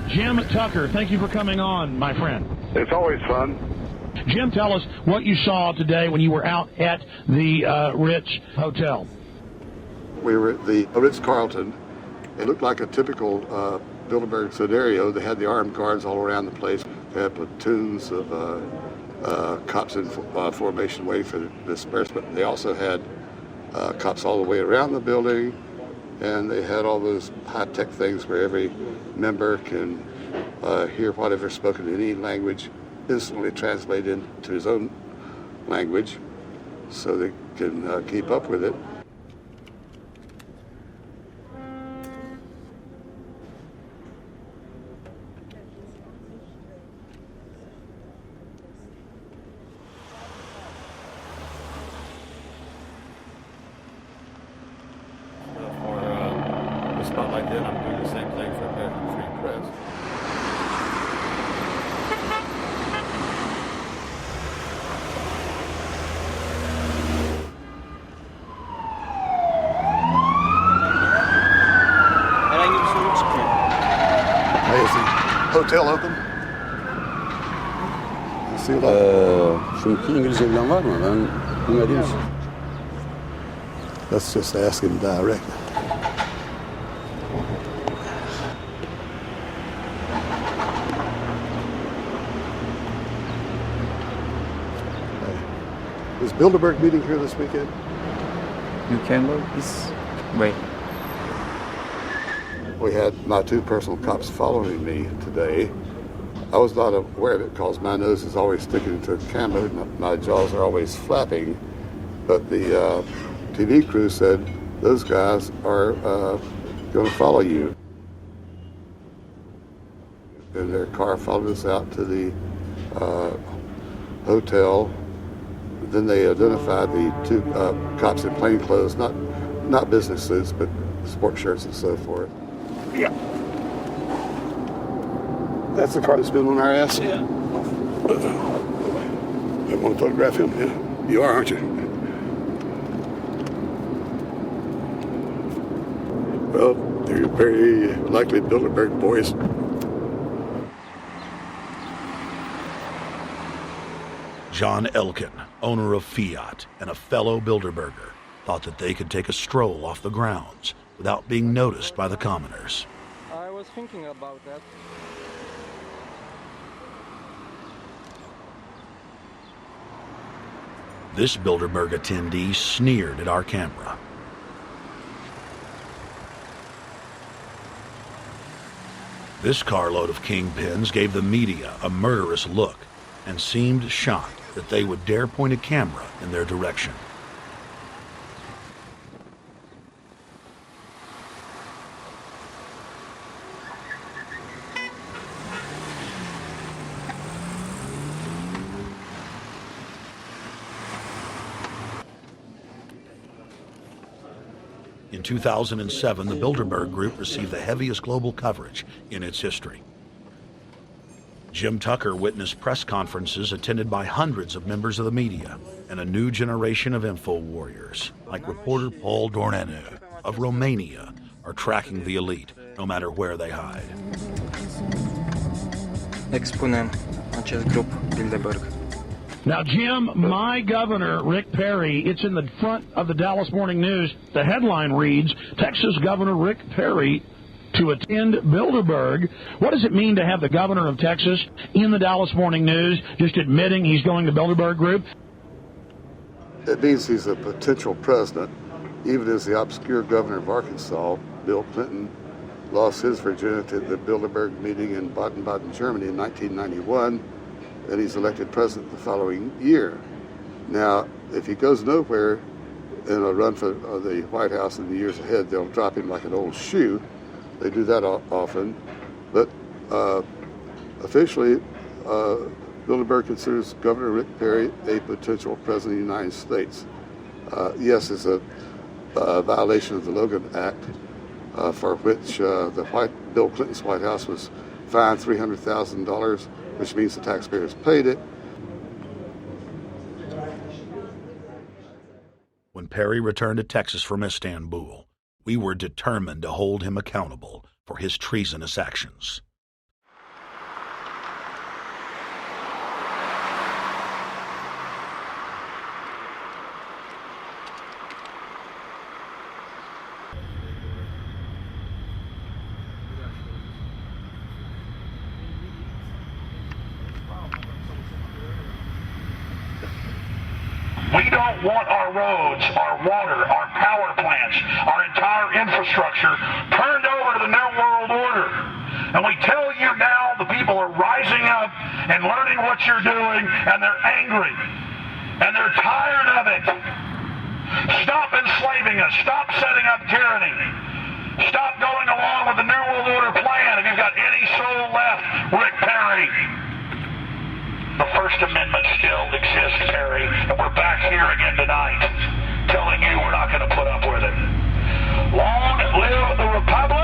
Jim Tucker, thank you for coming on, my friend. It's always fun. Jim, tell us what you saw today when you were out at the Ritz Hotel. We were at the Ritz-Carlton. It looked like a typical Bilderberg scenario. They had the armed guards all around the place. They had platoons of cops in formation waiting for the disbursement. They also had cops all the way around the building, and they had all those high-tech things where every member can hear whatever's spoken in any language, instantly translate into his own language so they can keep up with it. Like that, I'm doing the same thing for American Free Press. Hey, is the hotel open? Çünkü İngilizce bilen var mı? Ben bilmediğim için. Let's just ask him directly. Is Bilderberg meeting here this weekend? You can look this way. We had my two personal cops following me today. I was not aware of it because my nose is always sticking to the camera and my jaws are always flapping. But the TV crew said those guys are going to follow you. And their car followed us out to the hotel. Then they identified the two cops in plain clothes, not business suits, but sport shirts and so forth. Yeah. That's the car that's been on our ass? Yeah. I want to photograph him? Yeah. You are, aren't you? Well, they're very likely Bilderberg boys. John Elkin, owner of Fiat and a fellow Bilderberger, thought that they could take a stroll off the grounds without being noticed by the commoners. I was thinking about that. This Bilderberg attendee sneered at our camera. This carload of kingpins gave the media a murderous look and seemed shocked that they would dare point a camera in their direction. In 2007, the Bilderberg Group received the heaviest global coverage in its history. Jim Tucker witnessed press conferences attended by hundreds of members of the media and a new generation of info warriors, like reporter Paul Dornanu of Romania, are tracking the elite, no matter where they hide. Expunem acest grup Bilderberg. Now, Jim, my governor, Rick Perry, it's in the front of the Dallas Morning News. The headline reads, Texas Governor Rick Perry to attend Bilderberg. What does it mean to have the governor of Texas in the Dallas Morning News just admitting he's going to Bilderberg Group? It means he's a potential president, even as the obscure governor of Arkansas, Bill Clinton, lost his virginity at the Bilderberg meeting in Baden-Baden, Germany in 1991, and he's elected president the following year. Now, if he goes nowhere in a run for the White House in the years ahead, they'll drop him like an old shoe. They do that often. But officially, Bilderberg considers Governor Rick Perry a potential president of the United States. Yes, it's a violation of the Logan Act, for which Bill Clinton's White House was fined $300,000, which means the taxpayers paid it. When Perry returned to Texas from Istanbul, we were determined to hold him accountable for his treasonous actions. We don't want our roads, our water, our power plants, our entire infrastructure turned over to the New World Order. And we tell you now the people are rising up and learning what you're doing, and they're angry. And they're tired of it. Stop enslaving us. Stop setting up tyranny. Stop going along with the New World Order plan. If you've got any soul left, Rick Perry. The First Amendment still exists, Perry, and we're back here again tonight telling you we're not going to put up with it. Long live the Republic!